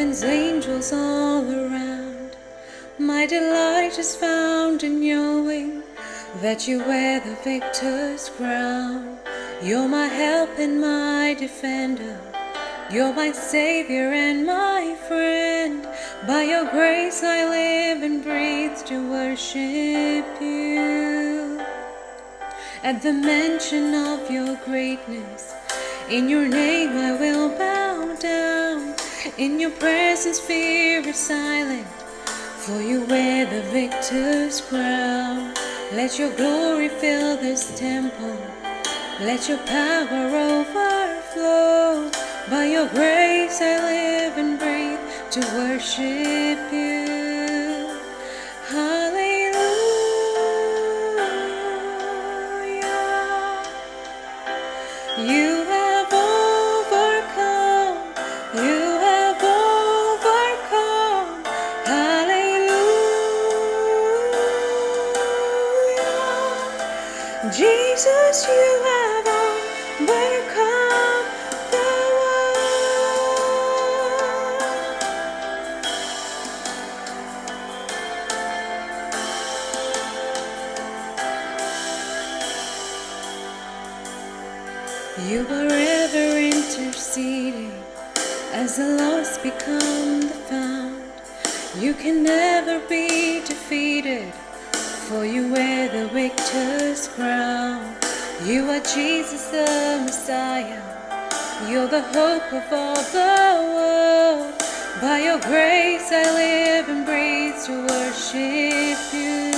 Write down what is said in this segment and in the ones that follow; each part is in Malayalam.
heaven's angels all around. My delight is found in knowing that you wear the victor's crown. You're my help and my defender. You're my savior and my friend. By your grace I live and breathe to worship you. At the mention of your greatness, in your name I will bow down. In your presence fear is silent, for you wear the victor's crown. Let your glory fill this temple. Let your power overflow. By your grace I live and breathe to worship you. Hallelujah. You have overcome. You have overcome. Hallelujah. Jesus, you have overcome the world. You are ever interceding as the lost become the found. You can never be defeated, for you wear the victor's crown. You are Jesus the Messiah. You're the hope of all the world. By your grace I live and breathe to worship you.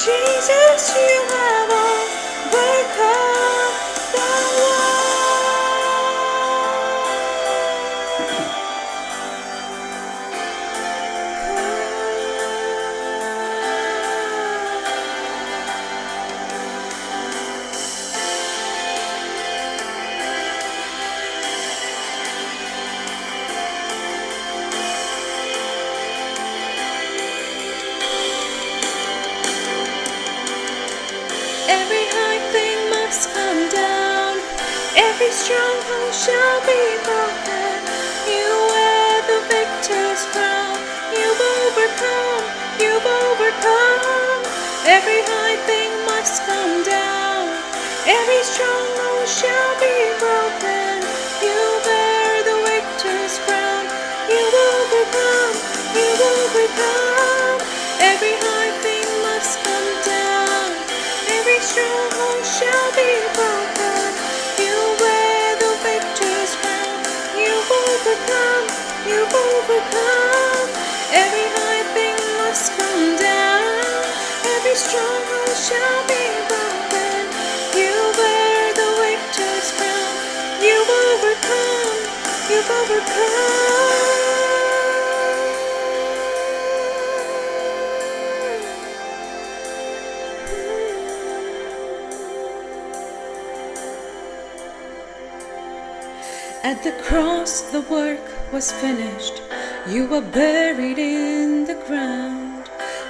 Jesus, you have overcome the Every high thing must come down. Every stronghold shall be broken. You wear the victor's crown. You've overcome. You've overcome. Every high thing must come down. Every stronghold shall be broken. You bear the victor's crown. You've overcome. You've overcome. Every high thing must come down. Every stronghold shall be broken. You wear the victor's crown. You've overcome. You've overcome. Every high thing must come down. Every stronghold shall be broken. You wear the victor's crown. You've overcome. You've overcome. At the cross the work was finished. You were buried in the ground,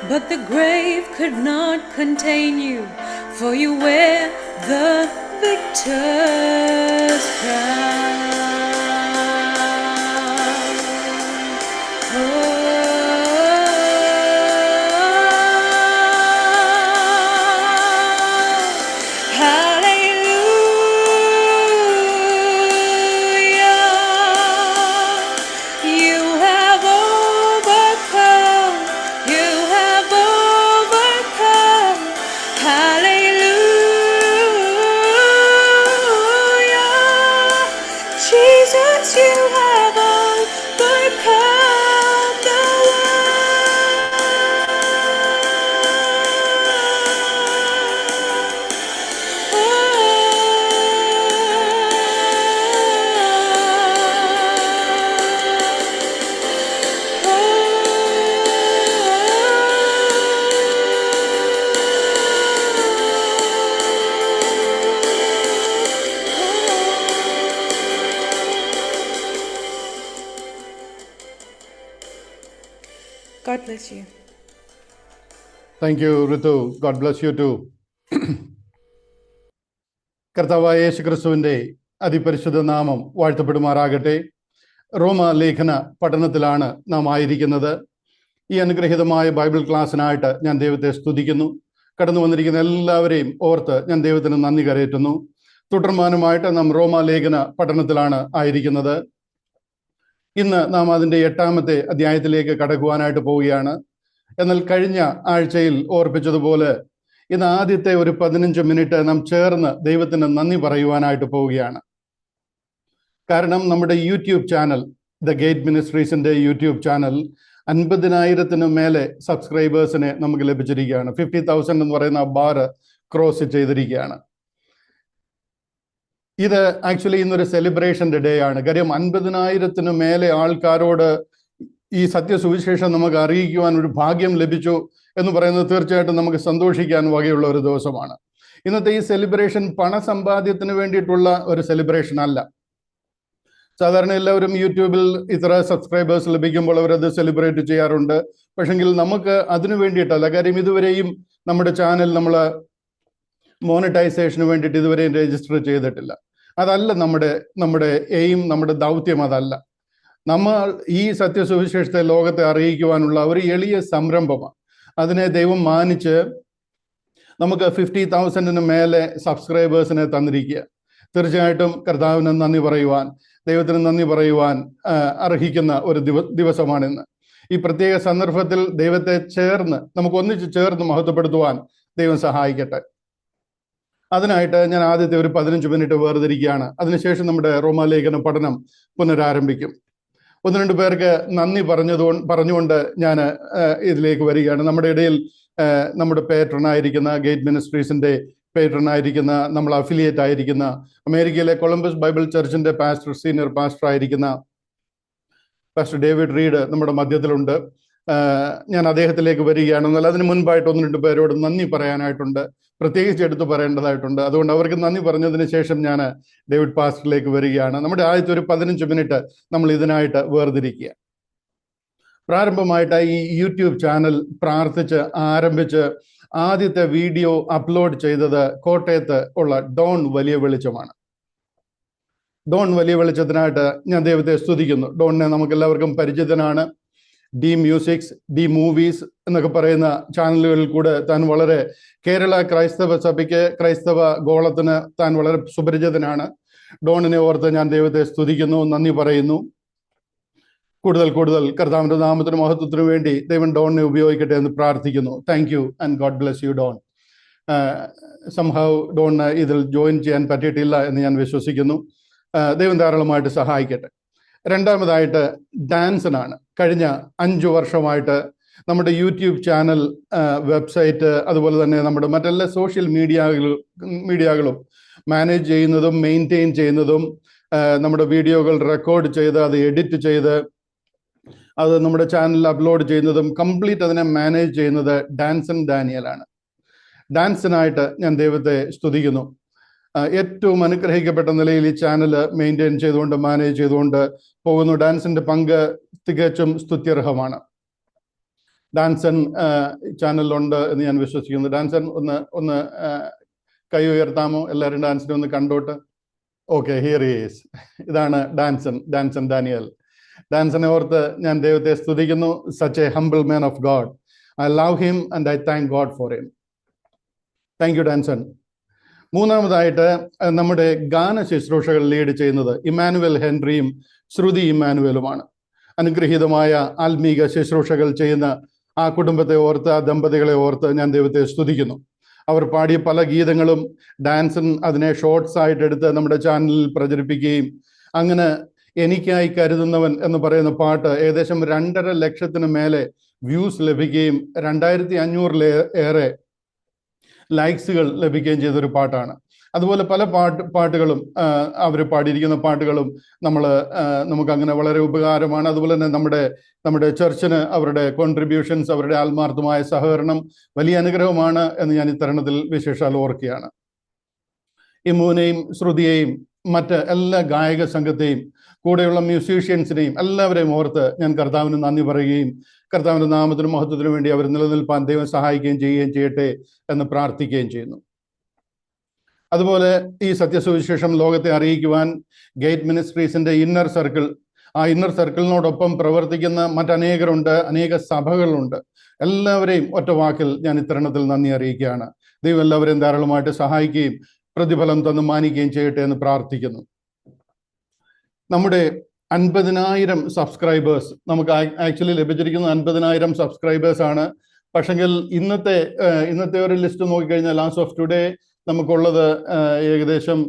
but the grave could not contain you, for you wear the victor's crown. God bless you. Thank you, Ritu. God bless you too. കർത്താവായ യേശു ക്രിസ്തുവിൻ്റെ അതിപരിശുദ്ധ നാമം വാഴ്ത്തപ്പെടുമാറാകട്ടെ. റോമ ലേഖന പഠനത്തിലാണ് നാം ആയിരിക്കുന്നത്. ഈ അനുഗ്രഹീതമായ ബൈബിൾ ക്ലാസ്സിനായിട്ട് ഞാൻ ദൈവത്തെ സ്തുതിക്കുന്നു. കടന്നു വന്നിരിക്കുന്ന എല്ലാവരെയും ഓർത്ത് ഞാൻ ദൈവത്തിന് നന്ദി കരയറ്റുന്നു. തുടർമാനമായിട്ട് നാം റോമ ലേഖന പഠനത്തിലാണ് ആയിരിക്കുന്നത്. ഇന്ന് നാം അതിൻ്റെ 8-ാമത്തെ അധ്യായത്തിലേക്ക് കടക്കുവാനായിട്ട് പോവുകയാണ്. എന്നാൽ കഴിഞ്ഞ ആഴ്ചയിൽ ഓർപ്പിച്ചതുപോലെ ഇന്ന് ആദ്യത്തെ ഒരു 15 മിനിറ്റ് നാം ചേർന്ന് ദൈവത്തിന് നന്ദി പറയുവാനായിട്ട് പോവുകയാണ്. കാരണം നമ്മുടെ യൂട്യൂബ് ചാനൽ, ദ ഗേറ്റ് മിനിസ്ട്രീസിൻ്റെ യൂട്യൂബ് ചാനൽ 50,000-ന് മേലെ സബ്സ്ക്രൈബേഴ്സിനെ നമുക്ക് ലഭിച്ചിരിക്കുകയാണ്. 50,000 എന്ന് പറയുന്ന ബാർ ക്രോസ് ചെയ്തിരിക്കുകയാണ്. ഇത് ആക്ച്വലി ഇന്നൊരു സെലിബ്രേഷൻ്റെ ഡേ ആണ്. കാര്യം 50,000-ന് മേലെ ആൾക്കാരോട് ഈ സത്യസുവിശേഷം നമുക്ക് അറിയിക്കുവാൻ ഒരു ഭാഗ്യം ലഭിച്ചു എന്ന് പറയുന്നത് തീർച്ചയായിട്ടും നമുക്ക് സന്തോഷിക്കാൻ വകയുള്ള ഒരു ദിവസമാണ്. ഇന്നത്തെ ഈ സെലിബ്രേഷൻ പണസമ്പാദ്യത്തിന് വേണ്ടിയിട്ടുള്ള ഒരു സെലിബ്രേഷൻ അല്ല. സാധാരണ എല്ലാവരും യൂട്യൂബിൽ ഇത്ര സബ്സ്ക്രൈബേഴ്സ് ലഭിക്കുമ്പോൾ അവരത് സെലിബ്രേറ്റ് ചെയ്യാറുണ്ട്. പക്ഷെങ്കിൽ നമുക്ക് അതിനു വേണ്ടിയിട്ടല്ല. കാര്യം ഇതുവരെയും നമ്മുടെ ചാനൽ നമ്മൾ മോണിറ്റൈസേഷന് വേണ്ടിയിട്ട് ഇതുവരെയും രജിസ്റ്റർ ചെയ്തിട്ടില്ല. അതല്ല നമ്മുടെ എയിം, നമ്മുടെ ദൗത്യം അതല്ല. നമ്മൾ ഈ സത്യസുവിശേഷത്തെ ലോകത്തെ അറിയിക്കുവാനുള്ള ഒരു എളിയ സംരംഭമാണ്. അതിനെ ദൈവം മാനിച്ച് നമുക്ക് 50,000-ന് മേലെ സബ്സ്ക്രൈബേഴ്സിനെ തന്നിരിക്കുക. തീർച്ചയായിട്ടും കർത്താവിന് നന്ദി പറയുവാൻ, ദൈവത്തിന് നന്ദി പറയുവാൻ അർഹിക്കുന്ന ഒരു ദിവസമാണിന്ന്. ഈ പ്രത്യേക സന്ദർഭത്തിൽ ദൈവത്തെ നമുക്ക് ഒന്നിച്ച് ചേർന്ന് മഹത്വപ്പെടുത്തുവാൻ ദൈവം സഹായിക്കട്ടെ. അതിനായിട്ട് ഞാൻ ആദ്യത്തെ ഒരു 15 മിനിറ്റ് വേർതിരിക്കുകയാണ്. അതിനുശേഷം നമ്മുടെ റോമാലേഖന പഠനം പുനരാരംഭിക്കും. 1-2 പേർക്ക് നന്ദി പറഞ്ഞുകൊണ്ട് ഞാൻ ഇതിലേക്ക് വരികയാണ്. നമ്മുടെ ഇടയിൽ നമ്മുടെ പേട്രനായിരിക്കുന്ന ഗേറ്റ് മിനിസ്ട്രീസിൻ്റെ പേട്രനായിരിക്കുന്ന, നമ്മൾ അഫിലിയേറ്റ് ആയിരിക്കുന്ന അമേരിക്കയിലെ കൊളംബസ് ബൈബിൾ ചർച്ചിൻ്റെ സീനിയർ പാസ്റ്റർ ആയിരിക്കുന്ന പാസ്റ്റർ ഡേവിഡ് റീഡ് നമ്മുടെ മധ്യത്തിലുണ്ട്. ഞാൻ അദ്ദേഹത്തിലേക്ക് വരികയാണ്. എന്നാൽ അതിന് മുൻപായിട്ട് 1-2 പേരോട് നന്ദി പറയാനായിട്ടുണ്ട്, പ്രത്യേകിച്ച് എടുത്തു പറയേണ്ടതായിട്ടുണ്ട്. അതുകൊണ്ട് അവർക്ക് നന്ദി പറഞ്ഞതിന് ശേഷം ഞാൻ ഡേവിഡ് പാസ്റ്ററിലേക്ക് വരികയാണ്. നമ്മുടെ ആദ്യത്തെ ഒരു 15 മിനിറ്റ് നമ്മൾ ഇതിനായിട്ട് വേർതിരിക്കുക. പ്രാരംഭമായിട്ട് ഈ യൂട്യൂബ് ചാനൽ ആരംഭിച്ച് ആദ്യത്തെ വീഡിയോ അപ്ലോഡ് ചെയ്തത് കോട്ടയത്ത് ഉള്ള ഡോൺ വലിയ വെളിച്ചമാണ്. ഡോൺ വലിയ വെളിച്ചത്തിനായിട്ട് ഞാൻ ദൈവത്തെ സ്തുതിക്കുന്നു. ഡോണിനെ നമുക്കെല്ലാവർക്കും പരിചിതനാണ്. ഡി മ്യൂസിക്സ്, ഡി മൂവീസ് എന്നൊക്കെ പറയുന്ന ചാനലുകളിൽ കൂടെ താൻ വളരെ കേരള ക്രൈസ്തവ സഭയ്ക്ക്, ക്രൈസ്തവ ഗോളത്തിന് താൻ വളരെ സുപരിചിതനാണ്. ഡോണിനെ ഓർത്ത് ഞാൻ ദൈവത്തെ സ്തുതിക്കുന്നു, നന്ദി പറയുന്നു. കൂടുതൽ കർത്താവിൻ്റെ നാമത്തിന് മഹത്വത്തിനു വേണ്ടി ദൈവം ഡോണിനെ ഉപയോഗിക്കട്ടെ എന്ന് പ്രാർത്ഥിക്കുന്നു. Thank you and God bless you Don. Somehow ഡോണിന് ഇതിൽ ജോയിൻ ചെയ്യാൻ പറ്റിയിട്ടില്ല എന്ന് ഞാൻ വിശ്വസിക്കുന്നു. ദൈവം ധാരാളമായിട്ട് സഹായിക്കട്ടെ. രണ്ടാമതായിട്ട് ഡാൻസിനാണ്. കഴിഞ്ഞ 5 വർഷമായിട്ട് നമ്മുടെ യൂട്യൂബ് ചാനൽ, വെബ്സൈറ്റ്, അതുപോലെ തന്നെ നമ്മുടെ മറ്റെല്ലാ സോഷ്യൽ മീഡിയകളും മാനേജ് ചെയ്യുന്നതും മെയിൻറ്റെയിൻ ചെയ്യുന്നതും, നമ്മുടെ വീഡിയോകൾ റെക്കോർഡ് ചെയ്ത് അത് എഡിറ്റ് ചെയ്ത് അത് നമ്മുടെ ചാനലിൽ അപ്ലോഡ് ചെയ്യുന്നതും കംപ്ലീറ്റ് അതിനെ മാനേജ് ചെയ്യുന്നത് ഡാൻസൺ ഡാനിയലാണ്. ഡാൻസിനായിട്ട് ഞാൻ ദൈവത്തെ സ്തുതിക്കുന്നു. ഏറ്റവും അനുഗ്രഹിക്കപ്പെട്ട നിലയിൽ ഈ ചാനൽ മെയിൻറ്റെയിൻ ചെയ്തുകൊണ്ട്, മാനേജ് ചെയ്തുകൊണ്ട് പോകുന്നു. ഡാൻസിൻ്റെ പങ്ക് തികച്ചും സ്തുത്യർഹമാണ്. ഡാൻസൺ ചാനലിലുണ്ട് എന്ന് ഞാൻ വിശ്വസിക്കുന്നു. ഡാൻസൺ ഒന്ന് കൈ ഉയർത്താമോ? എല്ലാവരും ഡാൻസിനെ ഒന്ന് കണ്ടോട്ട്. Okay, here he is. ഇതാണ് ഡാൻസൺ ഡാനിയൽ. ഡാൻസനെ ഓർത്ത് ഞാൻ ദൈവത്തെ സ്തുതിക്കുന്നു. Such a humble man of God. I love him and I thank God for him. Thank you Danson. മൂന്നാമതായിട്ട് നമ്മുടെ ഗാന ശുശ്രൂഷകൾ ലീഡ് ചെയ്യുന്നത് ഇമ്മാനുവൽ ഹെൻറിയും ശ്രുതി ഇമ്മാനുവലുമാണ്. അനുഗ്രഹീതമായ ആത്മീക ശുശ്രൂഷകൾ ചെയ്യുന്ന ആ കുടുംബത്തെ ഓർത്ത്, ആ ദമ്പതികളെ ഓർത്ത് ഞാൻ ദൈവത്തെ സ്തുതിക്കുന്നു. അവർ പാടിയ പല ഗീതങ്ങളും ഡാൻസൺ അതിനെ ഷോർട്സ് ആയിട്ട് എടുത്ത് നമ്മുടെ ചാനലിൽ പ്രചരിപ്പിക്കുകയും, അങ്ങനെ എനിക്കായി കരുതുന്നവൻ എന്ന് പറയുന്ന പാട്ട് ഏകദേശം 2.5 ലക്ഷത്തിന് മേലെ വ്യൂസ് ലഭിക്കുകയും 2500-ലേറെ ലൈക്സുകൾ ലഭിക്കുകയും ചെയ്തൊരു പാട്ടാണ്. അതുപോലെ പല പാട്ടുകളും അവർ പാടിയിരിക്കുന്ന പാട്ടുകളും നമുക്കങ്ങനെ വളരെ ഉപകാരമാണ്. അതുപോലെ തന്നെ നമ്മുടെ ചർച്ചിന് അവരുടെ കോൺട്രിബ്യൂഷൻസ്, അവരുടെ ആത്മാർത്ഥമായ സഹകരണം വലിയ അനുഗ്രഹമാണ് എന്ന് ഞാൻ ഈ തരുണത്തിൽ വിശേഷാൽ ഓർക്കുകയാണ്. ഇമ്മുവിനെയും ശ്രുതിയെയും മറ്റ് എല്ലാ ഗായക സംഘത്തെയും കൂടെയുള്ള മ്യൂസീഷ്യൻസിനെയും എല്ലാവരെയും ഓർത്ത് ഞാൻ കർത്താവിന് നന്ദി പറയുകയും കർത്താവിൻ്റെ നാമത്തിനും മഹത്വത്തിനും വേണ്ടി അവർ നിലനിൽപ്പാൻ ദൈവം സഹായിക്കുകയും ചെയ്യുകയും ചെയ്യട്ടെ എന്ന് പ്രാർത്ഥിക്കുകയും ചെയ്യുന്നു. അതുപോലെ ഈ സത്യസുവിശേഷം ലോകത്തെ അറിയിക്കുവാൻ ഗേറ്റ് മിനിസ്ട്രീസിൻ്റെ ഇന്നർ സർക്കിൾ, ആ ഇന്നർ സർക്കിളിനോടൊപ്പം പ്രവർത്തിക്കുന്ന മറ്റനേകരുണ്ട്, അനേക സഭകളുണ്ട്. എല്ലാവരെയും ഒറ്റ വാക്കിൽ ഞാൻ ഇത്തരണത്തിൽ നന്ദി അറിയിക്കുകയാണ്. ദൈവം എല്ലാവരെയും ധാരാളമായിട്ട് സഹായിക്കുകയും പ്രതിഫലം തന്ന് മാനിക്കുകയും ചെയ്യട്ടെ എന്ന് പ്രാർത്ഥിക്കുന്നു. നമ്മുടെ 50,000 സബ്സ്ക്രൈബേഴ്സ് നമുക്ക് ആക്ച്വലി ലഭിച്ചിരിക്കുന്ന 50,000 സബ്സ്ക്രൈബേഴ്സാണ്. പക്ഷെങ്കിൽ ഇന്നത്തെ ഒരു ലിസ്റ്റ് നോക്കിക്കഴിഞ്ഞാൽ ആസ് ഓഫ് ടുഡേ നമുക്കുള്ളത് ഏകദേശം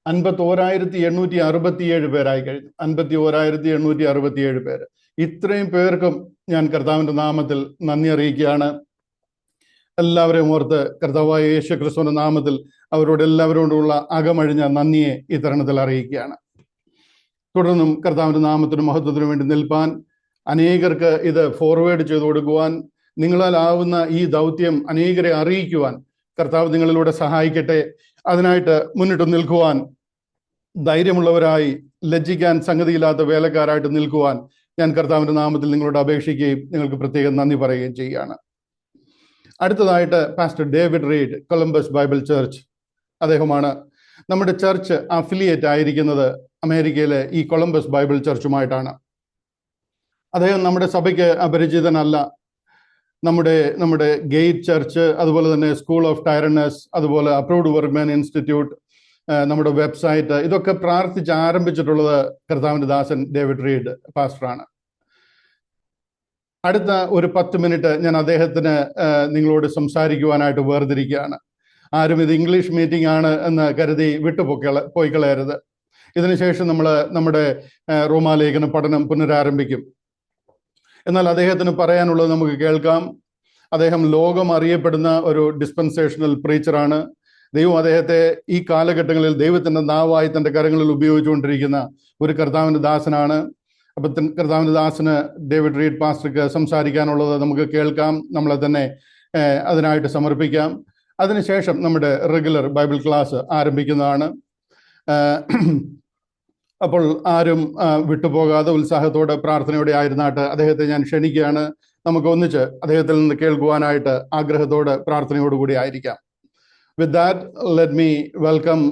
51,867 പേരായി കഴിഞ്ഞു. 51,867 പേര്. ഇത്രയും പേർക്കും ഞാൻ കർത്താവിൻ്റെ നാമത്തിൽ നന്ദി അറിയിക്കുകയാണ്. എല്ലാവരെയും ഓർത്ത് കർത്താവായ യേശു ക്രിസ്തുവിന്റെ നാമത്തിൽ അവരോട് എല്ലാവരോടുള്ള അകമഴിഞ്ഞ നന്ദിയെ ഈ തരുണത്തിൽ അറിയിക്കുകയാണ്. തുടർന്നും കർത്താവിൻ്റെ നാമത്തിനും മഹത്വത്തിനും വേണ്ടി നിൽപ്പാൻ, അനേകർക്ക് ഇത് ഫോർവേഡ് ചെയ്തു കൊടുക്കുവാൻ, നിങ്ങളാലാവുന്ന ഈ ദൗത്യം അനേകരെ അറിയിക്കുവാൻ കർത്താവ് നിങ്ങളിലൂടെ സഹായിക്കട്ടെ. അതിനായിട്ട് മുന്നിട്ട് നിൽക്കുവാൻ, ധൈര്യമുള്ളവരായി, ലജ്ജിക്കാൻ സംഗതിയില്ലാത്ത വേലക്കാരായിട്ട് നിൽക്കുവാൻ ഞാൻ കർത്താവിൻ്റെ നാമത്തിൽ നിങ്ങളോട് അപേക്ഷിക്കുകയും നിങ്ങൾക്ക് പ്രത്യേകം നന്ദി പറയുകയും ചെയ്യുകയാണ്. അടുത്തതായിട്ട് pastor David read, Columbus Bible church. അദ്ദേഹമാണ് നമ്മുടെ ചർച്ച് അഫിലിയേറ്റ് ആയിരിക്കുന്നത് അമേരിക്കയിലെ ഈ കൊളംബസ് ബൈബിൾ ചർച്ചുമായിട്ടാണ്. അദ്ദേഹം നമ്മുടെ സഭയ്ക്ക് അപരിചിതനല്ല. നമ്മുടെ ഗേറ്റ് ചർച്ച്, അതുപോലെ തന്നെ സ്കൂൾ ഓഫ് ടൈറനസ്, അതുപോലെ അപ്രൂവ്ഡ് വർക്ക്മാൻ ഇൻസ്റ്റിറ്റ്യൂട്ട്, നമ്മുടെ വെബ്സൈറ്റ്, ഇതൊക്കെ പ്രാർത്ഥിച്ച് ആരംഭിച്ചിട്ടുള്ളത് കർത്താവിൻ്റെ ദാസൻ ഡേവിഡ് റീഡ് പാസ്റ്ററാണ്. അടുത്ത ഒരു 10 മിനിറ്റ് ഞാൻ അദ്ദേഹത്തിന് നിങ്ങളോട് സംസാരിക്കുവാനായിട്ട് വേർതിരിക്കുകയാണ്. ആരും ഇത് ഇംഗ്ലീഷ് മീറ്റിംഗ് ആണ് എന്ന് കരുതി പോയി കളയരുത്. ഇതിനുശേഷം നമ്മൾ നമ്മുടെ റോമാലേഖന പഠനം പുനരാരംഭിക്കും. എന്നാൽ അദ്ദേഹത്തിന് പറയാനുള്ളത് നമുക്ക് കേൾക്കാം. അദ്ദേഹം ലോകം അറിയപ്പെടുന്ന ഒരു ഡിസ്പെൻസേഷണൽ പ്രീച്ചറാണ്. ദൈവം അദ്ദേഹത്തെ ഈ കാലഘട്ടങ്ങളിൽ ദൈവത്തിൻ്റെ നാവായി തൻ്റെ കരങ്ങളിൽ ഉപയോഗിച്ചുകൊണ്ടിരിക്കുന്ന ഒരു കർത്താവിൻ്റെ ദാസനാണ്. അപ്പം കർത്താവിൻ്റെ ദാസന് ഡേവിഡ് റീഡ് പാസ്റ്റർക്ക് സംസാരിക്കാനുള്ളത് നമുക്ക് കേൾക്കാം. നമ്മളെ തന്നെ അതിനായിട്ട് സമർപ്പിക്കാം. അതിനുശേഷം നമ്മുടെ റെഗുലർ ബൈബിൾ ക്ലാസ് ആരംഭിക്കുന്നതാണ്. അപ്പോൾ ആരും വിട്ടുപോകാതെ ഉത്സാഹത്തോടെ പ്രാർത്ഥനയോടെ ആയിരുന്നാട്ട് അദ്ദേഹത്തെ ഞാൻ ക്ഷണിക്കുകയാണ്. നമുക്ക് ഒന്നിച്ച് അദ്ദേഹത്തിൽ നിന്ന് കേൾക്കുവാനായിട്ട് ആഗ്രഹത്തോടെ പ്രാർത്ഥനയോടുകൂടി ആയിരിക്കാം. With that, let me welcome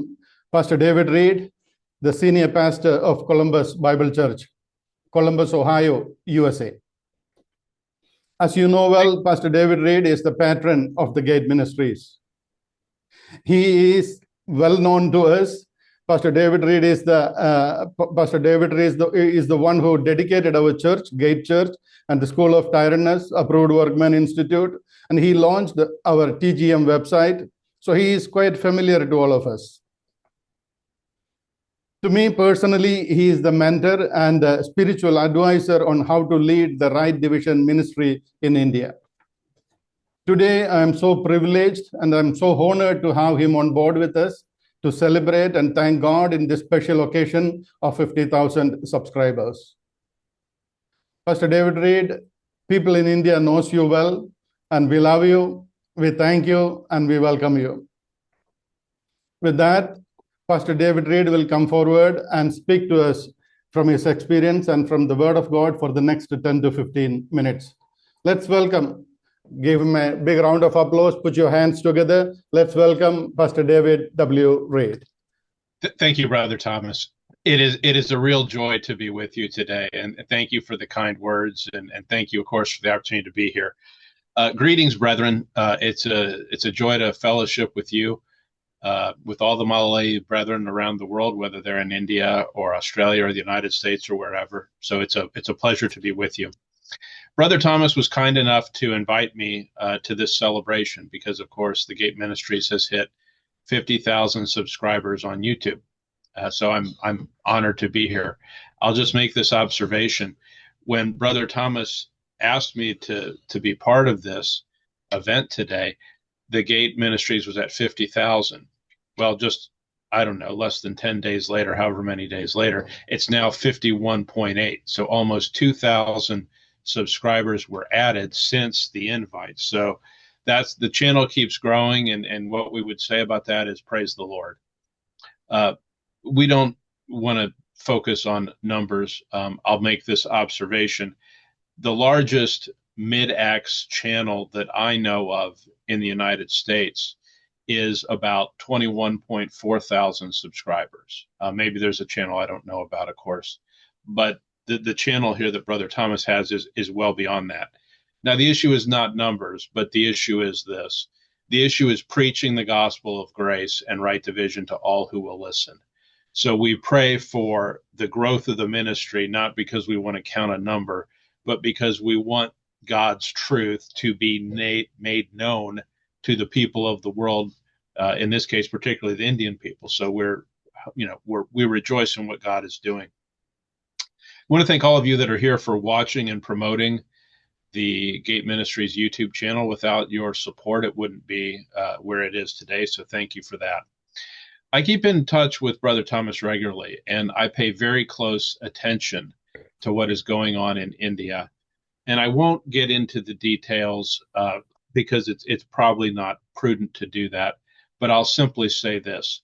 Pastor David Reed, the senior pastor of Columbus Bible Church, Columbus, Ohio, USA. As you know well, Pastor David Reed is the patron of the Gate Ministries. He is well known to us. Pastor David Reed is the one who dedicated our church, Gate Church, and the School of Tyrannus, Approved Workman Institute, and he launched our TGM website. So he is quite familiar to all of us. To me personally, he is the mentor and spiritual advisor on how to lead the Right Division ministry in India. Today, I am so privileged and I'm so honored to have him on board with us to celebrate and thank God in this special occasion of 50,000 subscribers. Pastor David Reed, people in India knows you well, and we love you. We thank you and we welcome you. With that, Pastor David Reed will come forward and speak to us from his experience and from the Word of God for the next 10 to 15 minutes. Let's welcome, give him a big round of applause, put your hands together. Let's welcome Pastor David W. Reed. Thank you, Brother Thomas. It is a real joy to be with you today, and thank you for the kind words, and thank you, of course, for the opportunity to be here. Greetings, brethren. It's a joy to fellowship with you, with all the Malalai brethren around the world, whether they're in India or Australia or the United States or wherever. So it's a pleasure to be with you. Brother Thomas was kind enough to invite me to this celebration because, of course, the Gate Ministries has hit 50,000 subscribers on YouTube. So I'm honored to be here. I'll just make this observation. When Brother Thomas asked me to be part of this event today, the Gate Ministries was at 50,000. Well, just, I don't know, less than 10 days later, however many days later, it's now 51.8. So almost 2,000 subscribers were added since the invite. So the channel keeps growing, and what we would say about that is praise the Lord. We don't want to focus on numbers. I'll make this observation. The largest mid-ax channel that I know of in the United States is about 21.4 thousand subscribers. Maybe there's a channel I don't know about, of course, but the channel here that Brother Thomas has is well beyond that. Now, the issue is not numbers, but the issue is this. The issue is preaching the gospel of grace and right division to all who will listen. So we pray for the growth of the ministry, not because we want to count a number, but because we want God's truth to be made known to the people of the world, in this case, particularly the Indian people. So we rejoice in what God is doing. I want to thank all of you that are here for watching and promoting the Gate Ministries YouTube channel. Without your support, it wouldn't be where it is today. So thank you for that. I keep in touch with Brother Thomas regularly, and I pay very close attention to what is going on in India. And I won't get into the details because it's probably not prudent to do that. But I'll simply say this.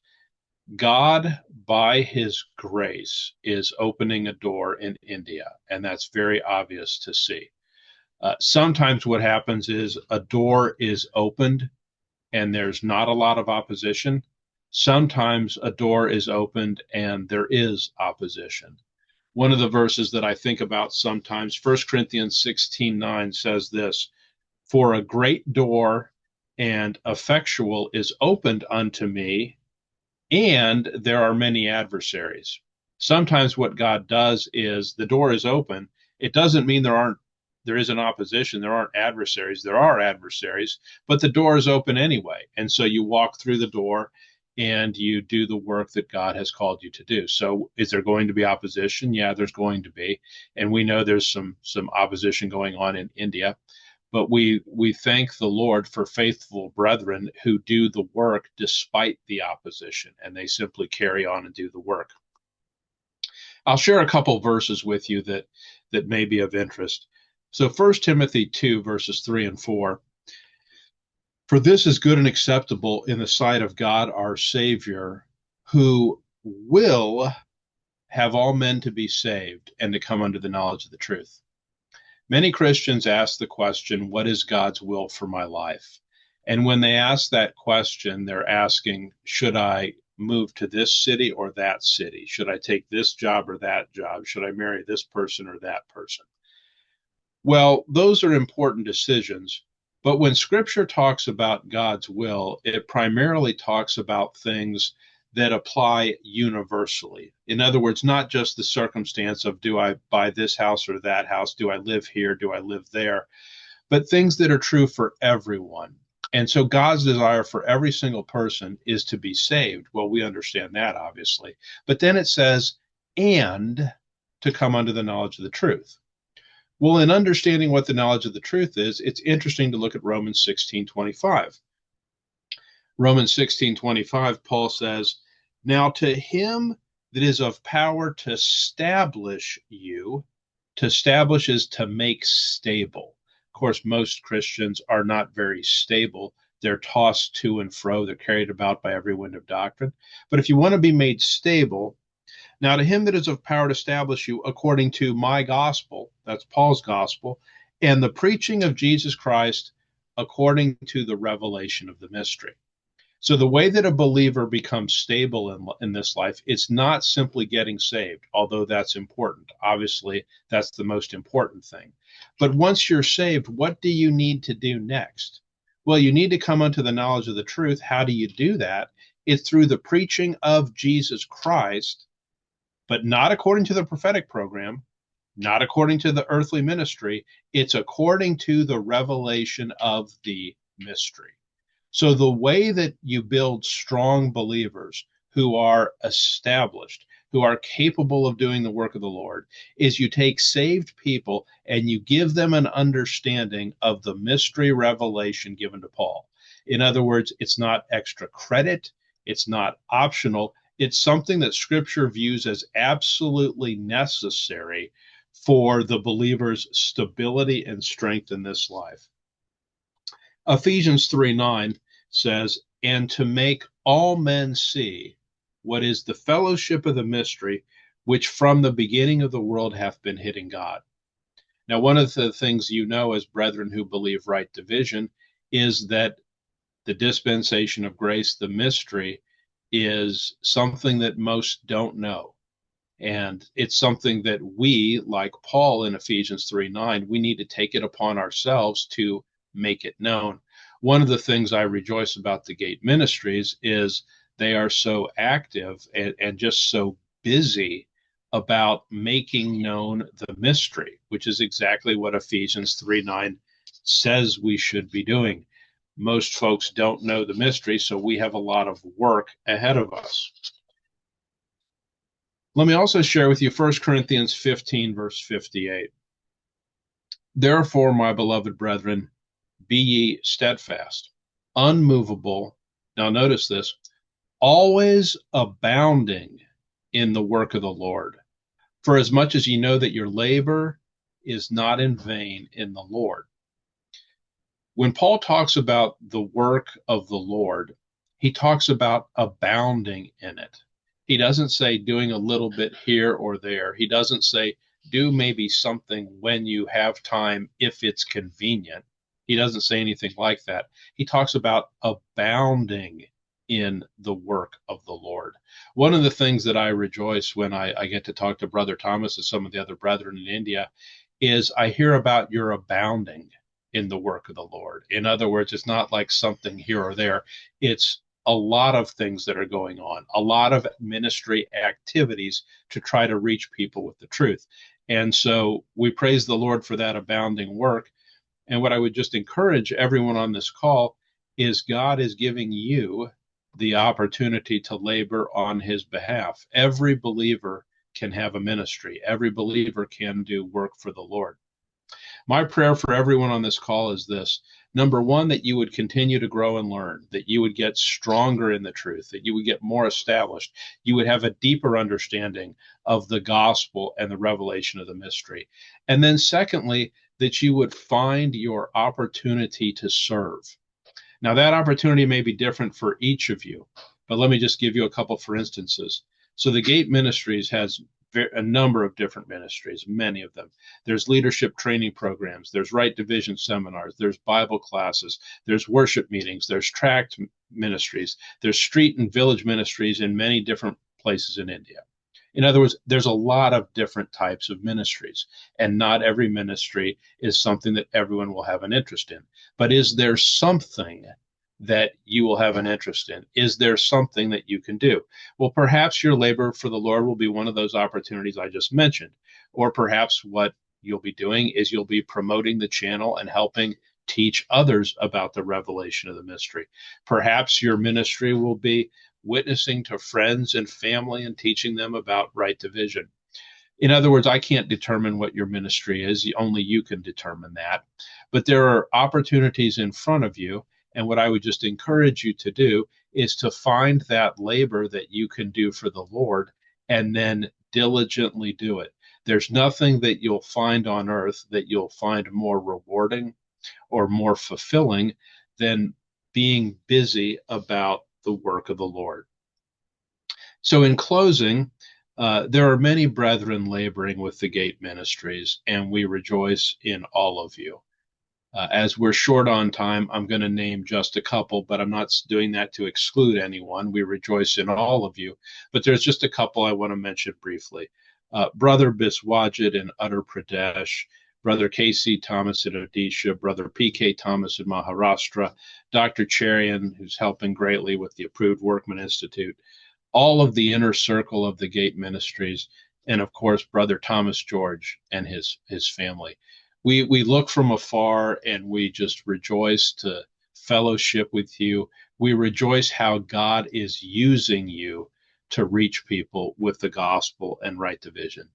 God, by his grace, is opening a door in India, and that's very obvious to see. Sometimes what happens is a door is opened and there's not a lot of opposition. Sometimes a door is opened and there is opposition. One of the verses that I think about sometimes, 1 Corinthians 16:9 says this, "For a great door and effectual is opened unto me, and there are many adversaries." Sometimes what God does is the door is open. It doesn't mean there isn't opposition. There aren't adversaries. There are adversaries, but the door is open anyway. And so you walk through the door and you do the work that God has called you to do. So is there going to be opposition? Yeah, there's going to be. And we know there's some opposition going on in India. But we thank the Lord for faithful brethren who do the work despite the opposition, and they simply carry on and do the work. I'll share a couple verses with you that may be of interest. So 1 Timothy 2, verses 3 and 4. "For this is good and acceptable in the sight of God our Savior, who will have all men to be saved and to come unto the knowledge of the truth." Many Christians ask the question, what is God's will for my life? And when they ask that question, they're asking, should I move to this city or that city? Should I take this job or that job? Should I marry this person or that person? Well, those are important decisions. But when Scripture talks about God's will, it primarily talks about things that apply universally. In other words, not just the circumstance of do I buy this house or that house, do I live here, do I live there, but things that are true for everyone. And so God's desire for every single person is to be saved. Well, we understand that, obviously. But then it says, and to come unto the knowledge of the truth. Well, in understanding what the knowledge of the truth is, it's interesting to look at Romans 16:25. Romans 16:25, Paul says, "Now to him that is of power to establish you," to establish is to make stable. Of course, most Christians are not very stable. They're tossed to and fro. They're carried about by every wind of doctrine. But if you want to be made stable, "Now to him that is of power to establish you according to my gospel," that's Paul's gospel, "and the preaching of Jesus Christ according to the revelation of the mystery." So the way that a believer becomes stable in this life, it's not simply getting saved, although that's important. Obviously, that's the most important thing. But once you're saved, what do you need to do next? Well, you need to come unto the knowledge of the truth. How do you do that? It's through the preaching of Jesus Christ, but not according to the prophetic program, not according to the earthly ministry. It's according to the revelation of the mystery. So the way that you build strong believers who are established, who are capable of doing the work of the Lord, is you take saved people and you give them an understanding of the mystery revelation given to Paul. In other words, it's not extra credit. It's not optional. It's something that Scripture views as absolutely necessary for the believer's stability and strength in this life. Ephesians 3:9 says, "And to make all men see what is the fellowship of the mystery, which from the beginning of the world hath been hid in God. Now, one of the things you know as brethren who believe right division is that the dispensation of grace, the mystery, is something that most don't know. And it's something that we, like Paul in Ephesians 3:9, we need to take it upon ourselves to make it known. One of the things I rejoice about the Gate Ministries is they are so active and just so busy about making known the mystery, which is exactly what Ephesians 3:9 says we should be doing. Most folks don't know the mystery, so we have a lot of work ahead of us. Let me also share with you 1 Corinthians 15, verse 58. Therefore, my beloved brethren, be ye steadfast, unmovable. Now notice this, always abounding in the work of the Lord. For as much as ye know that your labor is not in vain in the Lord. When Paul talks about the work of the Lord, he talks about abounding in it. He doesn't say doing a little bit here or there. He doesn't say do maybe something when you have time if it's convenient. He doesn't say anything like that. He talks about abounding in the work of the Lord. One of the things that I rejoice when I get to talk to Brother Thomas and some of the other brethren in India is I hear about your abounding in the work of the Lord. In other words, it's not like something here or there. It's a lot of things that are going on, a lot of ministry activities to try to reach people with the truth. And so we praise the Lord for that abounding work. And what I would just encourage everyone on this call is God is giving you the opportunity to labor on his behalf. Every believer can have a ministry. Every believer can do work for the Lord. My prayer for everyone on this call is this. Number one, that you would continue to grow and learn, that you would get stronger in the truth, that you would get more established, you would have a deeper understanding of the gospel and the revelation of the mystery. And then secondly, that you would find your opportunity to serve. Now, that opportunity may be different for each of you, but let me just give you a couple for instances. So the Gate Ministries has a number of different ministries, many of them. There's leadership training programs, there's right division seminars, there's Bible classes, there's worship meetings, there's tract ministries, there's street and village ministries in many different places in India. In other words, there's a lot of different types of ministries, and not every ministry is something that everyone will have an interest in. But is there something that you will have an interest in? Is there something that you can do? Well, perhaps your labor for the Lord will be one of those opportunities I just mentioned. Or perhaps what you'll be doing is you'll be promoting the channel and helping teach others about the revelation of the mystery. Perhaps your ministry will be witnessing to friends and family and teaching them about right division. In other words, I can't determine what your ministry is. Only you can determine that. But there are opportunities in front of you. And what I would just encourage you to do is to find that labor that you can do for the Lord and then diligently do it. There's nothing that you'll find on earth that you'll find more rewarding or more fulfilling than being busy about the work of the Lord. So in closing, there are many brethren laboring with the Gate Ministries, and we rejoice in all of you. As we're short on time, I'm going to name just a couple, but I'm not doing that to exclude anyone. We rejoice in all of you, but there's just a couple I want to mention briefly. Brother Biswajit in Uttar Pradesh, Brother K.C. Thomas in Odisha, Brother P.K. Thomas in Maharashtra, Dr. Cherian, who's helping greatly with the Approved Workman Institute, all of the inner circle of the Gate Ministries, and of course, Brother Thomas George and his family. We look from afar and we just rejoice to fellowship with you. We rejoice how God is using you to reach people with the gospel and right division.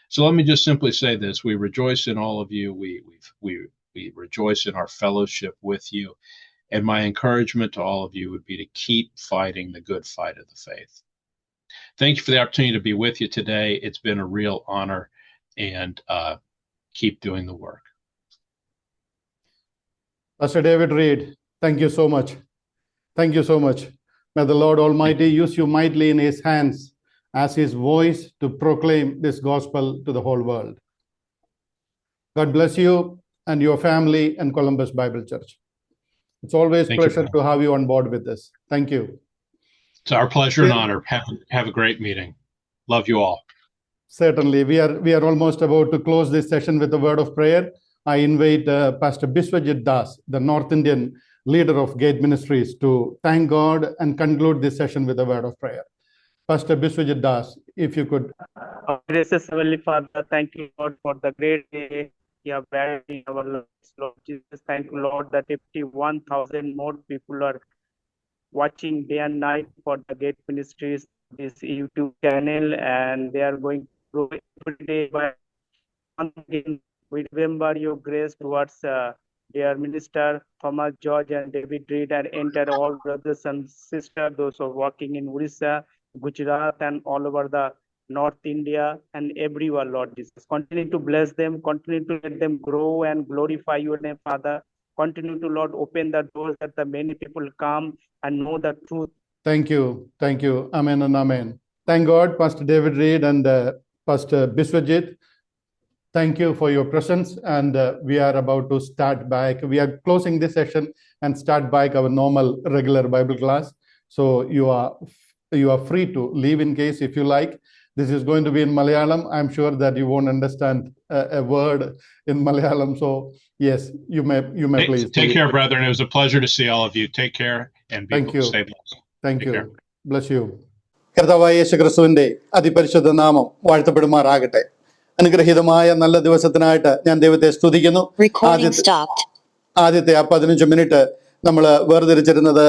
So let me just simply say this. We rejoice in all of you. We rejoice in our fellowship with you. And my encouragement to all of you would be to keep fighting the good fight of the faith. Thank you for the opportunity to be with you today. It's been a real honor, and keep doing the work. Pastor David Reed, thank you so much. Thank you so much. May the Lord Almighty use you mightily in his hands as his voice to proclaim this gospel to the whole world. God bless you and your family and Columbus Bible Church. It's always a pleasure to have you on board with this. Thank you. It's our pleasure and honor. Have a great meeting. Love you all. Certainly. We are almost about to close this session with a word of prayer. I invite Pastor Biswajit Das, the North Indian leader of Gate Ministries, to thank God and conclude this session with a word of prayer. Pastor Biswajit Das, if you could. Gracious Heavenly Father, thank you, Lord, for the great day you have added in our lives, Lord Jesus. Thank you, Lord, that 51,000 more people are watching day and night for the Gate Ministries, this YouTube channel, and they are going to grow every day by once again. We remember your grace towards dear minister Thomas George and David Reed and enter all brothers and sisters, those who are working in Orissa, Gujarat, and all over the North India and everywhere, Lord Jesus. Continue to bless them, continue to let them grow and glorify your name, Father. Continue to, Lord, open the doors that the many people come and know the truth. Thank you. Thank you. Amen and amen. Thank God, Pastor David Reed and Pastor Biswajit. Thank you for your presence, and we are about to start back. We are closing this session and start back our normal regular Bible class. So you are free to leave in case if you like. This is going to be in Malayalam. I'm sure that you won't understand a word in Malayalam. So yes, you may please. Take care, brethren. It was a pleasure to see all of you. Take care and stay blessed. Thank you. Bless you. കർത്താവായ യേശുക്രിസ്തുവിന്റെ അതിപരിശുദ്ധ നാമം വാഴ്ത്തപ്പെടുമാറാകട്ടെ. അനുഗ്രഹീതമായ നല്ല ദിവസത്തിനായിട്ട് ഞാൻ ദൈവത്തെ സ്തുതിക്കുന്നു. ആദ്യത്തെ 15 മിനിറ്റ് നമ്മൾ വേർതിരിച്ചിരുന്നത്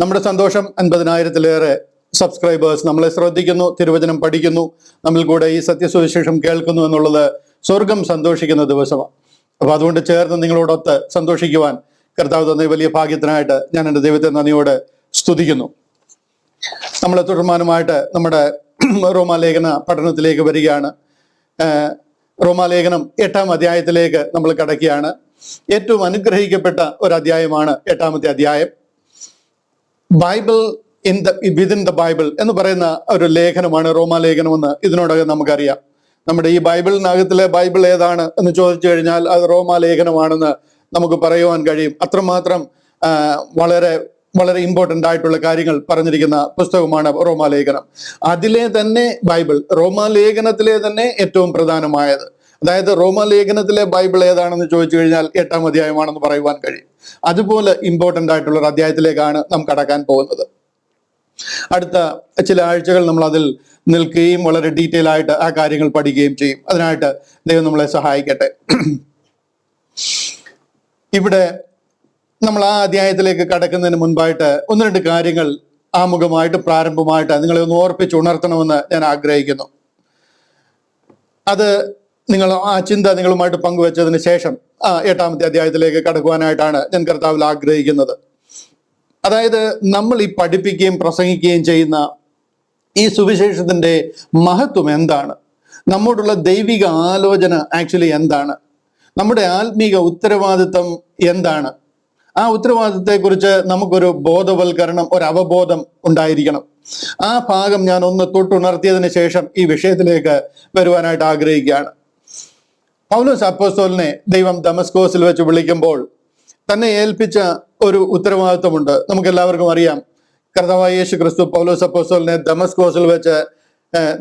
നമ്മുടെ സന്തോഷം 50,000-ലേറെ സബ്സ്ക്രൈബേഴ്സ് നമ്മളെ ശ്രദ്ധിക്കുന്നു, തിരുവചനം പഠിക്കുന്നു, നമ്മിൽ കൂടെ ഈ സത്യസുവിശേഷം കേൾക്കുന്നു എന്നുള്ളത് സ്വർഗം സന്തോഷിക്കുന്ന ദിവസമാണ്. അപ്പൊ അതുകൊണ്ട് ചേർന്ന് നിങ്ങളോടൊത്ത് സന്തോഷിക്കുവാൻ കർത്താവ് തന്ന വലിയ ഭാഗ്യത്തിനായിട്ട് ഞാൻ എൻ്റെ ദൈവത്തെ നന്ദിയോടെ സ്തുതിക്കുന്നു. നമ്മൾ തുടർമാനമായിട്ട് നമ്മുടെ റോമാലേഖന പഠനത്തിലേക്ക് വരികയാണ്. റോമാലേഖനം 8-ാം അധ്യായത്തിലേക്ക് നമ്മൾ കടക്കുകയാണ്. ഏറ്റവും അനുഗ്രഹിക്കപ്പെട്ട ഒരു അധ്യായമാണ് 8-ാമത്തെ അധ്യായം. ബൈബിൾ വിതിൻ ദ ബൈബിൾ എന്ന് പറയുന്ന ഒരു ലേഖനമാണ് റോമാലേഖനമെന്ന് ഇതിനോടകം നമുക്കറിയാം. നമ്മുടെ ഈ ബൈബിളിനകത്തിലെ ബൈബിൾ ഏതാണ് എന്ന് ചോദിച്ചു കഴിഞ്ഞാൽ അത് റോമാലേഖനമാണെന്ന് നമുക്ക് പറയുവാൻ കഴിയും. അത്രമാത്രം വളരെ വളരെ ഇമ്പോർട്ടൻ്റ് ആയിട്ടുള്ള കാര്യങ്ങൾ പറഞ്ഞിരിക്കുന്ന പുസ്തകമാണ് റോമാലേഖനം. അതിലെ തന്നെ ബൈബിൾ, റോമാലേഖനത്തിലെ തന്നെ ഏറ്റവും പ്രധാനമായത്, അതായത് റോമാലേഖനത്തിലെ ബൈബിൾ ഏതാണെന്ന് ചോദിച്ചു കഴിഞ്ഞാൽ 8-ാം അധ്യായമാണെന്ന് പറയുവാൻ കഴിയും. അതുപോലെ ഇമ്പോർട്ടൻ്റ് ആയിട്ടുള്ള ഒരു അധ്യായത്തിലേക്കാണ് നാം കടക്കാൻ പോകുന്നത്. അടുത്ത ചില ആഴ്ചകൾ നമ്മൾ അതിൽ നിൽക്കുകയും വളരെ ഡീറ്റെയിൽ ആയിട്ട് ആ കാര്യങ്ങൾ പഠിക്കുകയും ചെയ്യും. അതിനായിട്ട് ദൈവം നമ്മളെ സഹായിക്കട്ടെ. ഇവിടെ നമ്മൾ ആ അധ്യായത്തിലേക്ക് കടക്കുന്നതിന് മുൻപായിട്ട് 1-2 കാര്യങ്ങൾ ആമുഖമായിട്ട് പ്രാരംഭമായിട്ട് നിങ്ങളെ ഒന്ന് ഓർപ്പിച്ചുണർത്തണമെന്ന് ഞാൻ ആഗ്രഹിക്കുന്നു. അത് ആ ചിന്ത നിങ്ങളുമായിട്ട് പങ്കുവെച്ചതിന് ശേഷം 8-ാമത്തെ അധ്യായത്തിലേക്ക് കടക്കുവാനായിട്ടാണ് ഞാൻ കർത്താവിൽ ആഗ്രഹിക്കുന്നത്. അതായത് നമ്മൾ ഈ പഠിപ്പിക്കുകയും പ്രസംഗിക്കുകയും ചെയ്യുന്ന ഈ സുവിശേഷത്തിന്റെ മഹത്വം എന്താണ്, നമ്മോടുള്ള ദൈവിക ആലോചന ആക്ച്വലി എന്താണ്, നമ്മുടെ ആത്മീക ഉത്തരവാദിത്വം എന്താണ്, ആ ഉത്തരവാദിത്തത്തെക്കുറിച്ച് നമുക്കൊരു ബോധവൽക്കരണം, ഒരു അവബോധം ഉണ്ടായിരിക്കണം. ആ ഭാഗം ഞാൻ ഒന്ന് തൊട്ടുണർത്തിയതിന് ശേഷം ഈ വിഷയത്തിലേക്ക് വരുവാനായിട്ട് ആഗ്രഹിക്കുകയാണ്. പൗലോസ് അപ്പോസ്തലനെ ദൈവം ദമസ്കോസിൽ വെച്ച് വിളിക്കുമ്പോൾ തന്നെ ഏൽപ്പിച്ച ഒരു ഉത്തരവാദിത്വമുണ്ട്. നമുക്കെല്ലാവർക്കും അറിയാം, കർത്താവായ യേശു ക്രിസ്തു പൗലോസ് അപ്പോസ്തലനെ ദമസ്കോസിൽ വെച്ച്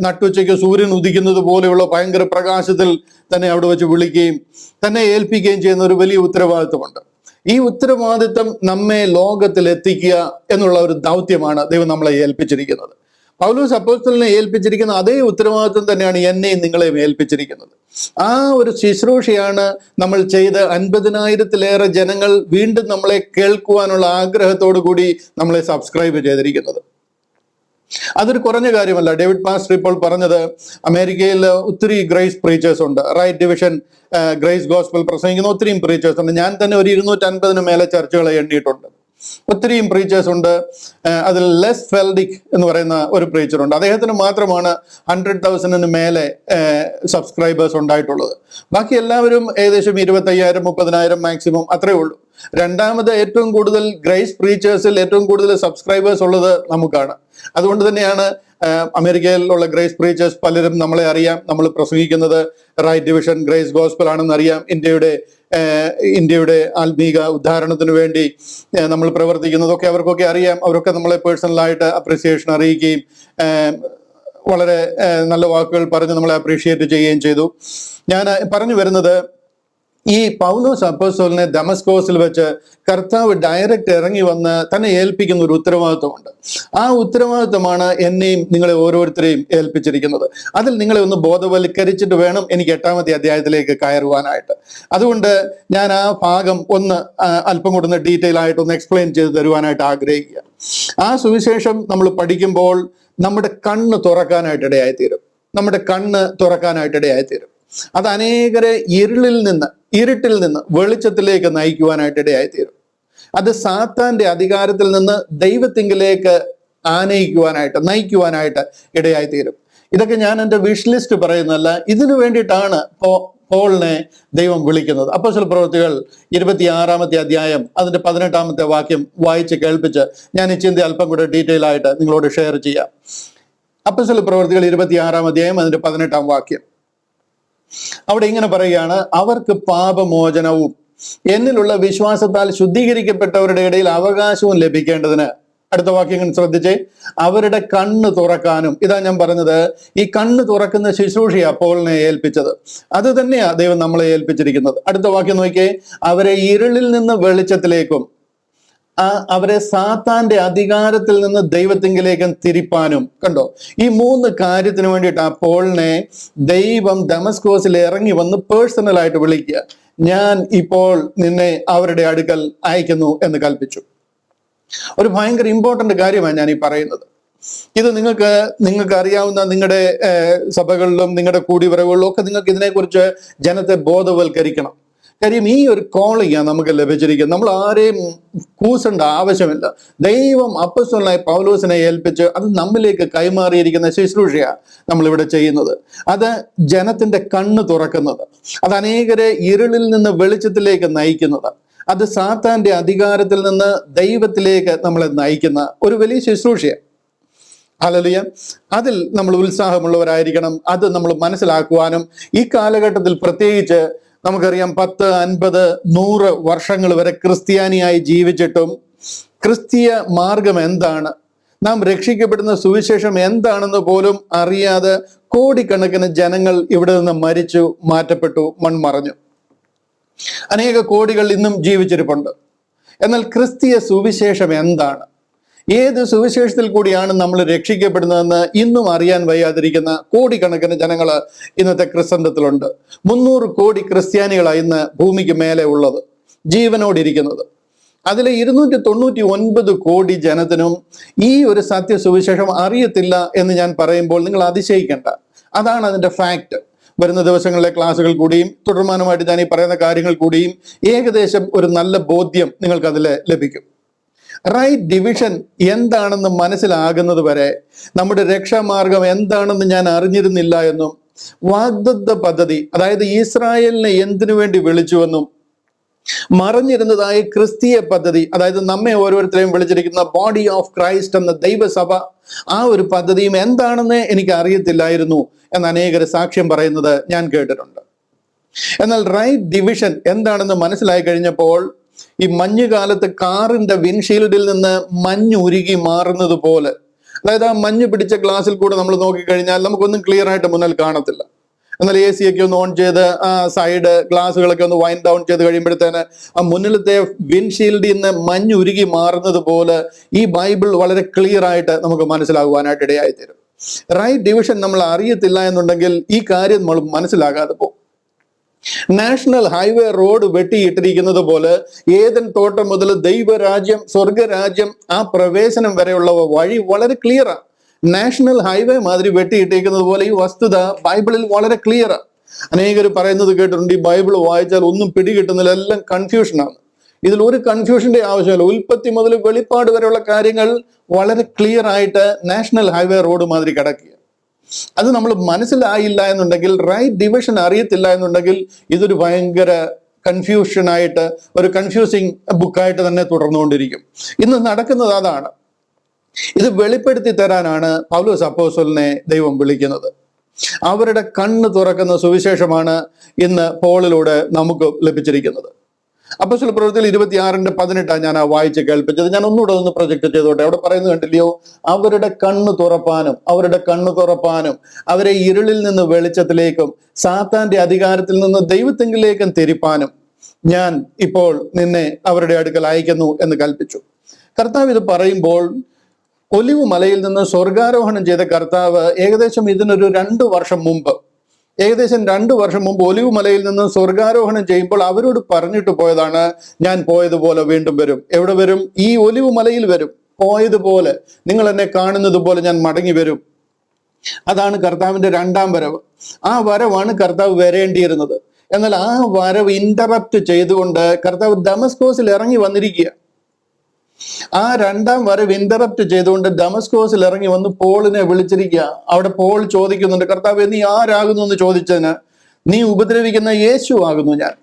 നട്ടുച്ചയ്ക്ക് സൂര്യൻ ഉദിക്കുന്നത് പോലെയുള്ള ഭയങ്കര പ്രകാശത്തിൽ തന്നെ അവിടെ വെച്ച് വിളിക്കുകയും തന്നെ ഏൽപ്പിക്കുകയും ചെയ്യുന്ന ഒരു വലിയ ഉത്തരവാദിത്വമുണ്ട്. ഈ ഉത്തരവാദിത്വം നമ്മെ ലോകത്തിൽ എത്തിക്കുക എന്നുള്ള ഒരു ദൗത്യമാണ് ദൈവം നമ്മളെ ഏൽപ്പിച്ചിരിക്കുന്നത്. പൗലോസ് അപ്പോസ്തലനെ ഏൽപ്പിച്ചിരിക്കുന്ന അതേ ഉത്തരവാദിത്വം തന്നെയാണ് എന്നെയും നിങ്ങളെയും ഏൽപ്പിച്ചിരിക്കുന്നത്. ആ ഒരു ശുശ്രൂഷയാണ് നമ്മൾ ചെയ്ത് 50,000-ലേറെ ജനങ്ങൾ വീണ്ടും നമ്മളെ കേൾക്കുവാനുള്ള ആഗ്രഹത്തോടു കൂടി നമ്മളെ സബ്സ്ക്രൈബ് ചെയ്തിരിക്കുന്നത്. അതൊരു കുറഞ്ഞ കാര്യമല്ല. ഡേവിഡ് പാസ്റ്റർ ഇപ്പോൾ പറഞ്ഞത് അമേരിക്കയിൽ ഒത്തിരി ഗ്രേസ് പ്രീച്ചേഴ്സ് ഉണ്ട്, റൈറ്റ് ഡിവിഷൻ ഗ്രേസ് ഗോസ്പൽ പ്രസംഗിക്കുന്ന ഒത്തിരിയും പ്രീച്ചേഴ്സ് ഉണ്ട്. ഞാൻ തന്നെ ഒരു 250-ന് മേലെ ചർച്ചകളെ എണ്ണിയിട്ടുണ്ട്. ഒത്തിരിയും പ്രീച്ചേഴ്സ് ഉണ്ട്. അതിൽ ലെസ് ഫെൽഡിക് എന്ന് പറയുന്ന ഒരു പ്രീച്ചറുണ്ട്. അദ്ദേഹത്തിന് മാത്രമാണ് 100,000 മേലെ സബ്സ്ക്രൈബേഴ്സ് ഉണ്ടായിട്ടുള്ളത്. ബാക്കി എല്ലാവരും ഏകദേശം 25,000 30,000 മാക്സിമം അത്രേ ഉള്ളൂ. രണ്ടാമത് ഏറ്റവും കൂടുതൽ ഗ്രേസ് പ്രീച്ചേഴ്സിൽ ഏറ്റവും കൂടുതൽ സബ്സ്ക്രൈബേഴ്സ് ഉള്ളത് നമുക്കാണ്. അതുകൊണ്ട് തന്നെയാണ് അമേരിക്കയിലുള്ള ഗ്രേസ് പ്രീച്ചേഴ്സ് പലരും നമ്മളെ അറിയാം. നമ്മൾ പ്രസംഗിക്കുന്നത് റൈറ്റ് ഡിവിഷൻ ഗ്രേസ് ഗോസ്പൽ ആണെന്ന് അറിയാം. ഇന്ത്യയുടെ ആത്മീക ഉദ്ധാരണത്തിന് വേണ്ടി നമ്മൾ പ്രവർത്തിക്കുന്നതൊക്കെ അവർക്കൊക്കെ അറിയാം. അവരൊക്കെ നമ്മളെ പേഴ്സണലായിട്ട് അപ്രീസിയേഷൻ അറിയിക്കുകയും വളരെ നല്ല വാക്കുകൾ പറഞ്ഞ് നമ്മളെ അപ്രീഷിയേറ്റ് ചെയ്യുകയും ചെയ്തു. ഞാൻ പറഞ്ഞു വരുന്നത്, ഈ പൗലോസ് അപ്പോസ്തലനെ ദമസ്കോസിൽ വെച്ച് കർത്താവ് ഡയറക്റ്റ് ഇറങ്ങി വന്ന് തന്നെ ഏൽപ്പിക്കുന്ന ഒരു ഉത്തരവാദിത്വമുണ്ട്. ആ ഉത്തരവാദിത്വമാണ് എന്നെയും നിങ്ങളെ ഓരോരുത്തരെയും ഏൽപ്പിച്ചിരിക്കുന്നത്. അതിൽ നിങ്ങളെ ഒന്ന് ബോധവൽക്കരിച്ചിട്ട് വേണം എനിക്ക് 8-ാമത്തെ അധ്യായത്തിലേക്ക് കയറുവാനായിട്ട്. അതുകൊണ്ട് ഞാൻ ആ ഭാഗം ഒന്ന് അല്പം കൂടെ ഡീറ്റെയിൽ ആയിട്ട് ഒന്ന് എക്സ്പ്ലെയിൻ ചെയ്ത് തരുവാനായിട്ട് ആഗ്രഹിക്കുക. ആ സുവിശേഷം നമ്മൾ പഠിക്കുമ്പോൾ നമ്മുടെ കണ്ണ് തുറക്കാനായിട്ട് ഇടയായിത്തീരും. അത് അനേകരെ ഇരുട്ടിൽ നിന്ന് വെളിച്ചത്തിലേക്ക് നയിക്കുവാനായിട്ട് ഇടയായിത്തീരും. അത് സാത്താന്റെ അധികാരത്തിൽ നിന്ന് ദൈവത്തിങ്കിലേക്ക് നയിക്കുവാനായിട്ട് ഇടയായിത്തീരും. ഇതൊക്കെ ഞാൻ എൻ്റെ വിഷ് ലിസ്റ്റ് പറയുന്നതല്ല. ഇതിനു വേണ്ടിയിട്ടാണ് പോളിനെ ദൈവം വിളിക്കുന്നത്. അപ്പോസ്തല പ്രവൃത്തികൾ 26-ാമത്തെ അധ്യായം അതിന്റെ 18-ാമത്തെ വാക്യം വായിച്ച് കേൾപ്പിച്ച് ഞാൻ ഈ ചിന്ത അല്പം കൂടെ ഡീറ്റെയിൽ ആയിട്ട് നിങ്ങളോട് ഷെയർ ചെയ്യാം. അപ്പോസ്തല പ്രവൃത്തികൾ 26-ാം അധ്യായം അതിന്റെ 18-ാം വാക്യം. അവിടെ ഇങ്ങനെ പറയുകയാണ്, അവർക്ക് പാപമോചനവും എന്നിലുള്ള വിശ്വാസത്താൽ ശുദ്ധീകരിക്കപ്പെട്ടവരുടെ ഇടയിൽ അവകാശവും ലഭിക്കേണ്ടതിന്. അടുത്ത വാക്യം ശ്രദ്ധിച്ചേ, അവരുടെ കണ്ണ് തുറക്കാനും. ഇതാ ഞാൻ പറഞ്ഞത്, ഈ കണ്ണ് തുറക്കുന്ന ശുശ്രൂഷയാ പോളിനെ ഏൽപ്പിച്ചത്. അത് തന്നെയാ ദൈവം നമ്മളെ ഏൽപ്പിച്ചിരിക്കുന്നത്. അടുത്ത വാക്യം നോക്കിയേ, അവരെ ഇരുളിൽ നിന്ന് വെളിച്ചത്തിലേക്കും അവരെ സാത്താന്റെ അധികാരത്തിൽ നിന്ന് ദൈവത്തിങ്കിലേക്കും തിരിപ്പാനും. കണ്ടോ, ഈ 3 കാര്യത്തിന് വേണ്ടിയിട്ട് ആ പോളിനെ ദൈവം ദമസ്കോസിൽ ഇറങ്ങി വന്ന് പേഴ്സണലായിട്ട് വിളിക്കുക. ഞാൻ ഇപ്പോൾ നിന്നെ അവരുടെ അടുക്കൽ അയക്കുന്നു എന്ന് കൽപ്പിച്ചു. ഒരു ഭയങ്കര ഇമ്പോർട്ടന്റ് കാര്യമാണ് ഞാൻ ഈ പറയുന്നത്. ഇത് നിങ്ങൾക്ക് അറിയാവുന്ന നിങ്ങളുടെ സഭകളിലും നിങ്ങളുടെ കൂടിവരവുകളിലും ഒക്കെ നിങ്ങൾക്ക് ഇതിനെക്കുറിച്ച് ജനത്തെ ബോധവൽക്കരിക്കണം. കാര്യം ഈ ഒരു കോളിംഗാണ് നമുക്ക് ലഭിച്ചിരിക്കുന്നത്. നമ്മൾ ആരെയും കൂസേണ്ട ആവശ്യമില്ല. ദൈവം അപ്പോസ്തലനായ പൗലോസിനെ ഏൽപ്പിച്ച് അത് നമ്മിലേക്ക് കൈമാറിയിരിക്കുന്ന ശുശ്രൂഷയാണ് നമ്മളിവിടെ ചെയ്യുന്നത്. അത് ജനത്തിന്റെ കണ്ണ് തുറക്കുന്നത്, അത് അനേകരെ ഇരുളിൽ നിന്ന് വെളിച്ചത്തിലേക്ക് നയിക്കുന്നത്, അത് സാത്താന്റെ അധികാരത്തിൽ നിന്ന് ദൈവത്തിലേക്ക് നമ്മളെ നയിക്കുന്ന ഒരു വലിയ ശുശ്രൂഷയാണ്. ഹല്ലേലൂയ. അതിൽ നമ്മൾ ഉത്സാഹമുള്ളവരായിരിക്കണം. അത് നമ്മൾ മനസ്സിലാക്കുവാനും ഈ കാലഘട്ടത്തിൽ പ്രത്യേകിച്ച് നമുക്കറിയാം 10, 50, 100 വർഷങ്ങൾ വരെ ക്രിസ്ത്യാനിയായി ജീവിച്ചിട്ടും ക്രിസ്തീയ മാർഗം എന്താണ്, നാം രക്ഷിക്കപ്പെടുന്ന സുവിശേഷം എന്താണെന്ന് പോലും അറിയാതെ കോടിക്കണക്കിന് ജനങ്ങൾ ഇവിടെ നിന്ന് മരിച്ചു, മാറ്റപ്പെട്ടു, മൺമറഞ്ഞു. അനേക കോടികൾ ഇന്നും ജീവിച്ചിരിപ്പുണ്ട്. എന്നാൽ ക്രിസ്തീയ സുവിശേഷം എന്താണ്, ഏത് സുവിശേഷത്തിൽ കൂടിയാണ് നമ്മൾ രക്ഷിക്കപ്പെടുന്നതെന്ന് ഇന്നും അറിയാൻ വയ്യാതിരിക്കുന്ന കോടിക്കണക്കിന് ജനങ്ങൾ ഇന്നത്തെ ക്രിസ്തണ്ടത്തിലുണ്ട്. 300 കോടി ക്രിസ്ത്യാനികളാണ് ഇന്ന് ഭൂമിക്ക് മേലെ ഉള്ളത്, ജീവനോടിരിക്കുന്നത്. അതിലെ 299 കോടി ജനത്തിനും ഈ ഒരു സത്യസുവിശേഷം അറിയത്തില്ല എന്ന് ഞാൻ പറയുമ്പോൾ നിങ്ങൾ അതിശയിക്കേണ്ട. അതാണ് അതിന്റെ ഫാക്ട്. വരുന്ന ദിവസങ്ങളിലെ ക്ലാസ്സുകൾ കൂടിയും തുടർമാനമായിട്ട് ഞാൻ ഈ പറയുന്ന കാര്യങ്ങൾ കൂടിയും ഏകദേശം ഒരു നല്ല ബോധ്യം നിങ്ങൾക്ക് അതിൽ ലഭിക്കും. റൈറ്റ് ഡിവിഷൻ എന്താണെന്ന് മനസ്സിലാകുന്നത് വരെ നമ്മുടെ രക്ഷാമാർഗം എന്താണെന്ന് ഞാൻ അറിഞ്ഞിരുന്നില്ല എന്നും, വാഗ്ദത്ത പദ്ധതി, അതായത് ഇസ്രായേലിനെ എന്തിനു വേണ്ടി വിളിച്ചുവെന്നും, മറഞ്ഞിരുന്നതായ ക്രിസ്തീയ പദ്ധതി, അതായത് നമ്മെ ഓരോരുത്തരെയും വിളിച്ചിരിക്കുന്ന ബോഡി ഓഫ് ക്രൈസ്റ്റ് എന്ന ദൈവസഭ, ആ ഒരു പദ്ധതിയും എന്താണെന്ന് എനിക്ക് അറിയത്തില്ലായിരുന്നു എന്ന് അനേകർ സാക്ഷ്യം പറയുന്നത് ഞാൻ കേട്ടിട്ടുണ്ട്. എന്നാൽ റൈറ്റ് ഡിവിഷൻ എന്താണെന്ന് മനസ്സിലായി കഴിഞ്ഞപ്പോൾ ഈ മഞ്ഞുകാലത്ത് കാറിന്റെ വിൻഷീൽഡിൽ നിന്ന് മഞ്ഞ് ഉരുകി മാറുന്നത് പോലെ, അതായത് ആ മഞ്ഞ് പിടിച്ച ഗ്ലാസ്സിൽ കൂടെ നമ്മൾ നോക്കിക്കഴിഞ്ഞാൽ നമുക്കൊന്നും ക്ലിയർ ആയിട്ട് മുന്നിൽ കാണത്തില്ല. എന്നാൽ AC ഒക്കെ ഒന്ന് ഓൺ ചെയ്ത് ആ സൈഡ് ഗ്ലാസ്സുകളൊക്കെ ഒന്ന് വൈൻഡ് ഡൗൺ ചെയ്ത് കഴിയുമ്പോഴത്തേന് ആ മുന്നിലത്തെ വിൻഷീൽഡിൽ നിന്ന് മഞ്ഞ് ഉരുകി മാറുന്നത് പോലെ ഈ ബൈബിൾ വളരെ ക്ലിയർ ആയിട്ട് നമുക്ക് മനസ്സിലാകുവാനായിട്ട് ഇടയായിത്തീരും. റൈറ്റ് ഡിവിഷൻ നമ്മൾ അറിയത്തില്ല എന്നുണ്ടെങ്കിൽ ഈ കാര്യം നമ്മൾ മനസ്സിലാകാതെ പോകും. നാഷണൽ ഹൈവേ റോഡ് വെട്ടിയിട്ടിരിക്കുന്നത് പോലെ ഏദൻ തോട്ടം മുതൽ ദൈവരാജ്യം, സ്വർഗരാജ്യം, ആ പ്രവേശനം വരെയുള്ള വഴി വളരെ ക്ലിയറാണ്. നാഷണൽ ഹൈവേ മാതിരി വെട്ടിയിട്ടിരിക്കുന്നത് പോലെ ഈ വസ്തുത ബൈബിളിൽ വളരെ ക്ലിയറാണ്. അനേകർ പറയുന്നത് കേട്ടിട്ടുണ്ട്, ഈ ബൈബിൾ വായിച്ചാൽ ഒന്നും പിടികിട്ടുന്നില്ല, എല്ലാം കൺഫ്യൂഷനാണ്. ഇതിൽ ഒരു കൺഫ്യൂഷന്റെ ആവശ്യമില്ല. ഉൽപ്പത്തി മുതൽ വെളിപ്പാട് വരെയുള്ള കാര്യങ്ങൾ വളരെ ക്ലിയർ ആയിട്ട് നാഷണൽ ഹൈവേ റോഡ് മാതിരി കിടക്കുക. അത് നമ്മൾ മനസ്സിലായില്ല എന്നുണ്ടെങ്കിൽ, റൈറ്റ് ഡിവിഷൻ അറിയത്തില്ല എന്നുണ്ടെങ്കിൽ, ഇതൊരു ഭയങ്കര കൺഫ്യൂഷനായിട്ട്, ഒരു കൺഫ്യൂസിങ് ബുക്കായിട്ട് തന്നെ തുടർന്നുകൊണ്ടിരിക്കും. ഇന്ന് നടക്കുന്നത് അതാണ്. ഇത് വെളിപ്പെടുത്തി തരാനാണ് പൗലോസ് അപ്പോസ്തലനെ ദൈവം വിളിക്കുന്നത്. അവരുടെ കണ്ണ് തുറക്കുന്ന സുവിശേഷമാണ് ഇന്ന് പോളിലൂടെ നമുക്ക് ലഭിച്ചിരിക്കുന്നത്. അപ്പോസ്തല പ്രവൃത്തിയിൽ 26:18 ഞാൻ വായിച്ച് കേൾപ്പിച്ചത്. ഞാൻ ഒന്നുകൂടെ ഒന്ന് പ്രൊജക്ട് ചെയ്തോട്ടെ. അവിടെ പറയുന്നത് കണ്ടില്ലയോ? അവരുടെ കണ്ണ് തുറപ്പാനും അവരെ ഇരുളിൽ നിന്ന് വെളിച്ചത്തിലേക്കും സാത്താന്റെ അധികാരത്തിൽ നിന്ന് ദൈവത്തെങ്കിലേക്കും തിരിപ്പാനും ഞാൻ ഇപ്പോൾ നിന്നെ അവരുടെ അടുക്കൽ അയക്കുന്നു എന്ന് കൽപ്പിച്ചു. കർത്താവ് ഇത് പറയുമ്പോൾ ഒലിവ് മലയിൽ നിന്ന് സ്വർഗാരോഹണം ചെയ്ത കർത്താവ് ഏകദേശം ഇതിനൊരു 2 വർഷം മുമ്പ് ഒലിവ് മലയിൽ നിന്ന് സ്വർഗാരോഹണം ചെയ്യുമ്പോൾ അവരോട് പറഞ്ഞിട്ട് പോയതാണ്, ഞാൻ പോയതുപോലെ വീണ്ടും വരും. എവിടെ വരും? ഈ ഒലിവ് മലയിൽ വരും. പോയതുപോലെ, നിങ്ങൾ എന്നെ കാണുന്നത് പോലെ ഞാൻ മടങ്ങി വരും. അതാണ് കർത്താവിന്റെ 2ാം വരവ്. ആ വരവാണ് കർത്താവ് വരേണ്ടിയിരുന്നത്. എന്നാൽ ആ വരവ് ഇന്ററപ്റ്റ് ചെയ്തുകൊണ്ട് കർത്താവ് ദമസ്കോസിൽ ഇറങ്ങി വന്നിരിക്കുക. ആ 2ാം വരവ് ഇന്ററപ്റ്റ് ചെയ്തുകൊണ്ട് ദമസ്കോസിൽ ഇറങ്ങി വന്ന് പോളിനെ വിളിച്ചിരിക്കുക. അവിടെ പോൾ ചോദിക്കുന്നുണ്ട്, കർത്താവേ, നീ ആരാകുന്നു എന്ന് ചോദിച്ചതിന്, നീ ഉപദ്രവിക്കുന്ന യേശു ആകുന്നു ഞാൻ,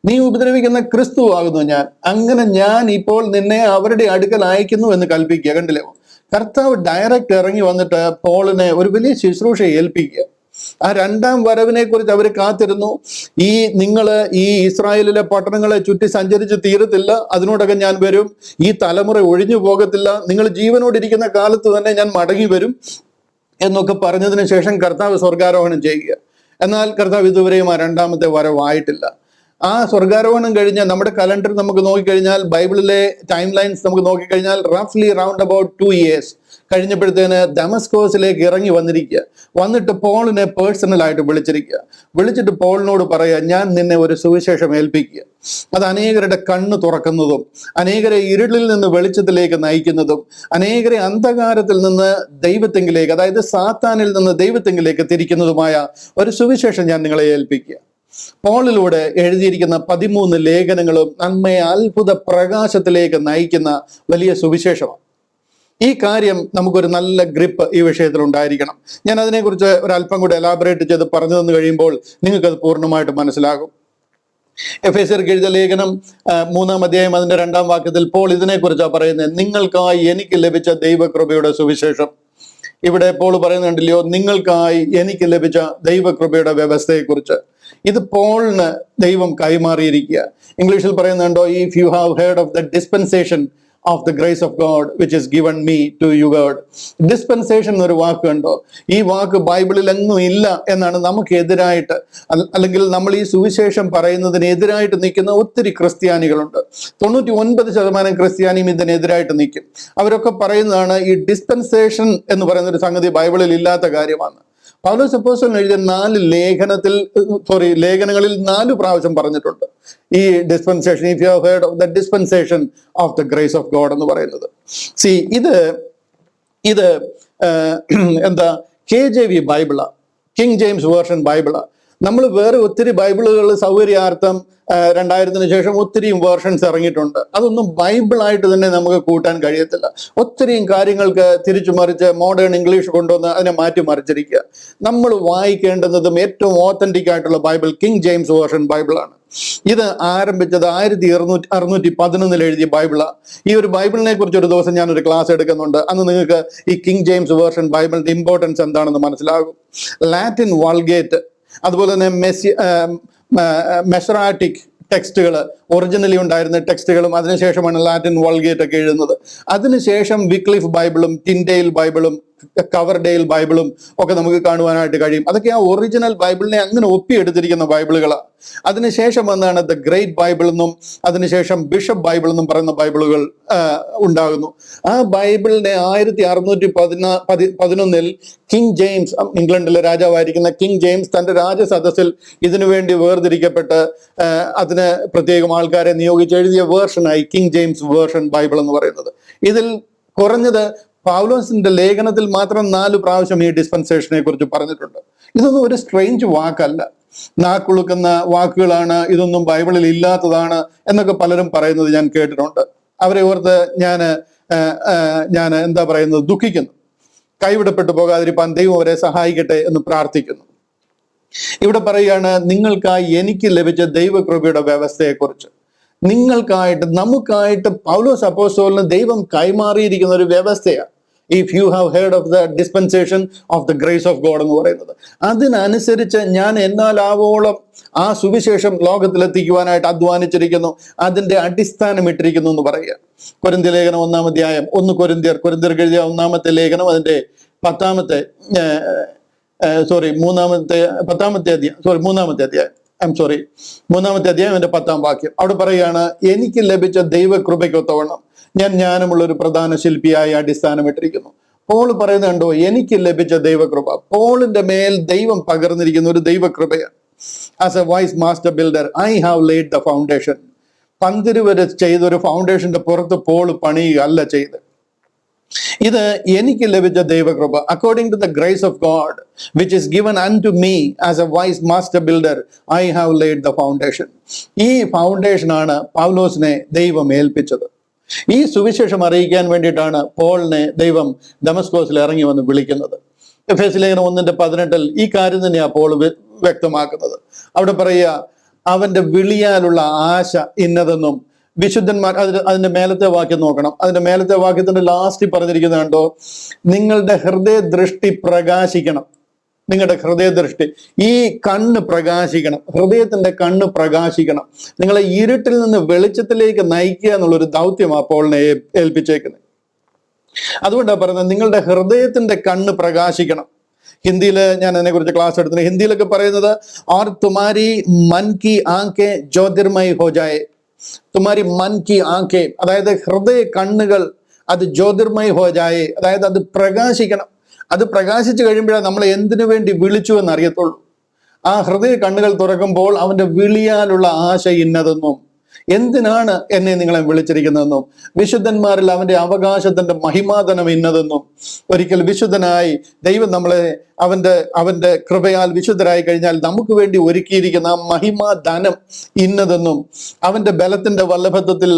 നീ ഉപദ്രവിക്കുന്ന ക്രിസ്തു ആകുന്നു ഞാൻ, അങ്ങനെ ഞാൻ ഇപ്പോൾ നിന്നെ അവരുടെ അടുക്കൽ അയക്കുന്നു എന്ന് കൽപ്പിക്കുക. കണ്ടില്ലേ? കർത്താവ് ഡയറക്റ്റ് ഇറങ്ങി വന്നിട്ട് പോളിനെ ഒരു വലിയ ശുശ്രൂഷ ഏൽപ്പിക്കുക. ആ 2ാം വരവിനെ കുറിച്ച് അവർ കാത്തിരുന്നു. നിങ്ങള് ഈ ഇസ്രായേലിലെ പട്ടണങ്ങളെ ചുറ്റി സഞ്ചരിച്ച് തീരത്തില്ല, അതിനോടൊക്കെ ഞാൻ വരും, ഈ തലമുറ ഒഴിഞ്ഞു പോകത്തില്ല, നിങ്ങൾ ജീവനോടിരിക്കുന്ന കാലത്ത് തന്നെ ഞാൻ മടങ്ങി വരും എന്നൊക്കെ പറഞ്ഞതിന് ശേഷം കർത്താവ് സ്വർഗാരോഹണം ചെയ്യുക. എന്നാൽ കർത്താവ് ഇതുവരെയും ആ 2ാമത്തെ വരവായിട്ടില്ല. ആ സ്വർഗാരോഹണം കഴിഞ്ഞ നമ്മുടെ കലണ്ടർ നമുക്ക് നോക്കിക്കഴിഞ്ഞാൽ, ബൈബിളിലെ ടൈം ലൈൻസ് നമുക്ക് നോക്കിക്കഴിഞ്ഞാൽ റഫ്ലി റൗണ്ട് അബൌട്ട് 2 years കഴിഞ്ഞപ്പോഴത്തേന് ദമസ്കോസിലേക്ക് ഇറങ്ങി വന്നിട്ട് പോളിനെ പേഴ്സണലായിട്ട് വിളിച്ചിട്ട് പോളിനോട് പറയുക, ഞാൻ നിന്നെ ഒരു സുവിശേഷം ഏൽപ്പിക്കുക. അത് അനേകരുടെ കണ്ണ് തുറക്കുന്നതും അനേകരെ ഇരുളിൽ നിന്ന് വെളിച്ചത്തിലേക്ക് നയിക്കുന്നതും അനേകരെ അന്ധകാരത്തിൽ നിന്ന് ദൈവത്തെങ്കിലേക്ക്, അതായത് സാത്താനിൽ നിന്ന് ദൈവത്തെങ്കിലേക്ക് തിരിക്കുന്നതുമായ ഒരു സുവിശേഷം ഞാൻ നിങ്ങളെ ഏൽപ്പിക്കുക. പോളിലൂടെ എഴുതിയിരിക്കുന്ന 13 ലേഖനങ്ങളും നന്മയെ അത്ഭുത പ്രകാശത്തിലേക്ക് നയിക്കുന്ന വലിയ സുവിശേഷമാണ്. ഈ കാര്യം നമുക്കൊരു നല്ല ഗ്രിപ്പ് ഈ വിഷയത്തിൽ ഉണ്ടായിരിക്കണം. ഞാൻ അതിനെക്കുറിച്ച് ഒരല്പം കൂടി എലാബറേറ്റ് ചെയ്ത് പറഞ്ഞു തന്നു കഴിയുമ്പോൾ നിങ്ങൾക്കത് പൂർണ്ണമായിട്ട് മനസ്സിലാകും. എഫേസ്യർക്ക് എഴുതിയ ലേഖനം 3-ാം അധ്യായം അതിന്റെ 2ാം വാക്യത്തിൽ പോൾ ഇതിനെക്കുറിച്ചാണ് പറയുന്നത്, നിങ്ങൾക്കായി എനിക്ക് ലഭിച്ച ദൈവകൃപയുടെ സുവിശേഷം. ഇവിടെ പോൾ പറയുന്നുണ്ടല്ലോ, നിങ്ങൾക്കായി എനിക്ക് ലഭിച്ച ദൈവകൃപയുടെ വ്യവസ്ഥയെക്കുറിച്ച്. ഇത് പോളിന് ദൈവം കൈമാറിയിരിക്കുക. ഇംഗ്ലീഷിൽ പറയുന്നുണ്ടോ, if you have heard of the dispensation of the grace of God which is given me to you God. Dispensation എന്നൊരു വാക്ക് ഉണ്ടോ? ഈ വാക്ക് ബൈബിളിൽ എങ്ങും ഇല്ല എന്നാണ് നമുക്ക് എതിരായിട്ട്, അല്ലെങ്കിൽ നമ്മൾ ഈ സുവിശേഷം പറയുന്നതിന് എതിരായിട്ട് നിൽക്കുന്ന ഒത്തിരി ക്രിസ്ത്യാനികളുണ്ട്. 99% ക്രിസ്ത്യാനിയും ഇതിനെതിരായിട്ട് നിൽക്കും. അവരൊക്കെ പറയുന്നതാണ് ഈ ഡിസ്പെൻസേഷൻ എന്ന് പറയുന്ന ഒരു സംഗതി ബൈബിളിൽ ഇല്ലാത്ത കാര്യമാണ്. പൗലോസ് അപ്പോസ്തലൻ എഴുതിയ 4 ലേഖനങ്ങളിൽ 4 പ്രാവശ്യം പറഞ്ഞിട്ടുണ്ട് ഈ dispensation. If you have heard of the dispensation of the grace of God എന്ന് പറയുന്നത്. ഇത് എന്താ, KJV ബൈബിളാ, കിങ് ജെയിംസ് വേർഷൻ ബൈബിളാ. നമ്മൾ വേറെ ഒത്തിരി ബൈബിളുകൾ സൗകര്യാർത്ഥം 2000-ന് ശേഷം ഒത്തിരിയും വേർഷൻസ് ഇറങ്ങിയിട്ടുണ്ട്. അതൊന്നും ബൈബിളായിട്ട് തന്നെ നമുക്ക് കൂട്ടാൻ കഴിയത്തില്ല. ഒത്തിരിയും കാര്യങ്ങൾക്ക് തിരിച്ചു മറിച്ച് മോഡേൺ ഇംഗ്ലീഷ് കൊണ്ടുവന്ന് അതിനെ മാറ്റി മറിച്ചിരിക്കുക. നമ്മൾ വായിക്കേണ്ടുന്നതും ഏറ്റവും ഓത്തന്റിക് ആയിട്ടുള്ള ബൈബിൾ കിങ് ജെയിംസ് വേർഷൻ ബൈബിളാണ്. ഇത് ആരംഭിച്ചത് 1611 എഴുതിയ ബൈബിളാണ്. ഈ ഒരു ബൈബിളിനെ കുറിച്ച് ഒരു ദിവസം ഞാനൊരു ക്ലാസ് എടുക്കുന്നുണ്ട്. അന്ന് നിങ്ങൾക്ക് ഈ കിങ് ജെയിംസ് വേർഷൻ ബൈബിളിന്റെ ഇമ്പോർട്ടൻസ് എന്താണെന്ന് മനസ്സിലാകും. ലാറ്റിൻ വാൾഗേറ്റ്, അതുപോലെ തന്നെ മെസറാറ്റിക് ടെക്സ്റ്റുകൾ, ഒറിജിനലി ഉണ്ടായിരുന്ന ടെക്സ്റ്റുകളും അതിനുശേഷമാണ് ലാറ്റിൻ വാൾഗേറ്റ് ഒക്കെ എഴുതുന്നത്. അതിനുശേഷം വിക്ലിഫ് ബൈബിളും ടിൻഡെയിൽ ബൈബിളും കവർഡെയിൽ ബൈബിളും ഒക്കെ നമുക്ക് കാണുവാനായിട്ട് കഴിയും. അതൊക്കെ ആ ഒറിജിനൽ ബൈബിളിനെ അങ്ങനെ ഒപ്പിയെടുത്തിരിക്കുന്ന ബൈബിളുകളാണ്. അതിനുശേഷം വന്നാണ് ദ ഗ്രേറ്റ് ബൈബിൾ എന്നും അതിനുശേഷം ബിഷപ്പ് ബൈബിൾ എന്നും പറയുന്ന ബൈബിളുകൾ ഉണ്ടാകുന്നു. ആ ബൈബിളിനെ 1611 കിങ് ജെയിംസ്, ഇംഗ്ലണ്ടിലെ രാജാവായിരിക്കുന്ന കിങ് ജെയിംസ് തന്റെ രാജസദസ്സിൽ ഇതിനു വേണ്ടി വേർതിരിക്കപ്പെട്ട് അതിന് പ്രത്യേകം ആൾക്കാരെ നിയോഗിച്ച് എഴുതിയ വേർഷനായി കിങ് ജെയിംസ് വേർഷൻ ബൈബിൾ എന്ന് പറയുന്നത്. ഇതിൽ കുറഞ്ഞത് പൗലോസിന്റെ ലേഖനത്തിൽ മാത്രം 4 പ്രാവശ്യം ഈ ഡിസ്പെൻസേഷനെ കുറിച്ച് പറഞ്ഞിട്ടുണ്ട്. ഇതൊന്നും ഒരു സ്ട്രേഞ്ച് വാക്കല്ല. നാക്കുളുക്കുന്ന വാക്കുകളാണ്, ഇതൊന്നും ബൈബിളിൽ ഇല്ലാത്തതാണ് എന്നൊക്കെ പലരും പറയുന്നത് ഞാൻ കേട്ടിട്ടുണ്ട്. അവരെ ഓർത്ത് ഞാൻ എന്താ പറയുന്നത്, ദുഃഖിക്കുന്നു. കൈവിടപ്പെട്ടു പോകാതിരിക്കാൻ ദൈവം അവരെ സഹായിക്കട്ടെ എന്ന് പ്രാർത്ഥിക്കുന്നു. ഇവിടെ പറയുകയാണ്, നിങ്ങൾക്കായി എനിക്ക് ലഭിച്ച ദൈവകൃപയുടെ വ്യവസ്ഥയെക്കുറിച്ച്. നിങ്ങൾക്കായിട്ട്, നമുക്കായിട്ട് പൗലോസ് അപ്പോസ്തലന് ദൈവം കൈമാറിയിരിക്കുന്ന ഒരു വ്യവസ്ഥയാണ്. If you have heard of the dispensation of the grace of God എന്ന് പറയുന്നത്. അതിനനുസരിച്ച് ഞാൻ എന്നാലാവോളം ആ സുവിശേഷം ലോകത്തിലെത്തിക്കുവാനായിട്ട് അധ്വാനിച്ചിരിക്കുന്നു, അതിന്റെ അടിസ്ഥാനം ഇട്ടിരിക്കുന്നു എന്ന് പറയുക. കൊരിന്ത്യ ലേഖനം 1-ാം അധ്യായം, 1 കൊരിന്ത്യർക്ക് എഴുതിയ 1-ാമത്തെ ലേഖനം, അതിന്റെ 10-ാമത്തെ മൂന്നാമത്തെ അധ്യായം അതിന്റെ 10-ാം വാക്യം. അവിടെ പറയുകയാണ്, എനിക്ക് ലഭിച്ച ദൈവകൃപയ്ക്കൊത്തവണ്ണം ഞാൻ ജ്ഞാനമുള്ള ഒരു പ്രധാന ശില്പിയായി അടിസ്ഥാനമിട്ടിരിക്കുന്നു. പോൾ പറയുന്നത് കണ്ടോ, എനിക്ക് ലഭിച്ച ദൈവകൃപ. പോളിന്റെ മേൽ ദൈവം പകർന്നിരിക്കുന്ന ഒരു ദൈവകൃപയാണ്. As a wise master builder I have laid the foundation. പന്തിരുവരെ ചെയ്ത ഒരു ഫൗണ്ടേഷന്റെ പുറത്ത് പോൾ പണിയുക അല്ല ചെയ്ത്. ഇത് എനിക്ക് ലഭിച്ച ദൈവകൃപ, according to the grace of God which is given unto me as a wise master builder I have laid the foundation. ഈ ഫൗണ്ടേഷനാണ് പൗലോസിനെ ദൈവം ഏൽപ്പിച്ചത്. ഈ സുവിശേഷം അറിയിക്കാൻ വേണ്ടിയിട്ടാണ് പോളിനെ ദൈവം ദമസ്കോസിൽ ഇറങ്ങി വന്ന് വിളിക്കുന്നത്. എഫേസ്യ ലേഖനം 1:18 ഈ കാര്യം തന്നെയാണ് പോൾ വ്യക്തമാക്കുന്നത്. അവിടെ പറയുക, അവന്റെ വിളിയാലുള്ള ആശ ഇന്നതെന്നും വിശുദ്ധന്മാർ, അതിന്റെ മേലത്തെ വാക്യം നോക്കണം. അതിന്റെ മേലത്തെ വാക്യത്തിന്റെ ലാസ്റ്റ് പറഞ്ഞിരിക്കുന്നത് കണ്ടോ, നിങ്ങളുടെ ഹൃദയ ദൃഷ്ടി പ്രകാശിക്കണം. നിങ്ങളുടെ ഹൃദയദൃഷ്ടി, ഈ കണ്ണ് പ്രകാശിക്കണം, ഹൃദയത്തിന്റെ കണ്ണ് പ്രകാശിക്കണം. നിങ്ങളെ ഇരുട്ടിൽ നിന്ന് വെളിച്ചത്തിലേക്ക് നയിക്കുക എന്നുള്ളൊരു ദൗത്യമാണ് പോളിനെ ഏൽപ്പിച്ചേക്കുന്നത്. അതുകൊണ്ടാണ് പറയുന്നത്, നിങ്ങളുടെ ഹൃദയത്തിന്റെ കണ്ണ് പ്രകാശിക്കണം. ഹിന്ദിയിൽ ഞാൻ അതിനെക്കുറിച്ച് ക്ലാസ് എടുത്തിട്ടുണ്ട്. ഹിന്ദിയിലൊക്കെ പറയുന്നത്, ഓർ തുമാരി മൻ കി ആങ്കെ ജ്യോതിർമയ് ഹോ ജായേ. തുമാരി മൻ കി ആങ്കെ, അതായത് ഹൃദയ കണ്ണുകൾ അത് ജ്യോതിർമയ് ഹോ ജായേ, അതായത് അത് പ്രകാശിക്കണം. അത് പ്രകാശിച്ചു കഴിയുമ്പോഴാണ് നമ്മൾ എന്തിനു വേണ്ടി വിളിച്ചു എന്ന് അറിയത്തുള്ളൂ. ആ ഹൃദയ കണ്ണുകൾ തുറക്കുമ്പോൾ അവന്റെ വിളിയാലുള്ള ആശ ഇന്നതെന്നും, എന്തിനാണ് എന്നെ നിങ്ങളെ വിളിച്ചിരിക്കുന്നതെന്നും, വിശുദ്ധന്മാരിൽ അവന്റെ അവകാശത്തിന്റെ മഹിമാധനം ഇന്നതെന്നും, ഒരിക്കൽ വിശുദ്ധനായി ദൈവം നമ്മളെ അവന്റെ കൃപയാൽ വിശുദ്ധരായി കഴിഞ്ഞാൽ നമുക്ക് വേണ്ടി ഒരുക്കിയിരിക്കുന്ന ആ മഹിമാധനം ഇന്നതെന്നും, അവന്റെ ബലത്തിന്റെ വല്ലഭത്വത്തിൽ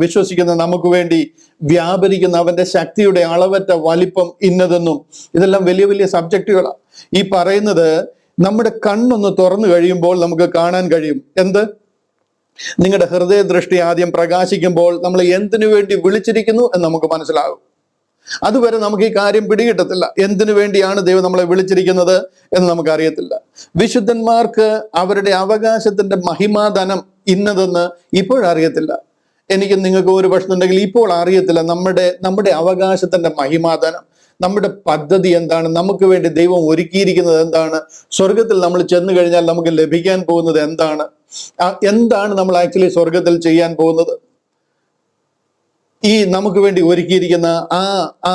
വിശ്വസിക്കുന്ന നമുക്ക് വേണ്ടി വ്യാപരിക്കുന്ന അവന്റെ ശക്തിയുടെ അളവറ്റ വലിപ്പം ഇന്നതെന്നും, ഇതെല്ലാം വലിയ വലിയ സബ്ജക്റ്റുകളാണ്. ഈ പറയുന്നത് നമ്മുടെ കണ്ണൊന്ന് തുറന്നു കഴിയുമ്പോൾ നമുക്ക് കാണാൻ കഴിയും. എന്ത്? നിങ്ങളുടെ ഹൃദയ ദൃഷ്ടി ആദ്യം പ്രകാശിക്കുമ്പോൾ നമ്മൾ എന്തിനു വേണ്ടി വിളിച്ചിരിക്കുന്നു എന്ന് നമുക്ക് മനസ്സിലാകും. അതുവരെ നമുക്ക് ഈ കാര്യം പിടികിട്ടത്തില്ല. എന്തിനു വേണ്ടിയാണ് ദൈവം നമ്മളെ വിളിച്ചിരിക്കുന്നത് എന്ന് നമുക്കറിയത്തില്ല. വിശുദ്ധന്മാർക്ക് അവരുടെ അവകാശത്തിന്റെ മഹിമാധനം ഇന്നതെന്ന് ഇപ്പോഴറിയത്തില്ല. എനിക്ക് നിങ്ങൾക്ക് ഒരു പ്രശ്നം ഉണ്ടെങ്കിൽ ഇപ്പോൾ അറിയത്തില്ല നമ്മുടെ അവകാശത്തിന്റെ മഹിമാധനം, നമ്മുടെ പദ്ധതി എന്താണ്, നമുക്ക് വേണ്ടി ദൈവം ഒരുക്കിയിരിക്കുന്നത് എന്താണ്, സ്വർഗത്തിൽ നമ്മൾ ചെന്നു കഴിഞ്ഞാൽ നമുക്ക് ലഭിക്കാൻ പോകുന്നത് എന്താണ് നമ്മൾ ആക്ച്വലി സ്വർഗത്തിൽ ചെയ്യാൻ പോകുന്നത്. ഈ നമുക്ക് വേണ്ടി ഒരുക്കിയിരിക്കുന്ന ആ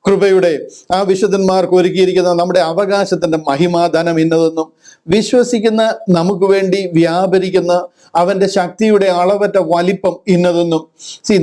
കൃപയുടെ, ആ വിശുദ്ധന്മാർക്ക് ഒരുക്കിയിരിക്കുന്ന നമ്മുടെ അവകാശത്തിന്റെ മഹിമാധനം ഇന്നതെന്നും, വിശ്വസിക്കുന്ന നമുക്ക് വേണ്ടി വ്യാപരിക്കുന്ന അവന്റെ ശക്തിയുടെ അളവറ്റ വലിപ്പം ഇന്നതെന്നും.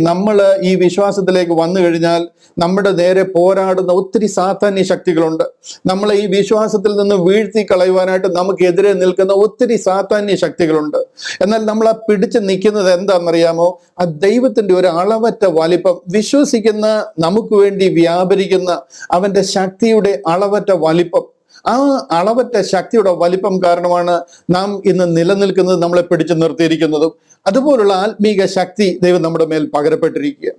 നമ്മൾ ഈ വിശ്വാസത്തിലേക്ക് വന്നു കഴിഞ്ഞാൽ നമ്മുടെ നേരെ പോരാടുന്ന ഒത്തിരി സാത്താന്യ ശക്തികളുണ്ട്. നമ്മളെ ഈ വിശ്വാസത്തിൽ നിന്ന് വീഴ്ത്തി കളയുവാനായിട്ട് നമുക്കെതിരെ നിൽക്കുന്ന ഒത്തിരി സാത്താന്യ ശക്തികളുണ്ട്. എന്നാൽ നമ്മൾ ആ പിടിച്ച് നിൽക്കുന്നത് എന്താണെന്നറിയാമോ? ആ ദൈവത്തിന്റെ ഒരു അളവറ്റ വലിപ്പം, വിശ്വസിക്കുന്ന നമുക്ക് വേണ്ടി വ്യാപരിക്കുന്ന അവന്റെ ശക്തിയുടെ അളവറ്റ വലിപ്പം. ആ അളവറ്റ ശക്തിയുടെ വലിപ്പം കാരണമാണ് നാം ഇന്ന് നിലനിൽക്കുന്നത്, നമ്മളെ പിടിച്ചു നിർത്തിയിരിക്കുന്നതും. അതുപോലുള്ള ആത്മീക ശക്തി ദൈവം നമ്മുടെ മേൽ പകരപ്പെട്ടിരിക്കുക.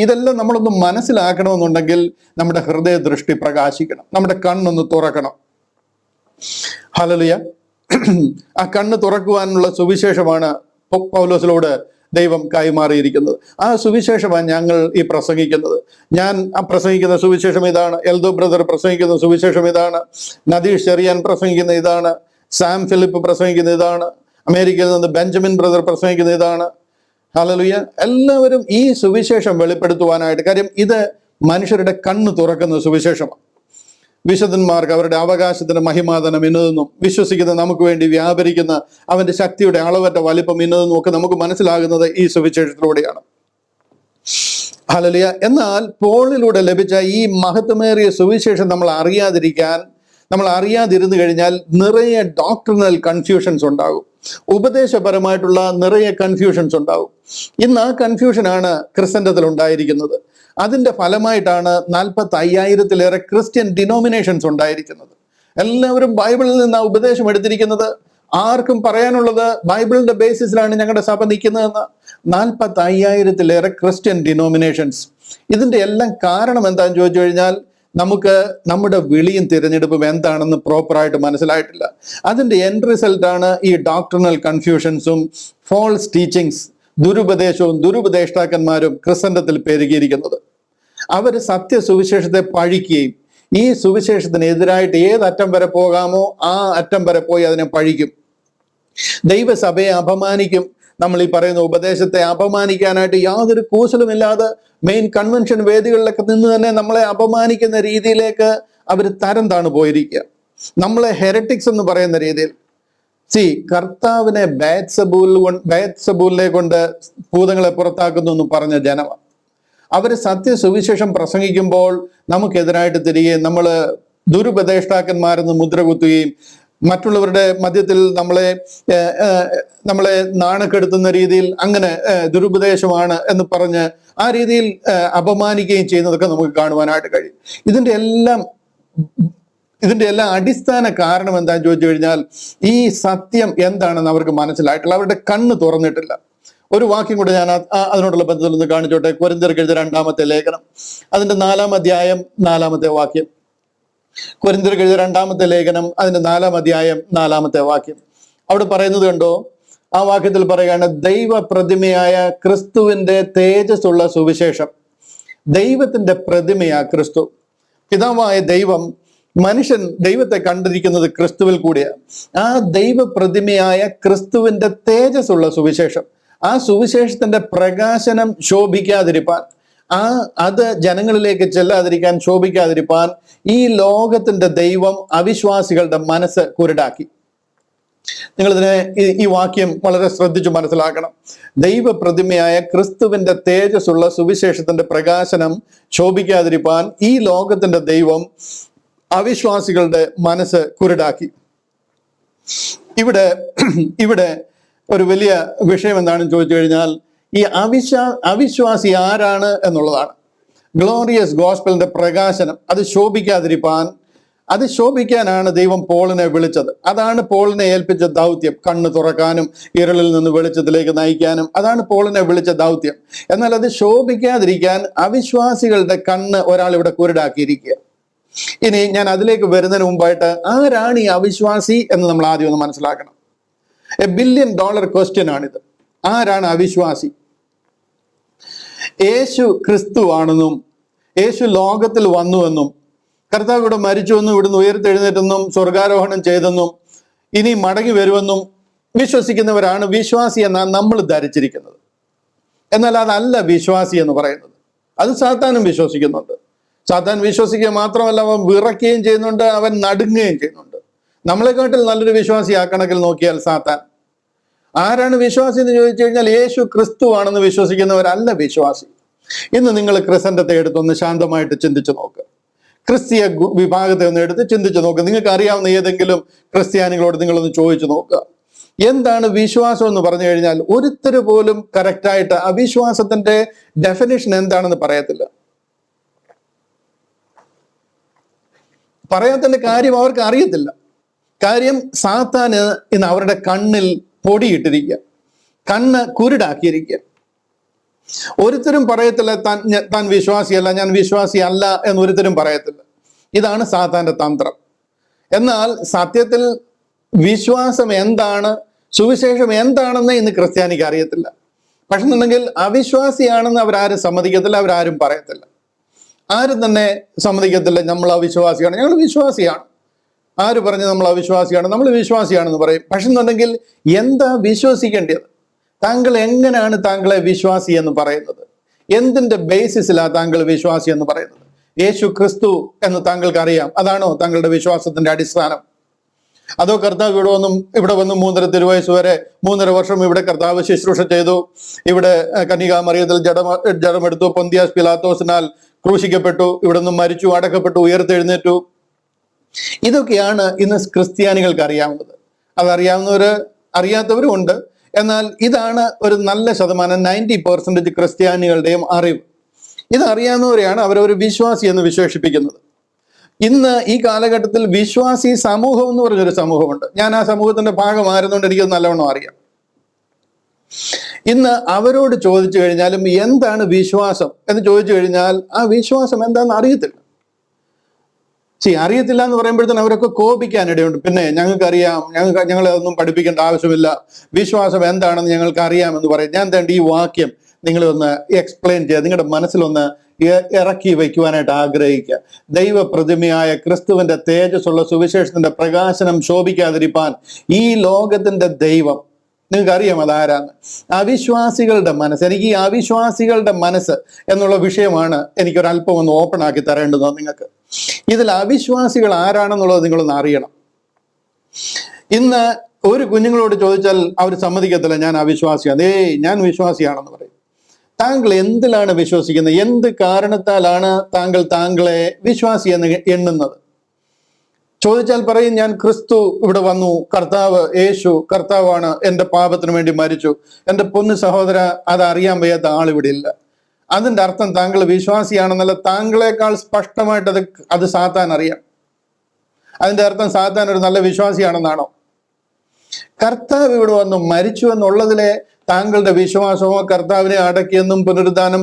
ഇതെല്ലാം നമ്മളൊന്ന് മനസ്സിലാക്കണമെന്നുണ്ടെങ്കിൽ നമ്മുടെ ഹൃദയ ദൃഷ്ടി പ്രകാശിക്കണം, നമ്മുടെ കണ്ണൊന്ന് തുറക്കണം. ഹല്ലേലൂയ. ആ കണ്ണ് തുറക്കുവാനുള്ള സുവിശേഷമാണ് പൗലോസിലൂടെ ദൈവം കൈമാറിയിരിക്കുന്നത്. ആ സുവിശേഷമാണ് ഞങ്ങൾ ഈ പ്രസംഗിക്കുന്നത്. ഞാൻ പ്രസംഗിക്കുന്ന സുവിശേഷം ഇതാണ്, എൽദോ ബ്രദർ പ്രസംഗിക്കുന്ന സുവിശേഷം ഇതാണ്, നദീഷ് ചെറിയാൻ പ്രസംഗിക്കുന്ന ഇതാണ്, സാം ഫിലിപ്പ് പ്രസംഗിക്കുന്ന ഇതാണ്, അമേരിക്കയിൽ നിന്ന് ബെഞ്ചമിൻ ബ്രദർ പ്രസംഗിക്കുന്ന ഇതാണ്. ഹല്ലേലൂയ. എല്ലാവരും ഈ സുവിശേഷം വെളിപ്പെടുത്തുവാനായിട്ട്, കാര്യം ഇത് മനുഷ്യരുടെ കണ്ണ് തുറക്കുന്ന സുവിശേഷമാണ്. വിശുദ്ധന്മാർക്ക് അവരുടെ അവകാശത്തിന്റെ മഹിമാധനം ഇന്നതെന്നും, വിശ്വസിക്കുന്ന നമുക്ക് വേണ്ടി വ്യാപരിക്കുന്ന അവന്റെ ശക്തിയുടെ അളവറ്റ വലിപ്പം ഇന്നതെന്നും ഒക്കെ നമുക്ക് മനസ്സിലാകുന്നത് ഈ സുവിശേഷത്തിലൂടെയാണ്. ഹല്ലേലൂയ. എന്നാൽ പോളിലൂടെ ലഭിച്ച ഈ മഹത്വമേറിയ സുവിശേഷം നമ്മൾ അറിയാതിരിക്കാൻ നമ്മൾ അറിയാതിരുന്നു കഴിഞ്ഞാൽ നിറയെ ഡോക്ടറിനൽ കൺഫ്യൂഷൻസ് ഉണ്ടാകും, ഉപദേശപരമായിട്ടുള്ള നിറയെ കൺഫ്യൂഷൻസ് ഉണ്ടാകും. ഇന്ന് ആ കൺഫ്യൂഷനാണ് ക്രിസ്ത്യൻഡത്തിൽ ഉണ്ടായിരിക്കുന്നത്. അതിന്റെ ഫലമായിട്ടാണ് 45,000-ലേറെ ക്രിസ്ത്യൻ ഡിനോമിനേഷൻസ് ഉണ്ടായിരിക്കുന്നത്. എല്ലാവരും ബൈബിളിൽ നിന്ന് ഉപദേശം എടുത്തിരിക്കുന്നത്. ആർക്കും പറയാനുള്ളത് ബൈബിളിന്റെ ബേസിസിലാണ് ഞങ്ങളുടെ സഭ നിൽക്കുന്നതെന്ന്. 45,000-ലേറെ ക്രിസ്ത്യൻ ഡിനോമിനേഷൻസ്. ഇതിന്റെ എല്ലാം കാരണം എന്താണെന്ന് ചോദിച്ചു കഴിഞ്ഞാൽ നമുക്ക് നമ്മുടെ വിളിയും തിരഞ്ഞെടുപ്പും എന്താണെന്ന് പ്രോപ്പറായിട്ട് മനസ്സിലായിട്ടില്ല. അതിന്റെ എൻഡ് റിസൾട്ടാണ് ഈ ഡോക്ട്രിനൽ കൺഫ്യൂഷൻസും ഫോൾസ് ടീച്ചിങ്സ്, ദുരുപദേശവും ദുരുപദേഷ്ടാക്കന്മാരും ക്രിസ്ത്യൻഡത്തിൽ പെരുകിയിരിക്കുന്നത്. അവർ സത്യസുവിശേഷത്തെ പഴിക്കുകയും ഈ സുവിശേഷത്തിനെതിരായിട്ട് ഏതറ്റം വരെ പോകാമോ ആ അറ്റം വരെ പോയി അതിനെ പഴിക്കും. ദൈവസഭയെ അപമാനിക്കും. നമ്മൾ ഈ പറയുന്ന ഉപദേശത്തെ അപമാനിക്കാനായിട്ട് യാതൊരു കൂസലുമില്ലാതെ മെയിൻ കൺവെൻഷൻ വേദികളിലൊക്കെ നിന്ന് തന്നെ നമ്മളെ അപമാനിക്കുന്ന രീതിയിലേക്ക് അവർ തരം താണു പോയിരിക്കുക. നമ്മളെ ഹെററ്റിക്സ് എന്ന് പറയുന്ന രീതിയിൽ. കർത്താവിനെ ബേത്സബൂലിനെ കൊണ്ട് ഭൂതങ്ങളെ പുറത്താക്കുന്നു എന്ന് പറഞ്ഞ ജനമാണ്. അവർ സത്യസുവിശേഷം പ്രസംഗിക്കുമ്പോൾ നമുക്കെതിരായിട്ട് തിരികെയും നമ്മൾ ദുരുപദേഷ്ടാക്കന്മാരെന്ന് മുദ്ര കുത്തുകയും മറ്റുള്ളവരുടെ മധ്യത്തിൽ നമ്മളെ നാണക്കെടുത്തുന്ന രീതിയിൽ അങ്ങനെ ദുരുപദേശമാണ് എന്ന് പറഞ്ഞ് ആ രീതിയിൽ അപമാനിക്കുകയും ചെയ്യുന്നതൊക്കെ നമുക്ക് കാണുവാനായിട്ട് കഴിയും. ഇതിന്റെ എല്ലാം അടിസ്ഥാന കാരണം എന്താണെന്ന് ചോദിച്ചു കഴിഞ്ഞാൽ ഈ സത്യം എന്താണെന്ന് അവർക്ക് മനസ്സിലായിട്ടില്ല. അവരുടെ കണ്ണ് തുറന്നിട്ടില്ല. ഒരു വാക്യം കൂടെ ഞാൻ അതിനോടുള്ള ബന്ധത്തിൽ ഒന്ന് കാണിച്ചോട്ടെ. കൊരിന്ത്യർക്ക് എഴുതിയ 2-ാമത്തെ ലേഖനം, അതിന്റെ 4-ാം അധ്യായം 4-ാമത്തെ വാക്യം. കൊരിന്ത്യർക്ക് എഴുതിയ 2-ാമത്തെ ലേഖനം, അതിന്റെ 4-ാം അധ്യായം 4-ാമത്തെ വാക്യം. അവിടെ പറയുന്നത് കണ്ടോ? ആ വാക്യത്തിൽ പറയുകയാണ്, ദൈവ പ്രതിമയായ ക്രിസ്തുവിന്റെ തേജസ്സുള്ള സുവിശേഷം. ദൈവത്തിന്റെ പ്രതിമയാ ക്രിസ്തു. പിതാവായ ദൈവം, മനുഷ്യൻ ദൈവത്തെ കണ്ടിരിക്കുന്നത് ക്രിസ്തുവിൽ കൂടിയാണ്. ആ ദൈവ പ്രതിമയായ ക്രിസ്തുവിന്റെ തേജസ്സുള്ള സുവിശേഷം, ആ സുവിശേഷത്തിന്റെ പ്രകാശനം ശോഭിക്കാതിരിപ്പാൻ, അത് ജനങ്ങളിലേക്ക് ചെല്ലാതിരിക്കാൻ, ശോഭിക്കാതിരിപ്പാൻ ഈ ലോകത്തിന്റെ ദൈവം അവിശ്വാസികളുടെ മനസ്സ് കുരുടാക്കി. നിങ്ങളിതിനെ ഈ വാക്യം വളരെ ശ്രദ്ധിച്ചു മനസ്സിലാക്കണം. ദൈവ പ്രതിമയായ ക്രിസ്തുവിന്റെ തേജസ്സുള്ള സുവിശേഷത്തിന്റെ പ്രകാശനം ശോഭിക്കാതിരിപ്പാൻ ഈ ലോകത്തിന്റെ ദൈവം അവിശ്വാസികളുടെ മനസ്സ് കുരുടാക്കി. ഇവിടെ ഒരു വലിയ വിഷയം എന്താണെന്ന് ചോദിച്ചു കഴിഞ്ഞാൽ ഈ അവിശ്വാസി ആരാണ് എന്നുള്ളതാണ്. ഗ്ലോറിയസ് ഗോസ്പലിന്റെ പ്രകാശനം അത് ശോഭിക്കാനാണ് ദൈവം പോളിനെ വിളിച്ചത്. അതാണ് പോളിനെ ഏൽപ്പിച്ച ദൗത്യം. കണ്ണ് തുറക്കാനും ഇരുളിൽ നിന്ന് വെളിച്ചത്തിലേക്ക് നയിക്കാനും അതാണ് പോളിനെ വിളിച്ച ദൗത്യം. എന്നാൽ അത് ശോഭിക്കാതിരിക്കാൻ അവിശ്വാസികളുടെ കണ്ണ് ഒരാൾ ഇവിടെ കുരുടാക്കിയിരിക്കുക. ഇനി ഞാൻ അതിലേക്ക് വരുന്നതിന് മുമ്പായിട്ട് ആരാണ് ഈ അവിശ്വാസി എന്ന് നമ്മൾ ആദ്യം ഒന്ന് മനസ്സിലാക്കണം. $1 ബില്യൺ ക്വസ്റ്റ്യൻ ആണിത്. ആരാണ് അവിശ്വാസി? യേശു ക്രിസ്തു ആണെന്നും യേശു ലോകത്തിൽ വന്നുവെന്നും കർത്താവ് ഇവിടെ മരിച്ചുവെന്നും ഇവിടുന്ന് ഉയർത്തെഴുന്നേറ്റെന്നും സ്വർഗാരോഹണം ചെയ്തെന്നും ഇനി മടങ്ങി വരുമെന്നും വിശ്വസിക്കുന്നവരാണ് വിശ്വാസി എന്നാണ് നമ്മൾ ധരിച്ചിരിക്കുന്നത്. എന്നാൽ അതല്ല വിശ്വാസി എന്ന് പറയുന്നത്. അത് സാത്താനും വിശ്വസിക്കുന്നുണ്ട്. സാത്താൻ വിശ്വസിക്കുക മാത്രമല്ല, അവൻ വിറയ്ക്കുകയും ചെയ്യുന്നുണ്ട്, അവൻ നടുങ്ങുകയും ചെയ്യുന്നുണ്ട്. നമ്മളെക്കാട്ടിൽ നല്ലൊരു വിശ്വാസി ആ കണക്കിൽ നോക്കിയാൽ സാത്താൻ. ആരാണ് വിശ്വാസി എന്ന് ചോദിച്ചു കഴിഞ്ഞാൽ യേശു ക്രിസ്തു ആണെന്ന് വിശ്വസിക്കുന്നവരല്ല വിശ്വാസി. ഇന്ന് നിങ്ങൾ ക്രിസ്ത്യൻഡത്തെ എടുത്തൊന്ന് ശാന്തമായിട്ട് ചിന്തിച്ചു നോക്കുക. ക്രിസ്തീയ വിഭാഗത്തെ ഒന്ന് എടുത്ത് ചിന്തിച്ചു നോക്കുക. നിങ്ങൾക്ക് അറിയാവുന്ന ഏതെങ്കിലും ക്രിസ്ത്യാനികളോട് നിങ്ങളൊന്ന് ചോദിച്ചു നോക്കുക, എന്താണ് വിശ്വാസം എന്ന് പറഞ്ഞു കഴിഞ്ഞാൽ ഒരുത്തര് പോലും കറക്റ്റായിട്ട് അവിശ്വാസത്തിന്റെ ഡെഫിനിഷൻ എന്താണെന്ന് പറയത്തില്ല. പറയാത്തതിന്റെ കാര്യം അവർക്ക് അറിയത്തില്ല. കാര്യം സാത്താന് ഇന്ന് അവരുടെ കണ്ണിൽ പൊടിയിട്ടിരിക്കുക, കണ്ണ് കുരുടാക്കിയിരിക്കുക. ഒരുത്തരും പറയത്തില്ല താൻ വിശ്വാസിയല്ല, ഞാൻ വിശ്വാസി അല്ല എന്ന് ഒരുത്തരും പറയത്തില്ല. ഇതാണ് സാത്താന്റെ തന്ത്രം. എന്നാൽ സത്യത്തിൽ വിശ്വാസം എന്താണ്, സുവിശേഷം എന്താണെന്ന് ഇന്ന് ക്രിസ്ത്യാനിക്ക് അറിയത്തില്ല. പക്ഷെ എന്നുണ്ടെങ്കിൽ അവിശ്വാസിയാണെന്ന് അവരാരും സമ്മതിക്കത്തില്ല, അവരാരും പറയത്തില്ല. ആരും തന്നെ സമ്മതിക്കത്തില്ല നമ്മൾ അവിശ്വാസിയാണ്, ഞങ്ങൾ വിശ്വാസിയാണ്. ആര് പറഞ്ഞ് നമ്മൾ അവിശ്വാസിയാണ്? നമ്മൾ വിശ്വാസിയാണെന്ന് പറയും. പക്ഷെ എന്നുണ്ടെങ്കിൽ എന്താ വിശ്വസിക്കേണ്ടത്? താങ്കൾ എങ്ങനെയാണ് താങ്കളെ വിശ്വാസി എന്ന് പറയുന്നത്? എന്തിന്റെ ബേസിസിലാണ് താങ്കൾ വിശ്വാസി എന്ന് പറയുന്നത്? യേശു ക്രിസ്തു എന്ന് താങ്കൾക്ക് അറിയാം, അതാണോ താങ്കളുടെ വിശ്വാസത്തിന്റെ അടിസ്ഥാനം? അതോ കർത്താവ് ഇവിടെ വന്ന് 3.5 തിരുവയസ്സ് വരെ 3.5 വർഷം ഇവിടെ കർത്താവ് ശുശ്രൂഷ ചെയ്തു, ഇവിടെ കന്യകാമറിയത്തിൽ ജഡമെടുത്തു, പൊന്തിയാസ് പിലാത്തോസിനാൽ ക്രൂശിക്കപ്പെട്ടു, ഇവിടെ നിന്ന് മരിച്ചു, അടക്കപ്പെട്ടു, ഉയർത്തെഴുന്നേറ്റു, ഇതൊക്കെയാണ് ഇന്ന് ക്രിസ്ത്യാനികൾക്ക് അറിയാവുന്നത്. അതറിയാവുന്നവര് അറിയാത്തവരും ഉണ്ട്. എന്നാൽ ഇതാണ് ഒരു നല്ല ശതമാനം 90% ക്രിസ്ത്യാനികളുടെയും അറിവ്. ഇതറിയാവുന്നവരെയാണ് അവരൊരു വിശ്വാസി എന്ന് വിശേഷിപ്പിക്കുന്നത്. ഇന്ന് ഈ കാലഘട്ടത്തിൽ വിശ്വാസി സമൂഹം എന്ന് പറഞ്ഞൊരു സമൂഹമുണ്ട്. ഞാൻ ആ സമൂഹത്തിന്റെ ഭാഗമായിരുന്നുകൊണ്ട് എനിക്കത് നല്ലവണ്ണം അറിയാം. ഇന്ന് അവരോട് ചോദിച്ചു കഴിഞ്ഞാലും എന്താണ് വിശ്വാസം എന്ന് ചോദിച്ചു കഴിഞ്ഞാൽ ആ വിശ്വാസം എന്താണെന്ന് അറിയത്തില്ല. അറിയത്തില്ല എന്ന് പറയുമ്പോഴത്തേനും അവരൊക്കെ കോപിക്കാനിടയുണ്ട്. പിന്നെ ഞങ്ങൾക്കറിയാം, ഞങ്ങളെ ഒന്നും പഠിപ്പിക്കേണ്ട ആവശ്യമില്ല, വിശ്വാസം എന്താണെന്ന് ഞങ്ങൾക്ക് അറിയാമെന്ന് പറയും. ഞാൻ തേണ്ട ഈ വാക്യം നിങ്ങളൊന്ന് എക്സ്പ്ലെയിൻ ചെയ്യുക, നിങ്ങളുടെ മനസ്സിലൊന്ന് ഇറക്കി വയ്ക്കുവാനായിട്ട് ആഗ്രഹിക്കുക. ദൈവപ്രതിമയായ ക്രിസ്തുവിന്റെ തേജസ്സുള്ള സുവിശേഷത്തിന്റെ പ്രകാശനം ശോഭിക്കാതിരിപ്പാൻ ഈ ലോകത്തിന്റെ ദൈവം, നിങ്ങൾക്കറിയാം അതാരാന്ന്. അവിശ്വാസികളുടെ മനസ്സ്, എനിക്ക് ഈ അവിശ്വാസികളുടെ മനസ്സ് എന്നുള്ള വിഷയമാണ് എനിക്കൊരല്പം ഒന്ന് ഓപ്പൺ ആക്കി തരേണ്ടത് നിങ്ങൾക്ക്. ഇതിൽ അവിശ്വാസികൾ ആരാണെന്നുള്ളത് നിങ്ങളൊന്ന് അറിയണം. ഇന്ന് ഒരു കുഞ്ഞുങ്ങളോട് ചോദിച്ചാൽ അവർ സമ്മതിക്കത്തില്ല ഞാൻ അവിശ്വാസിയാണ്. ഞാൻ വിശ്വാസിയാണെന്ന് പറയും. താങ്കൾ എന്തിലാണ് വിശ്വസിക്കുന്നത്? എന്ത് കാരണത്താലാണ് താങ്കൾ താങ്കളെ വിശ്വാസി എന്ന് എണ്ണുന്നത്? ചോദിച്ചാൽ പറയും ഞാൻ ക്രിസ്തു ഇവിടെ വന്നു, കർത്താവ് യേശു കർത്താവാണ്, എൻ്റെ പാപത്തിന് വേണ്ടി മരിച്ചു. എൻ്റെ പൊന്നു സഹോദര, അതറിയാൻ വയ്യാത്ത ആളിവിടെ ഇല്ല. അതിൻ്റെ അർത്ഥം താങ്കൾ വിശ്വാസിയാണെന്നല്ല, താങ്കളെക്കാൾ സ്പഷ്ടമായിട്ട് അത് സാത്താൻ അറിയാം. അതിൻ്റെ അർത്ഥം സാത്താൻ ഒരു നല്ല വിശ്വാസിയാണെന്നാണോ? കർത്താവ് ഇവിടെ വന്നു മരിച്ചു എന്നുള്ളതിലെ താങ്കളുടെ വിശ്വാസമോ കർത്താവിനെ അടക്കിയെന്നും പുനരുദ്ധാനം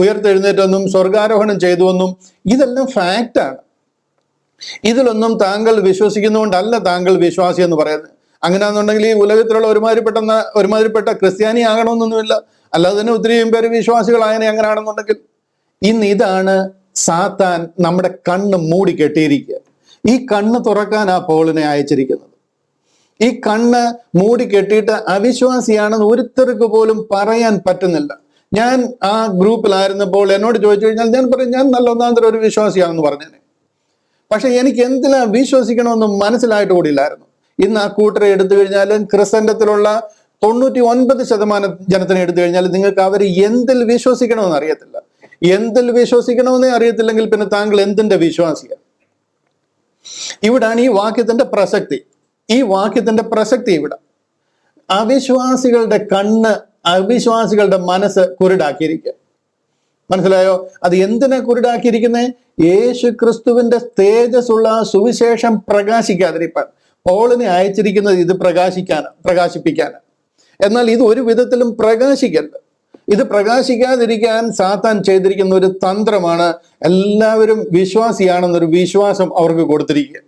ഉയർത്തെഴുന്നേറ്റെന്നും സ്വർഗാരോഹണം ചെയ്തുവെന്നും ഇതെല്ലാം ഫാക്റ്റാണ്. ഇതിലൊന്നും താങ്കൾ വിശ്വസിക്കുന്നതുകൊണ്ടല്ല താങ്കൾ വിശ്വാസി എന്ന് പറയുന്നത്. അങ്ങനെയാണെന്നുണ്ടെങ്കിൽ ഈ ഉലകത്തിലുള്ള ഒരുമാതിരിപ്പെട്ട ക്രിസ്ത്യാനി ആകണമെന്നൊന്നുമില്ല. അല്ലാതെ തന്നെ ഒത്തിരിയും പേര് വിശ്വാസികളായനെ അങ്ങനെയാണെന്നുണ്ടെങ്കിൽ. ഇന്ന് ഇതാണ് സാത്താൻ നമ്മുടെ കണ്ണ് മൂടി കെട്ടിയിരിക്കുക. ഈ കണ്ണ് തുറക്കാൻ ആ പോളിനെ അയച്ചിരിക്കുന്നത്. ഈ കണ്ണ് മൂടി കെട്ടിയിട്ട് അവിശ്വാസിയാണെന്ന് ഒരുത്തർക്ക് പോലും പറയാൻ പറ്റുന്നില്ല. ഞാൻ ആ ഗ്രൂപ്പിലായിരുന്നപ്പോൾ എന്നോട് ചോദിച്ചു കഴിഞ്ഞാൽ ഞാൻ പറയും ഞാൻ നല്ല ഒന്നാന്തരം ഒരു വിശ്വാസിയാണെന്ന് പറഞ്ഞേനെ. പക്ഷെ എനിക്ക് എന്തിനാ വിശ്വസിക്കണമെന്ന് മനസ്സിലായിട്ട് കൂടിയില്ലായിരുന്നു. ഇന്ന് ആ കൂട്ടരെ എടുത്തു കഴിഞ്ഞാലും ക്രിസ്തൻഡത്തിലുള്ള 99% ജനത്തിനെ എടുത്തു കഴിഞ്ഞാൽ നിങ്ങൾക്ക് അവർ എന്തിൽ വിശ്വസിക്കണമെന്ന് അറിയത്തില്ല. എന്തിൽ വിശ്വസിക്കണമെന്നേ അറിയത്തില്ലെങ്കിൽ പിന്നെ താങ്കൾ എന്തിന്റെ വിശ്വാസിയാണ്? ഇവിടാണ് ഈ വാക്യത്തിന്റെ പ്രസക്തി. ഈ വാക്യത്തിന്റെ പ്രസക്തി ഇവിടെ. അവിശ്വാസികളുടെ കണ്ണ്, അവിശ്വാസികളുടെ മനസ്സ് കുരുടാക്കിയിരിക്കുക. മനസ്സിലായോ? അത് എന്തിനാ കുരുടാക്കിയിരിക്കുന്നേ? യേശു ക്രിസ്തുവിന്റെ തേജസ്സുള്ള സുവിശേഷം പ്രകാശിക്കാതിരിക്കാൻ പോളിനെ അയച്ചിരിക്കുന്നത് ഇത് പ്രകാശിപ്പിക്കാനാണ്. എന്നാൽ ഇത് ഒരു വിധത്തിലും പ്രകാശിക്കല്ല. ഇത് പ്രകാശിക്കാതിരിക്കാൻ സാത്താൻ ചെയ്തിരിക്കുന്ന ഒരു തന്ത്രമാണ് എല്ലാവരും വിശ്വാസിയാണെന്നൊരു വിശ്വാസം അവർക്ക് കൊടുത്തിരിക്കുക.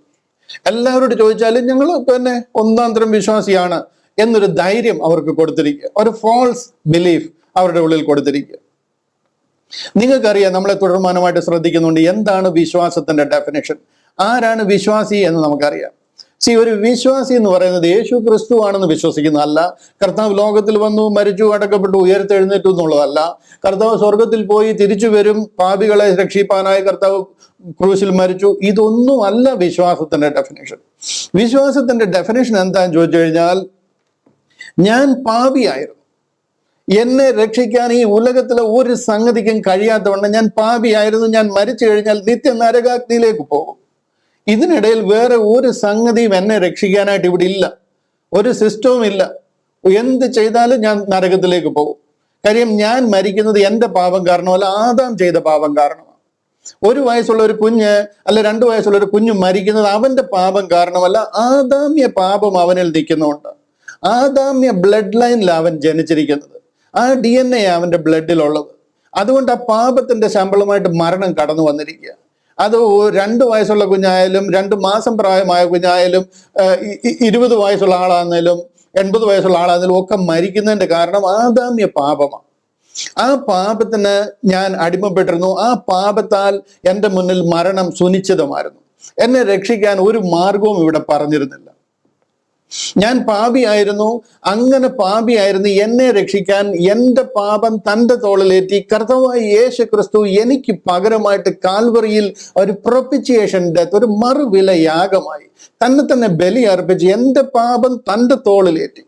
എല്ലാവരോട് ചോദിച്ചാലും ഞങ്ങൾ പിന്നെ ഒന്നാന്തരം വിശ്വാസിയാണ് എന്നൊരു ധൈര്യം അവർക്ക് കൊടുത്തിരിക്കുക. ഒരു ഫോൾസ് ബിലീഫ് അവരുടെ ഉള്ളിൽ കൊടുത്തിരിക്കുക. നിങ്ങൾക്കറിയാം, നമ്മളെ തുടർമാനമായിട്ട് ശ്രദ്ധിക്കുന്നുണ്ട് എന്താണ് വിശ്വാസത്തിന്റെ ഡെഫിനേഷൻ, ആരാണ് വിശ്വാസി എന്ന് നമുക്കറിയാം. ഒരു വിശ്വാസി എന്ന് പറയുന്നത് യേശു ക്രിസ്തു ആണെന്ന് വിശ്വസിക്കുന്നതല്ല, കർത്താവ് ലോകത്തിൽ വന്നു മരിച്ചു അടക്കപ്പെട്ടു ഉയർത്തെഴുന്നേറ്റു എന്നുള്ളതല്ല, കർത്താവ് സ്വർഗത്തിൽ പോയി തിരിച്ചു വരും പാപികളെ രക്ഷിപ്പാനായി കർത്താവ് ക്രൂശിൽ മരിച്ചു, ഇതൊന്നും അല്ല വിശ്വാസത്തിന്റെ ഡെഫിനേഷൻ. വിശ്വാസത്തിന്റെ ഡെഫിനേഷൻ എന്താന്ന് ചോദിച്ചു കഴിഞ്ഞാൽ, ഞാൻ പാപിയായിരുന്നു, എന്നെ രക്ഷിക്കാൻ ഈ ഉലകത്തിലെ ഒരു സംഗതിക്കും കഴിയാത്തവണ്ണം ഞാൻ പാപിയായിരുന്നു, ഞാൻ മരിച്ചു കഴിഞ്ഞാൽ നിത്യ നരകാഗ്നിയിലേക്ക് പോകും. ഇതിനിടയിൽ വേറെ ഒരു സംഗതിയും എന്നെ രക്ഷിക്കാനായിട്ട് ഇവിടെ ഇല്ല, ഒരു സിസ്റ്റവും ഇല്ല. എന്ത് ചെയ്താലും ഞാൻ നരകത്തിലേക്ക് പോകും. കാര്യം ഞാൻ മരിക്കുന്നത് എൻ്റെ പാപം കാരണമല്ല, ആദാം ചെയ്ത പാപം കാരണമാണ്. 1 വയസ്സുള്ള ഒരു കുഞ്ഞ് അല്ല 2 വയസ്സുള്ള ഒരു കുഞ്ഞ് മരിക്കുന്നത് അവന്റെ പാപം കാരണമല്ല, ആദാമ്യ പാപം അവനിൽ നിൽക്കുന്നുണ്ട്. ആദാമ്യ ബ്ലഡ് ലൈനിൽ അവൻ ജനിച്ചിരിക്കുന്നത്, ആ DNA അവന്റെ ബ്ലഡിലുള്ളത്. അതുകൊണ്ട് ആ പാപത്തിന്റെ ശമ്പളമായിട്ട് മരണം കടന്നു വന്നിരിക്കുക. അത് 2 വയസ്സുള്ള കുഞ്ഞായാലും 2 മാസം പ്രായമായ കുഞ്ഞായാലും 20 വയസ്സുള്ള ആളാണെങ്കിലും 80 വയസ്സുള്ള ആളാണെങ്കിലും ഒക്കെ മരിക്കുന്നതിന്റെ കാരണം ആദാമ്യ പാപമാണ്. ആ പാപത്തിന് ഞാൻ അടിമപ്പെട്ടിരുന്നു. ആ പാപത്താൽ എൻ്റെ മുന്നിൽ മരണം സുനിശ്ചിതമായിരുന്നു. എന്നെ രക്ഷിക്കാൻ ഒരു മാർഗവും ഇവിടെ പറഞ്ഞിരുന്നില്ല. ഞാൻ പാപിയായിരുന്നു. അങ്ങനെ പാപിയായിരുന്നു എന്നെ രക്ഷിക്കാൻ എൻ്റെ പാപം തൻ്റെ തോളിലേറ്റി കർത്താവായ യേശു ക്രിസ്തു എനിക്ക് പകരമായിട്ട് കാൽവറിയിൽ ഒരു പ്രൊപ്പിച്ചിയേഷൻ ഡെത്ത്, ഒരു മറുവില യാഗമായി തന്നെ ബലി അർപ്പിച്ച് എൻ്റെ പാപം തൻ്റെ തോളിലേറ്റി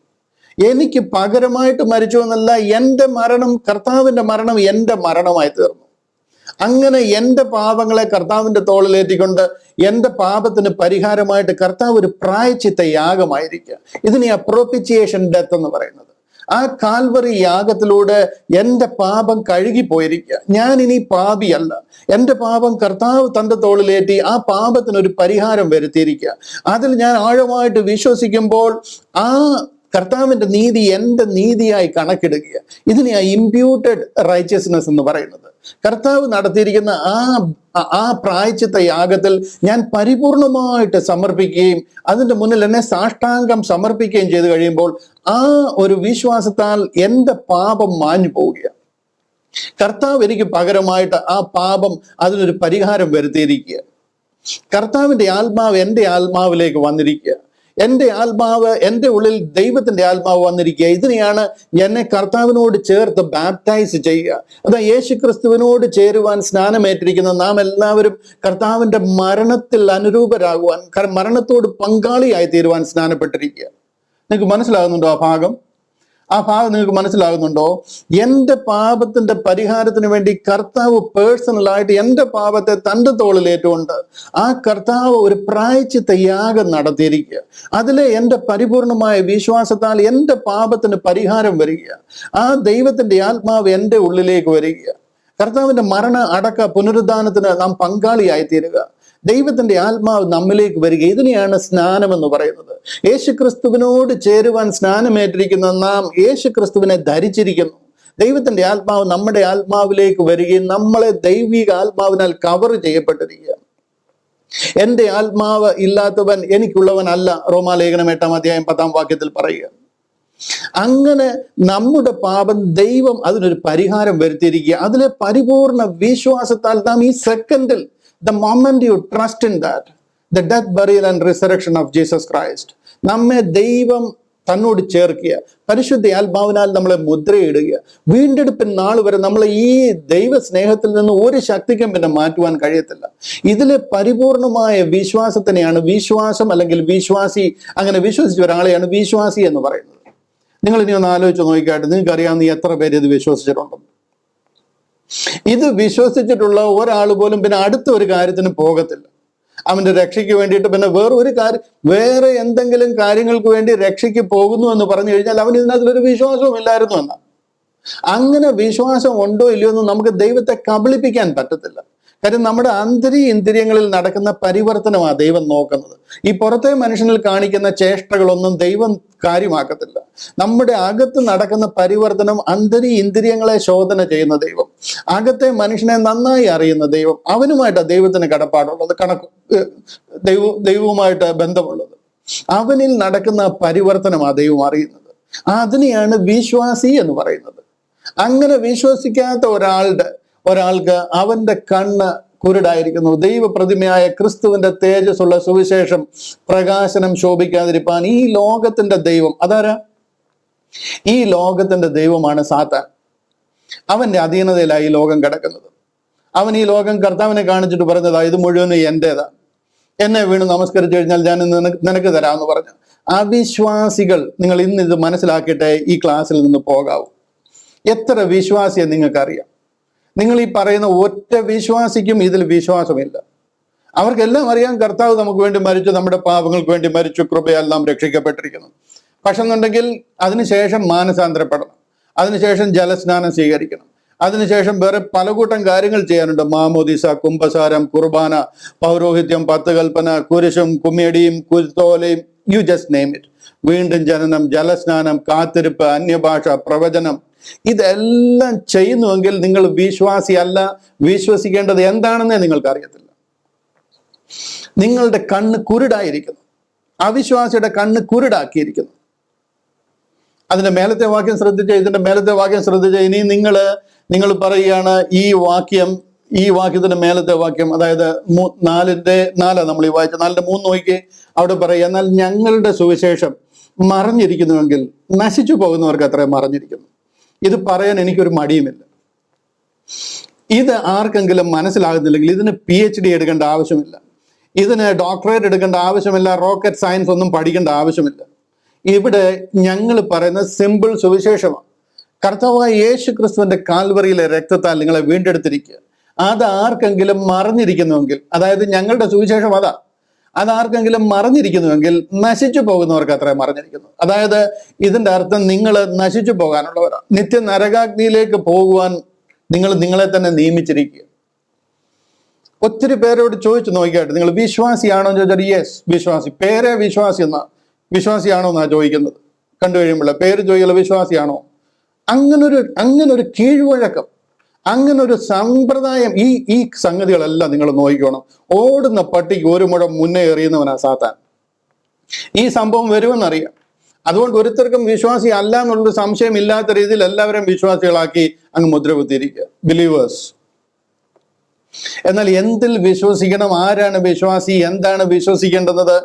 എനിക്ക് പകരമായിട്ട് മരിച്ചു എന്നല്ല, എൻ്റെ മരണം, കർത്താവിൻ്റെ മരണം എൻ്റെ മരണമായി തീർന്നു. അങ്ങനെ എൻ്റെ പാപങ്ങളെ കർത്താവിൻ്റെ തോളിലേറ്റിക്കൊണ്ട് എൻ്റെ പാപത്തിന് പരിഹാരമായിട്ട് കർത്താവ് ഒരു പ്രായശ്ചിത്ത യാഗമായിരിക്കുക. ഇതിനെ പ്രൊപ്പിച്ചിയേഷൻ ഡെത്ത് എന്ന് പറയുന്നത്. ആ കാൽവറി യാഗത്തിലൂടെ എൻ്റെ പാപം കഴുകിപ്പോയിരിക്കുക. ഞാൻ ഇനി പാപിയല്ല. എൻ്റെ പാപം കർത്താവ് തൻ്റെ തോളിലേറ്റി ആ പാപത്തിനൊരു പരിഹാരം വരുത്തിയിരിക്കുക. അതിൽ ഞാൻ ആഴമായിട്ട് വിശ്വസിക്കുമ്പോൾ ആ കർത്താവിൻ്റെ നീതി എൻ്റെ നീതിയായി കണക്കിടുക. ഇതിനെയാ ഇമ്പ്യൂട്ടഡ് റൈച്ചസ്നെസ് എന്ന് പറയുന്നത്. കർത്താവ് നടത്തിയിരിക്കുന്ന ആ പ്രായശ്ചിത്ത യാഗത്തിൽ ഞാൻ പരിപൂർണമായിട്ട് സമർപ്പിക്കുകയും അതിൻ്റെ മുന്നിൽ എന്നെ സാഷ്ടാംഗം സമർപ്പിക്കുകയും ചെയ്തു കഴിയുമ്പോൾ ആ ഒരു വിശ്വാസത്താൽ എൻ്റെ പാപം മാഞ്ഞു പോവുകയാണ്. കർത്താവ് എനിക്ക് പകരമായിട്ട് ആ പാപം അതിനൊരു പരിഹാരം വരുത്തിയിരിക്കുക. കർത്താവിൻ്റെ ആത്മാവ് എൻ്റെ ആത്മാവിലേക്ക് വന്നിരിക്കുക. എൻ്റെ ആത്മാവ്, എൻ്റെ ഉള്ളിൽ ദൈവത്തിൻ്റെ ആത്മാവ് വന്നിരിക്കുക. ഇതിനെയാണ് എന്നെ കർത്താവിനോട് ചേർത്ത് ബാപ്റ്റൈസ് ചെയ്യുക. അതാ യേശു ക്രിസ്തുവിനോട് ചേരുവാൻ സ്നാനമേറ്റിരിക്കുന്ന നാം എല്ലാവരും കർത്താവിൻ്റെ മരണത്തിൽ അനുരൂപരാകുവാൻ, മരണത്തോട് പങ്കാളിയായി തീരുവാൻ സ്നാനപ്പെട്ടിരിക്കുക. നിങ്ങൾക്ക് മനസ്സിലാകുന്നുണ്ടോ ആ ഭാഗം നിങ്ങൾക്ക് മനസ്സിലാകുന്നുണ്ടോ? എൻ്റെ പാപത്തിന്റെ പരിഹാരത്തിന് വേണ്ടി കർത്താവ് പേഴ്സണലായിട്ട് എൻ്റെ പാപത്തെ തൻ്റെ തോളിലേറ്റുകൊണ്ട് ആ കർത്താവ് ഒരു പ്രായശ്ചിത്ത യാഗം നടത്തിയിരിക്കുക. അതിലെ എൻ്റെ പരിപൂർണമായ വിശ്വാസത്താൽ എൻ്റെ പാപത്തിന് പരിഹാരം വരിക. ആ ദൈവത്തിൻ്റെ ആത്മാവ് എൻ്റെ ഉള്ളിലേക്ക് വരിക. കർത്താവിൻ്റെ മരണ അടക്ക പുനരുദ്ധാനത്തിന് നാം പങ്കാളിയായി തീരുക. ദൈവത്തിന്റെ ആത്മാവ് നമ്മിലേക്ക് വരിക. ഇതിനെയാണ് സ്നാനം എന്ന് പറയുന്നത്. യേശു ക്രിസ്തുവിനോട് ചേരുവാൻ സ്നാനമേറ്റിരിക്കുന്ന നാം യേശു ക്രിസ്തുവിനെ ധരിച്ചിരിക്കുന്നു. ദൈവത്തിന്റെ ആത്മാവ് നമ്മുടെ ആത്മാവിലേക്ക് വരികയും നമ്മളെ ദൈവിക ആത്മാവിനാൽ കവർ ചെയ്യപ്പെട്ടിരിക്കുകയാണ്. എൻ്റെ ആത്മാവ് ഇല്ലാത്തവൻ എനിക്കുള്ളവനല്ല, റോമാലേഖനം 8-10 പറയുക. അങ്ങനെ നമ്മുടെ പാപം ദൈവം അതിനൊരു പരിഹാരം വരുത്തിയിരിക്കുക. അതിലെ പരിപൂർണ വിശ്വാസത്താൽ നാം ഈ സെക്കൻഡിൽ, the moment you trust in that, the death, burial and resurrection of Jesus Christ, നമ്മെ ദൈവം തന്നോട് ചേർക്കുക. പരിശുദ്ധ ആത്മാവിനാൽ നമ്മളെ മുദ്രയിടുക. വീണ്ടെടുപ്പിൻ നാൾ വരെ നമ്മളെ ഈ ദൈവ സ്നേഹത്തിൽ നിന്ന് ഒരു ശക്തിക്കും പിന്നെ മാറ്റുവാൻ കഴിയത്തില്ല. ഇതിലെ പരിപൂർണമായ വിശ്വാസത്തിനെയാണ് വിശ്വാസം അല്ലെങ്കിൽ വിശ്വാസി, അങ്ങനെ വിശ്വസിച്ച ഒരാളെയാണ് വിശ്വാസി എന്ന് പറയുന്നത്. നിങ്ങൾ ഇനി ഒന്ന് ആലോചിച്ച് നോക്കിക്കാട്ടെ, നിങ്ങൾക്ക് അറിയാവുന്ന എത്ര പേര് ഇത് വിശ്വസിച്ചിട്ടുണ്ടെന്ന്. ഇത് വിശ്വസിച്ചിട്ടുള്ള ഒരാൾ പോലും പിന്നെ അടുത്ത ഒരു കാര്യത്തിന് പോകത്തില്ല. അവന്റെ രക്ഷയ്ക്ക് വേണ്ടിയിട്ട് പിന്നെ വേറെ എന്തെങ്കിലും കാര്യങ്ങൾക്ക് വേണ്ടി രക്ഷയ്ക്ക് പോകുന്നു എന്ന് പറഞ്ഞു കഴിഞ്ഞാൽ അവന് ഇതിനകത്തൊരു വിശ്വാസവും ഇല്ലായിരുന്നു എന്നാണ്. അങ്ങനെ വിശ്വാസം ഉണ്ടോ ഇല്ലയോ എന്ന് നമുക്ക് ദൈവത്തെ കബളിപ്പിക്കാൻ പറ്റത്തില്ല. കാര്യം നമ്മുടെ ഇന്ദ്രിയങ്ങളിൽ നടക്കുന്ന പരിവർത്തനമാണ് ദൈവം നോക്കുന്നത്. ഈ പുറത്തെ മനുഷ്യനിൽ കാണിക്കുന്ന ചേഷ്ടകളൊന്നും ദൈവം കാര്യമാക്കത്തില്ല. നമ്മുടെ അകത്ത് നടക്കുന്ന പരിവർത്തനം ഇന്ദ്രിയങ്ങളെ ശോധന ചെയ്യുന്ന ദൈവം, അകത്തെ മനുഷ്യനെ നന്നായി അറിയുന്ന ദൈവം, അവനുമായിട്ട് ദൈവത്തിന് കടപ്പാടുള്ളത്, ദൈവവുമായിട്ട് ബന്ധമുള്ളത്. അവനിൽ നടക്കുന്ന പരിവർത്തനമാണ് ദൈവം അറിയുന്നത്. അതിനെയാണ് വിശ്വാസി എന്ന് പറയുന്നത്. അങ്ങനെ വിശ്വസിക്കാത്ത ഒരാൾക്ക് അവന്റെ കണ്ണ് കുരുടായിരിക്കുന്നു. ദൈവപ്രതിമയായ ക്രിസ്തുവിന്റെ തേജസ്സുള്ള സുവിശേഷം പ്രകാശനം ശോഭിക്കാതിരിപ്പാൻ ഈ ലോകത്തിന്റെ ദൈവം, അതാരാ? ഈ ലോകത്തിന്റെ ദൈവമാണ് സാത്താൻ. അവന്റെ അധീനതയിലായി ഈ ലോകം കിടക്കുന്നത്. അവൻ ഈ ലോകം കർത്താവിനെ കാണിച്ചിട്ട് പറഞ്ഞതാ, ഇത് മുഴുവനും എന്റേതാ, എന്നെ വീണ് നമസ്കരിച്ചു കഴിഞ്ഞാൽ ഞാൻ നിനക്ക് തരാമെന്ന് പറഞ്ഞു. അവിശ്വാസികൾ, നിങ്ങൾ ഇന്ന് ഇത് മനസ്സിലാക്കിയിട്ടേ ഈ ക്ലാസ്സിൽ നിന്ന് പോകാവൂ. എത്ര വിശ്വാസിയെ നിങ്ങൾക്കറിയാം? നിങ്ങൾ ഈ പറയുന്ന ഒറ്റ വിശ്വാസിക്കും ഇതിൽ വിശ്വാസമില്ല. അവർക്കെല്ലാം അറിയാം കർത്താവ് നമുക്ക് വേണ്ടി മരിച്ചു, നമ്മുടെ പാപങ്ങൾക്ക് വേണ്ടി മരിച്ചു, കൃപയാൽ നാം രക്ഷിക്കപ്പെട്ടിരിക്കുന്നു. പക്ഷെ എന്നുണ്ടെങ്കിൽ അതിനുശേഷം മാനസാന്തരപ്പെടണം, അതിനുശേഷം ജലസ്നാനം സ്വീകരിക്കണം, അതിനുശേഷം വേറെ പലകൂട്ടം കാര്യങ്ങൾ ചെയ്യാനുണ്ട്. മാമോദിസ, കുംഭസാരം, കുർബാന, പൗരോഹിത്യം, 10 കൽപ്പന, കുരിശും കുമ്മിയടിയും കുരുത്തോലയും, യു ജസ്റ്റ് നെയിം ഇറ്റ്. വീണ്ടും ജനനം, ജലസ്നാനം, കാത്തിരിപ്പ്, അന്യഭാഷ, പ്രവചനം, ഇതെല്ലാം ചെയ്യുന്നുവെങ്കിൽ നിങ്ങൾ വിശ്വാസിയല്ല. വിശ്വസിക്കേണ്ടത് എന്താണെന്നേ നിങ്ങൾക്ക് അറിയത്തില്ല. നിങ്ങളുടെ കണ്ണ് കുരുടായിരിക്കുന്നു. അവിശ്വാസിയുടെ കണ്ണ് കുരുടാക്കിയിരിക്കുന്നു. ഇതിന്റെ മേലത്തെ വാക്യം ശ്രദ്ധിച്ച് ഇനി നിങ്ങൾ പറയുകയാണ് ഈ വാക്യത്തിന്റെ മേലത്തെ വാക്യം, അതായത് 4 നമ്മൾ ഈ വായിച്ച 4:3 നോക്കി. അവിടെ പറയുക, എന്നാൽ ഞങ്ങളുടെ സുവിശേഷം മറഞ്ഞിരിക്കുന്നുവെങ്കിൽ നശിച്ചു പോകുന്നവർക്ക് അത്ര മറഞ്ഞിരിക്കുന്നു. ഇത് പറയാൻ എനിക്കൊരു മടിയുമില്ല. ഇത് ആർക്കെങ്കിലും മനസ്സിലാകുന്നില്ലെങ്കിൽ ഇതിന് PhD എടുക്കേണ്ട ആവശ്യമില്ല, ഇതിന് ഡോക്ടറേറ്റ് എടുക്കേണ്ട ആവശ്യമില്ല, റോക്കറ്റ് സയൻസ് ഒന്നും പഠിക്കേണ്ട ആവശ്യമില്ല. ഇവിടെ ഞങ്ങൾ പറയുന്ന സിമ്പിൾ സുവിശേഷമാണ്. കർത്താവായ യേശു ക്രിസ്തുവിന്റെ കാൽവറിയിലെ രക്തത്താൽ നിങ്ങളെ വീണ്ടെടുത്തിരിക്കുക. അത് ആർക്കെങ്കിലും മറഞ്ഞിരിക്കുന്നുവെങ്കിൽ, അതായത് ഞങ്ങളുടെ സുവിശേഷം അതാർക്കെങ്കിലും മറഞ്ഞിരിക്കുന്നുവെങ്കിൽ നശിച്ചു പോകുന്നവർക്ക് അത്ര മറഞ്ഞിരിക്കുന്നു. അതായത് ഇതിന്റെ അർത്ഥം നിങ്ങൾ നശിച്ചു പോകാനുള്ളവരാണ്. നിത്യ നരകാഗ്നിയിലേക്ക് പോകുവാൻ നിങ്ങൾ നിങ്ങളെ തന്നെ നിയമിച്ചിരിക്കുക. ഒത്തിരി പേരോട് ചോദിച്ചു നോക്കിയായിട്ട്, നിങ്ങൾ വിശ്വാസിയാണോ എന്ന് ചോദിച്ചാൽ യെസ് വിശ്വാസി, പേരെ വിശ്വാസി വിശ്വാസിയാണോ എന്നാ ചോദിക്കുന്നത്. കണ്ടു കഴിയുമ്പോൾ പേര് ചോദിക്കല വിശ്വാസിയാണോ. അങ്ങനൊരു കീഴ്വഴക്കം, അങ്ങനൊരു സമ്പ്രദായം, ഈ സംഗതികളെല്ലാം നിങ്ങൾ നോക്കിക്കോണം. ഓടുന്ന പട്ടിക്ക് ഒരു മുഴം മുന്നേ എറിയുന്നവനാ സാത്താൻ. ഈ സംഭവം വരുമെന്നറിയാം. അതുകൊണ്ട് ഒരുത്തർക്കും വിശ്വാസി അല്ല എന്നുള്ളൊരു സംശയം ഇല്ലാത്ത രീതിയിൽ എല്ലാവരും വിശ്വാസികളാക്കി അങ്ങ് മുദ്ര കുത്തിയിരിക്കുക, ബിലീവേഴ്സ്. എന്നാൽ എന്തിൽ വിശ്വസിക്കണം, ആരാണ് വിശ്വാസി, എന്താണ് വിശ്വസിക്കേണ്ടത്,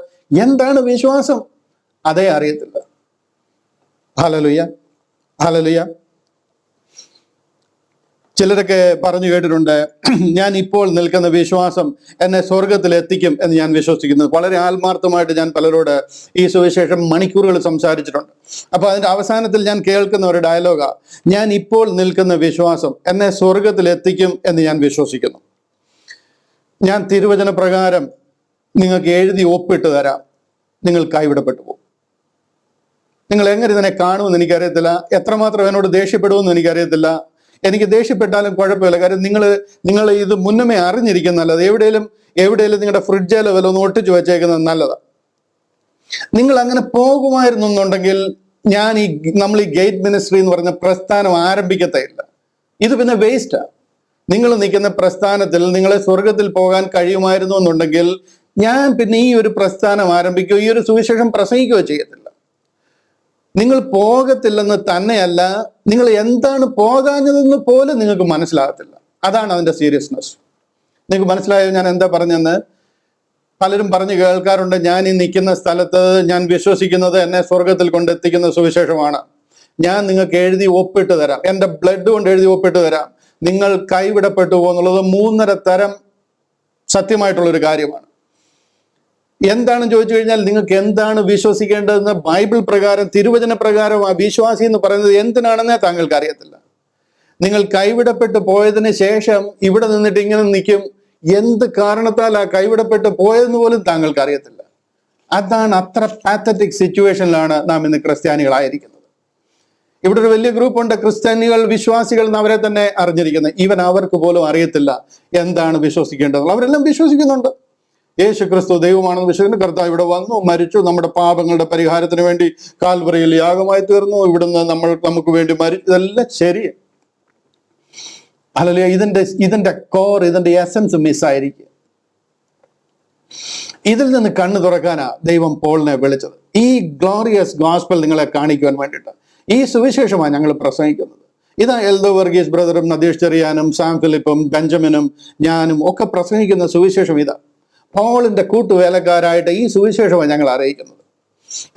എന്താണ് വിശ്വാസം, അതേ അറിയത്തില്ല. Hallelujah, hallelujah. ചിലരൊക്കെ പറഞ്ഞു കേട്ടിട്ടുണ്ട്, ഞാൻ ഇപ്പോൾ നിൽക്കുന്ന വിശ്വാസം എന്നെ സ്വർഗത്തിൽ എത്തിക്കും എന്ന് ഞാൻ വിശ്വസിക്കുന്നു. വളരെ ആത്മാർത്ഥമായിട്ട് ഞാൻ പലരോട് ഈ സുവിശേഷം മണിക്കൂറുകൾ സംസാരിച്ചിട്ടുണ്ട്. അപ്പൊ അതിന്റെ അവസാനത്തിൽ ഞാൻ കേൾക്കുന്ന ഒരു ഡയലോഗാ, ഞാൻ ഇപ്പോൾ നിൽക്കുന്ന വിശ്വാസം എന്നെ സ്വർഗത്തിൽ എത്തിക്കും എന്ന് ഞാൻ വിശ്വസിക്കുന്നു. ഞാൻ തിരുവചന പ്രകാരം നിങ്ങൾക്ക് എഴുതി ഒപ്പിട്ട് തരാം, നിങ്ങൾ കൈവിടപ്പെട്ടു പോകും. നിങ്ങൾ എങ്ങനെ ഇതിനെ കാണുമെന്ന് എനിക്കറിയത്തില്ല, എത്രമാത്രം എന്നോട് ദേഷ്യപ്പെടുമെന്ന് എനിക്കറിയത്തില്ല. എനിക്ക് ദേഷ്യപ്പെട്ടാലും കുഴപ്പമില്ല, കാര്യം നിങ്ങൾ ഇത് മുന്നമേ അറിഞ്ഞിരിക്കുന്ന നല്ലത്. എവിടെയെങ്കിലും നിങ്ങളുടെ ഫ്രിഡ്ജിലോ വല്ല ഒന്ന് ഒട്ടിച്ചു വെച്ചേക്കുന്നത് നല്ലതാണ്. നിങ്ങൾ അങ്ങനെ പോകുമായിരുന്നു എന്നുണ്ടെങ്കിൽ നമ്മൾ ഈ ഗേറ്റ് മിനിസ്ട്രി എന്ന് പറഞ്ഞ പ്രസ്ഥാനം ആരംഭിക്കത്തേയില്ല. ഇത് പിന്നെ വേസ്റ്റാ. നിങ്ങൾ നിൽക്കുന്ന പ്രസ്ഥാനത്തിൽ നിങ്ങളെ സ്വർഗത്തിൽ പോകാൻ കഴിയുമായിരുന്നു എന്നുണ്ടെങ്കിൽ ഞാൻ പിന്നെ ഈ ഒരു പ്രസ്ഥാനം ആരംഭിക്കുകയോ ഈ ഒരു സുവിശേഷം പ്രസംഗിക്കുകയോ ചെയ്യത്തില്ല. നിങ്ങൾ പോകത്തില്ലെന്ന് തന്നെയല്ല, നിങ്ങൾ എന്താണ് പോകാഞ്ഞതെന്ന് പോലും നിങ്ങൾക്ക് മനസ്സിലാകത്തില്ല. അതാണ് അതിന്റെ സീരിയസ്നെസ്. നിങ്ങൾക്ക് മനസ്സിലായോ ഞാൻ എന്താ പറഞ്ഞെന്ന്? പലരും പറഞ്ഞു കേൾക്കാറുണ്ട്, ഞാൻ ഈ നിൽക്കുന്ന സ്ഥലത്ത് ഞാൻ വിശ്വസിക്കുന്നത് എന്നെ സ്വർഗത്തിൽ കൊണ്ടെത്തിക്കുന്ന സുവിശേഷമാണ്, ഞാൻ നിങ്ങൾക്ക് എഴുതി ഒപ്പിട്ട് തരാം, എൻ്റെ ബ്ലഡ് കൊണ്ട് എഴുതി ഒപ്പിട്ട് തരാം, നിങ്ങൾ കൈവിടപ്പെട്ടു പോകുന്നുള്ളത് 3.5 തരം സത്യമായിട്ടുള്ളൊരു കാര്യമാണ്. എന്താണെന്ന് ചോദിച്ചു കഴിഞ്ഞാൽ നിങ്ങൾക്ക് എന്താണ് വിശ്വസിക്കേണ്ടതെന്ന് ബൈബിൾ പ്രകാരം, തിരുവചന പ്രകാരം ആ വിശ്വാസി എന്ന് പറയുന്നത് എന്തിനാണെന്നേ താങ്കൾക്ക് അറിയത്തില്ല. നിങ്ങൾ കൈവിടപ്പെട്ടു പോയതിന് ശേഷം ഇവിടെ നിന്നിട്ട് ഇങ്ങനെ നിൽക്കും, എന്ത് കാരണത്താൽ ആ കൈവിടപ്പെട്ട് പോയതെന്ന് പോലും താങ്കൾക്ക് അറിയത്തില്ല. അതാണ്, അത്ര പാത്തറ്റിക് സിറ്റുവേഷനിലാണ് നാം ഇന്ന് ക്രിസ്ത്യാനികളായിരിക്കുന്നത്. ഇവിടെ ഒരു വലിയ ഗ്രൂപ്പുണ്ട് ക്രിസ്ത്യാനികൾ, വിശ്വാസികൾ എന്ന് അവരെ തന്നെ അറിഞ്ഞിരിക്കുന്നത്. ഈവൻ അവർക്ക് പോലും അറിയത്തില്ല എന്താണ് വിശ്വസിക്കേണ്ടത്. അവരെല്ലാം വിശ്വസിക്കുന്നുണ്ട് യേശു ക്രിസ്തു ദൈവമാണെന്ന് വിശ്വസിക്കുന്നു. കർത്താവ് ഇവിടെ വന്നു, മരിച്ചു, നമ്മുടെ പാപങ്ങളുടെ പരിഹാരത്തിന് വേണ്ടി കാൽവറിയിൽ യാഗമായി തീർന്നു, ഇവിടുന്ന് നമുക്ക് വേണ്ടി മരിച്ചു. ഇതെല്ലാം ശരിയാണ്. അല്ലല്ലേ, ഇതിന്റെ കോർ, ഇതിന്റെ എസൻസ് മിസ്സായിരിക്കുക. ഇതിൽ നിന്ന് കണ്ണു തുറക്കാനാ ദൈവം പോളിനെ വിളിച്ചത്. ഈ ഗ്ലോറിയസ് ഗോസ്പൽ നിങ്ങളെ കാണിക്കുവാൻ വേണ്ടിയിട്ട് ഈ സുവിശേഷമാണ് ഞങ്ങൾ പ്രസംഗിക്കുന്നത്. ഇതാ എൽദോ വർഗീസ് ബ്രദറും നദീഷ് ചെറിയാനും സാം ഫിലിപ്പും ബെഞ്ചമിനും ഞാനും ഒക്കെ പ്രസംഗിക്കുന്ന സുവിശേഷം ഇതാ. പോളിന്റെ കൂട്ടുവേലക്കാരായിട്ട് ഈ സുവിശേഷമാണ് ഞങ്ങൾ അറിയിക്കുന്നത്.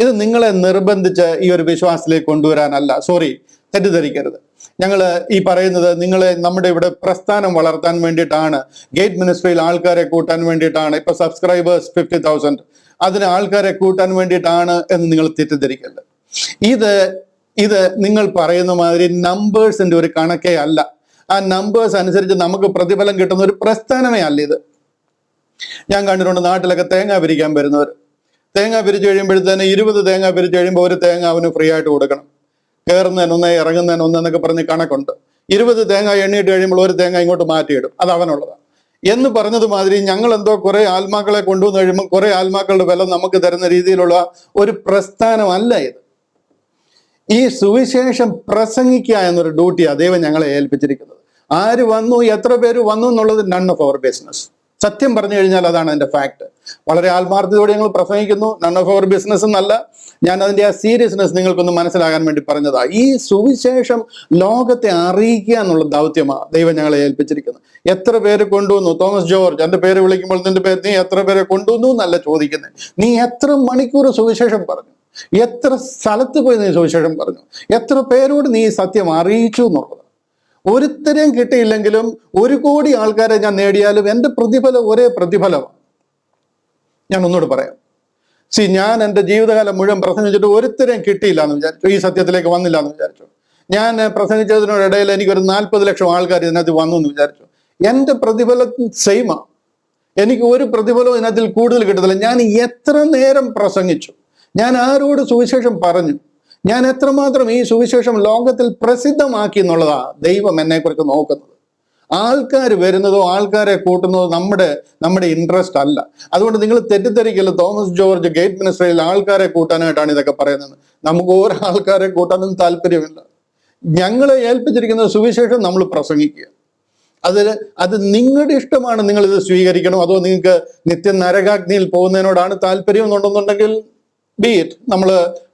ഇത് നിങ്ങളെ നിർബന്ധിച്ച് ഈ ഒരു വിശ്വാസത്തിലേക്ക് കൊണ്ടുവരാനല്ല. സോറി, തെറ്റിദ്ധരിക്കരുത്. ഞങ്ങൾ ഈ പറയുന്നത് നമ്മുടെ ഇവിടെ പ്രസ്ഥാനം വളർത്താൻ വേണ്ടിയിട്ടാണ്, ഗേറ്റ് മിനിസ്ട്രിയിൽ ആൾക്കാരെ കൂട്ടാൻ വേണ്ടിയിട്ടാണ്. ഇപ്പൊ സബ്സ്ക്രൈബേഴ്സ് 50,000, അതിന് ആൾക്കാരെ കൂട്ടാൻ വേണ്ടിയിട്ടാണ് എന്ന് നിങ്ങൾ തെറ്റിദ്ധരിക്കരുത്. ഇത് നിങ്ങൾ പറയുന്ന മാതിരി നമ്പേഴ്സിന്റെ ഒരു കണക്കേ അല്ല. ആ നമ്പേഴ്സ് അനുസരിച്ച് നമുക്ക് പ്രതിഫലം കിട്ടുന്ന ഒരു പ്രസ്ഥാനമേ അല്ല ഇത്. ഞാൻ കണ്ടിട്ടുണ്ട് നാട്ടിലൊക്കെ തേങ്ങ പിരിക്കാൻ വരുന്നവർ. തേങ്ങ പിരിച്ചു കഴിയുമ്പോഴത്തേന് 20 തേങ്ങ പിരിച്ചു കഴിയുമ്പോൾ ഒരു തേങ്ങ അവന് ഫ്രീ ആയിട്ട് കൊടുക്കണം. കയറുന്നതിനൊന്ന്, ഇറങ്ങുന്നതിനൊന്ന് എന്നൊക്കെ പറഞ്ഞ് കണക്കുണ്ട്. 20 തേങ്ങ എണ്ണിയിട്ട് കഴിയുമ്പോൾ ഒരു തേങ്ങ ഇങ്ങോട്ട് മാറ്റിയിടും, അത് അവനുള്ളതാണ് എന്ന് പറഞ്ഞത് മാതിരി ഞങ്ങൾ എന്തോ കുറെ ആത്മാക്കളെ കൊണ്ടുവന്ന് കഴിയുമ്പോൾ കുറെ ആത്മാക്കളുടെ വില നമുക്ക് തരുന്ന രീതിയിലുള്ള ഒരു പ്രസ്ഥാനമല്ല ഇത്. ഈ സുവിശേഷം പ്രസംഗിക്കുക എന്നൊരു ഡ്യൂട്ടിയാണ് ദൈവം ഞങ്ങളെ ഏൽപ്പിച്ചിരിക്കുന്നത്. ആര് വന്നു, എത്ര പേര് വന്നു എന്നുള്ളത് നൺ ഓഫ് അവർ ബിസിനസ്. സത്യം പറഞ്ഞു കഴിഞ്ഞാൽ അതാണ് അതിന്റെ ഫാക്ട്. വളരെ ആത്മാർത്ഥതയോടെ ഞങ്ങൾ പ്രസംഗിക്കുന്നു, നൺ ഓഫ് അവർ ബിസിനസ് എന്നല്ല. ഞാൻ അതിന്റെ ആ സീരിയസ്നെസ് നിങ്ങൾക്കൊന്ന് മനസ്സിലാകാൻ വേണ്ടി പറഞ്ഞതാ. ഈ സുവിശേഷം ലോകത്തെ അറിയിക്കുക എന്നുള്ള ദൗത്യമാണ് ദൈവം ഞങ്ങളെ ഏൽപ്പിച്ചിരിക്കുന്നത്. എത്ര പേര് കൊണ്ടുവന്നു? തോമസ് ജോർജ്, എന്റെ പേര് വിളിക്കുമ്പോൾ നിന്റെ പേര്, നീ എത്ര പേരെ കൊണ്ടുവന്നു എന്നല്ല ചോദിക്കുന്നത്, നീ എത്ര മണിക്കൂർ സുവിശേഷം പറഞ്ഞു, എത്ര സ്ഥലത്ത് പോയി നീ സുവിശേഷം പറഞ്ഞു, എത്ര പേരോട് നീ സത്യം അറിയിച്ചു എന്നുള്ളത്. ഒരുത്തരെയും കിട്ടിയില്ലെങ്കിലും 1 കോടി ആൾക്കാരെ ഞാൻ നേടിയാലും എൻ്റെ പ്രതിഫലം ഒരേ പ്രതിഫലമാണ്. ഞാൻ ഒന്നുകൂടെ പറയാം. ഞാൻ എൻ്റെ ജീവിതകാലം മുഴുവൻ പ്രസംഗിച്ചിട്ട് ഒരുത്തരെയും കിട്ടിയില്ല എന്ന് വിചാരിച്ചു, ഈ സത്യത്തിലേക്ക് വന്നില്ല എന്ന് വിചാരിച്ചു. ഞാൻ പ്രസംഗിച്ചതിനോടിടയിൽ എനിക്കൊരു 40 ലക്ഷം ആൾക്കാർ ഇതിനകത്ത് വന്നു എന്ന് വിചാരിച്ചു. എൻ്റെ പ്രതിഫലം സെയിമാ. എനിക്ക് ഒരു പ്രതിഫലവും ഇതിനകത്തിൽ കൂടുതൽ കിട്ടത്തില്ല. ഞാൻ എത്ര നേരം പ്രസംഗിച്ചു, ഞാൻ ആരോട് സുവിശേഷം പറഞ്ഞു, ഞാൻ എത്രമാത്രം ഈ സുവിശേഷം ലോകത്തിൽ പ്രസിദ്ധമാക്കി എന്നുള്ളതാ ദൈവം എന്നെക്കുറിച്ച് നോക്കുന്നത്. ആൾക്കാർ വരുന്നതോ ആൾക്കാരെ കൂട്ടുന്നതോ നമ്മുടെ ഇൻട്രസ്റ്റ് അല്ല. അതുകൊണ്ട് നിങ്ങൾ തെറ്റിദ്ധരിക്കല്ലോ, തോമസ് ജോർജ് ഗേറ്റ് മിനിസ്ട്രിയിൽ ആൾക്കാരെ കൂട്ടാനായിട്ടാണ് ഇതൊക്കെ പറയുന്നത്. നമുക്ക് ഓരോ ആൾക്കാരെ കൂട്ടാനൊന്നും താല്പര്യമില്ല. ഞങ്ങളെ ഏൽപ്പിച്ചിരിക്കുന്ന സുവിശേഷം നമ്മൾ പ്രസംഗിക്കുക. അത് നിങ്ങളുടെ ഇഷ്ടമാണ്. നിങ്ങൾ ഇത് സ്വീകരിക്കണോ അതോ നിങ്ങൾക്ക് നിത്യ നരകാഗ്നിയിൽ പോകുന്നതിനോടാണ് താല്പര്യം എന്നുണ്ടെന്നുണ്ടെങ്കിൽ ബി ഇറ്റ്. നമ്മൾ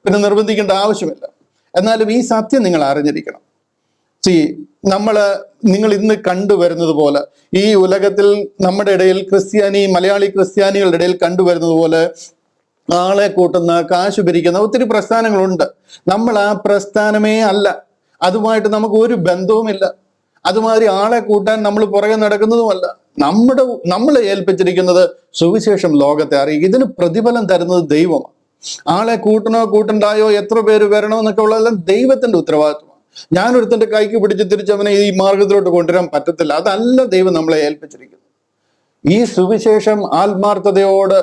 പിന്നെ നിർബന്ധിക്കേണ്ട ആവശ്യമില്ല. എന്നാലും ഈ സത്യം നിങ്ങൾ അറിഞ്ഞിരിക്കണം. നിങ്ങൾ ഇന്ന് കണ്ടുവരുന്നത് പോലെ ഈ ഉലകത്തിൽ നമ്മുടെ ഇടയിൽ മലയാളി ക്രിസ്ത്യാനികളുടെ ഇടയിൽ കണ്ടുവരുന്നത് പോലെ ആളെ കൂട്ടുന്ന, കാശ് പിരിക്കുന്ന ഒത്തിരി പ്രസ്ഥാനങ്ങളുണ്ട്. നമ്മൾ ആ പ്രസ്ഥാനമേ അല്ല. അതുമായിട്ട് നമുക്ക് ഒരു ബന്ധവുമില്ല. അതുമാതിരി ആളെ കൂട്ടാൻ നമ്മൾ പുറകെ നടക്കുന്നതുമല്ല. നമ്മളെ ഏൽപ്പിച്ചിരിക്കുന്നത് സുവിശേഷം ലോകത്തെ അറിയിക്കുക. ഇതിന് പ്രതിഫലം തരുന്നത് ദൈവമാണ്. ആളെ കൂട്ടണോ കൂട്ടണ്ടായോ, എത്ര പേര് വരണോ എന്നൊക്കെ ഉള്ളതെല്ലാം ദൈവത്തിന്റെ ഉത്തരവാദിത്വമാണ്. ഞാനൊരുത്തന്റെ കൈക്ക് പിടിച്ച് തിരിച്ചവനെ ഈ മാർഗത്തിലോട്ട് കൊണ്ടുവരാൻ പറ്റത്തില്ല. അതല്ല ദൈവം നമ്മളെ ഏൽപ്പിച്ചിരിക്കുന്നത്. ഈ സുവിശേഷം ആത്മാർത്ഥതയോട്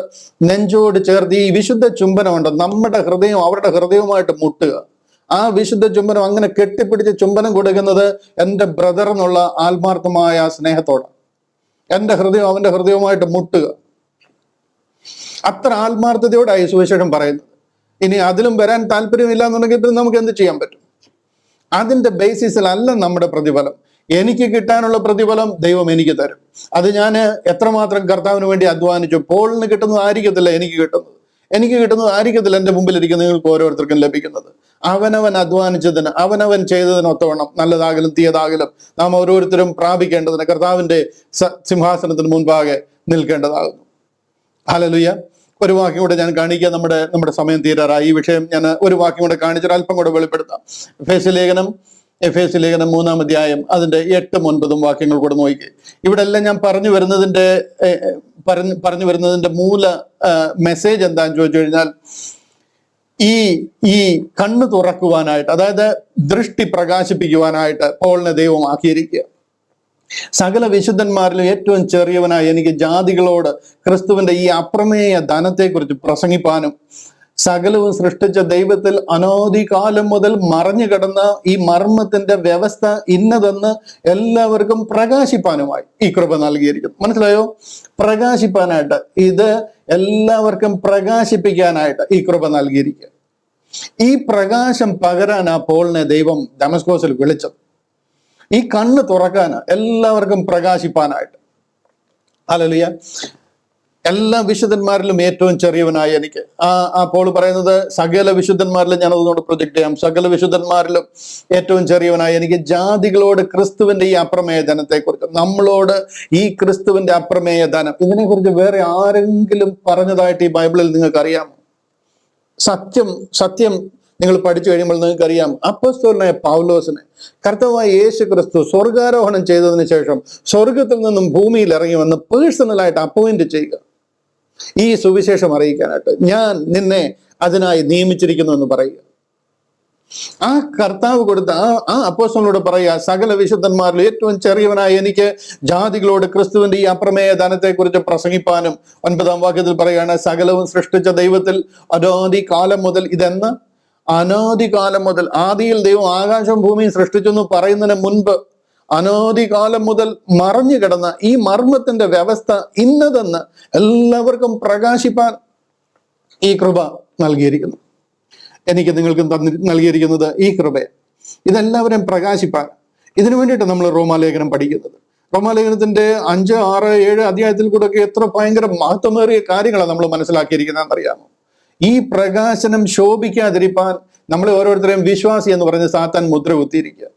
നെഞ്ചോട് ചേർത്ത് ഈ വിശുദ്ധ ചുംബനമുണ്ട്, നമ്മുടെ ഹൃദയം അവരുടെ ഹൃദയവുമായിട്ട് മുട്ടുക. ആ വിശുദ്ധ ചുംബനം അങ്ങനെ കെട്ടിപ്പിടിച്ച് ചുംബനം കൊടുക്കുന്നത് എൻ്റെ ബ്രദർ എന്നുള്ള ആത്മാർത്ഥമായ സ്നേഹത്തോടാണ്. എൻ്റെ ഹൃദയം അവന്റെ ഹൃദയവുമായിട്ട് മുട്ടുക. അത്ര ആത്മാർത്ഥതയോടായി സുവിശേഷം പറയുന്നത്. ഇനി അതിലും വരാൻ താല്പര്യമില്ല എന്നുണ്ടെങ്കിൽ പിന്നെ നമുക്ക് എന്ത് ചെയ്യാൻ പറ്റും? അതിന്റെ ബേസിസിലല്ല നമ്മുടെ പ്രതിഫലം. എനിക്ക് കിട്ടാനുള്ള പ്രതിഫലം ദൈവം എനിക്ക് തരും. അത് ഞാൻ എത്രമാത്രം കർത്താവിന് വേണ്ടി അധ്വാനിച്ചു. പോളിന് കിട്ടുന്നത് ആയിരിക്കത്തില്ല എനിക്ക് കിട്ടുന്നത് എൻ്റെ മുമ്പിലിരിക്കുന്ന നിങ്ങൾക്ക് ഓരോരുത്തർക്കും ലഭിക്കുന്നത്. അവനവൻ അധ്വാനിച്ചതിന്, അവനവൻ ചെയ്തതിനൊത്തവണ്ണം, നല്ലതാകലും തീയതാകലും നാം ഓരോരുത്തരും പ്രാപിക്കേണ്ടതിന് കർത്താവിന്റെ സിംഹാസനത്തിന് മുൻപാകെ നിൽക്കേണ്ടതാകുന്നു. ഹല്ലേലൂയ. ഒരു വാക്യം കൂടെ ഞാൻ കാണിക്കുക. നമ്മുടെ സമയം തീരാറായി. ഈ വിഷയം ഞാൻ ഒരു വാക്യം കൂടെ കാണിച്ചിട്ട് അല്പം കൂടെ വെളിപ്പെടുത്താം. എഫേസ്യ ലേഖനം 3-ാം അധ്യായം അതിന്റെ 8-9 വാക്യങ്ങൾ കൂടെ നോക്കി. ഇവിടെ എല്ലാം ഞാൻ പറഞ്ഞു വരുന്നതിന്റെ മൂല മെസ്സേജ് എന്താന്ന് ചോദിച്ചു കഴിഞ്ഞാൽ, ഈ കണ്ണ് തുറക്കുവാനായിട്ട്, അതായത് ദൃഷ്ടി പ്രകാശിപ്പിക്കുവാനായിട്ട് പോളിനെ ദൈവം ആക്കിയിരിക്കുക. സകല വിശുദ്ധന്മാരിലും ഏറ്റവും ചെറിയവനായി എനിക്ക് ജാതികളോട് ക്രിസ്തുവിന്റെ ഈ അപ്രമേയ ധനത്തെക്കുറിച്ച് പ്രസംഗിപ്പാനും സകലവും സൃഷ്ടിച്ച ദൈവത്തിൽ അനാദികാലം മുതൽ മറഞ്ഞു കിടന്ന ഈ മർമ്മത്തിന്റെ വ്യവസ്ഥ ഇന്നതെന്ന് എല്ലാവർക്കും പ്രകാശിപ്പാനുമായി ഈ കൃപ നൽകിയിരിക്കുന്നു. മനസ്സിലായോ? പ്രകാശിപ്പാനായിട്ട്, ഇത് എല്ലാവർക്കും പ്രകാശിപ്പിക്കാനായിട്ട് ഈ കൃപ നൽകിയിരിക്കുക. ഈ പ്രകാശം പകരാൻ ആ പോളിനെ ദൈവം ദമസ്കോസിൽ വിളിച്ചത്. ഈ കണ്ണ് തുറക്കാൻ, എല്ലാവർക്കും പ്രകാശിപ്പാനായിട്ട്. ഹല്ലേലൂയ. എല്ലാ വിശുദ്ധന്മാരിലും ഏറ്റവും ചെറിയവനായി എനിക്ക്. ആ പോൾ പറയുന്നത് സകല വിശുദ്ധന്മാരിലും, ഞാൻ അതുകൊണ്ട് പ്രൊജക്ട് ചെയ്യാം, സകല വിശുദ്ധന്മാരിലും ഏറ്റവും ചെറിയവനായി എനിക്ക് ജാതികളോട് ക്രിസ്തുവിന്റെ ഈ അപ്രമേയ ധനത്തെക്കുറിച്ച്, നമ്മളോട് ഈ ക്രിസ്തുവിന്റെ അപ്രമേയ ധനം, ഇതിനെക്കുറിച്ച് വേറെ ആരെങ്കിലും പറഞ്ഞതായിട്ട് ഈ ബൈബിളിൽ നിങ്ങൾക്ക് അറിയാമോ? സത്യം നിങ്ങൾ പഠിച്ചു കഴിയുമ്പോൾ നിങ്ങൾക്കറിയാം, അപ്പോസ്തലനായ പൗലോസിനെ കർത്താവായ യേശു ക്രിസ്തു സ്വർഗാരോഹണം ചെയ്തതിന് ശേഷം സ്വർഗത്തിൽ നിന്നും ഭൂമിയിൽ ഇറങ്ങി വന്ന് പേഴ്സണലായിട്ട് അപ്പോയിന്റ് ചെയ്യുക, ഈ സുവിശേഷം അറിയിക്കാനായിട്ട് ഞാൻ നിന്നെ അതിനായി നിയമിച്ചിരിക്കുന്നു എന്ന് പറയുക. ആ കർത്താവ് കൊടുത്ത ആ അപ്പോസ്തലനോട് പറയുക, സകല വിശുദ്ധന്മാരിൽ ഏറ്റവും ചെറിയവനായി എനിക്ക് ജാതികളോട് ക്രിസ്തുവിന്റെ ഈ അപ്രമേയ ധനത്തെക്കുറിച്ച് പ്രസംഗിപ്പാനും. 9-ാം വാക്യത്തിൽ പറയുകയാണ്, സകലവും സൃഷ്ടിച്ച ദൈവത്തിൽ അനാദികാലം മുതൽ, ഇതെന്ന് അനാദികാലം മുതൽ, ആദിയിൽ ദൈവം ആകാശവും ഭൂമിയും സൃഷ്ടിച്ചെന്ന് പറയുന്നതിന് മുൻപ് അനാദികാലം മുതൽ മറഞ്ഞു കിടന്ന ഈ മർമ്മത്തിന്റെ വ്യവസ്ഥ ഇന്നതെന്ന് എല്ലാവർക്കും പ്രകാശിപ്പാൻ ഈ കൃപ നൽകിയിരിക്കുന്നു. എനിക്ക് നിങ്ങൾക്കും നൽകിയിരിക്കുന്നത് ഈ കൃപയെ, ഇതെല്ലാവരും പ്രകാശിപ്പാൻ. ഇതിനു വേണ്ടിയിട്ട് നമ്മൾ റോമാലേഖനം പഠിക്കുന്നത്. റോമാലേഖനത്തിന്റെ 5, 6, 7 അധ്യായത്തിൽ കൂടെ ഒക്കെ എത്ര ഭയങ്കര മഹത്വമേറിയ കാര്യങ്ങളാണ് നമ്മൾ മനസ്സിലാക്കിയിരിക്കുന്നതെന്ന് അറിയാമോ? ഈ പ്രകാശനം ശോഭിക്കാതിരിപ്പാൻ നമ്മളെ ഓരോരുത്തരെയും വിശ്വാസി എന്ന് പറഞ്ഞ് സാത്താൻ മുദ്ര കുത്തിയിരിക്കുക.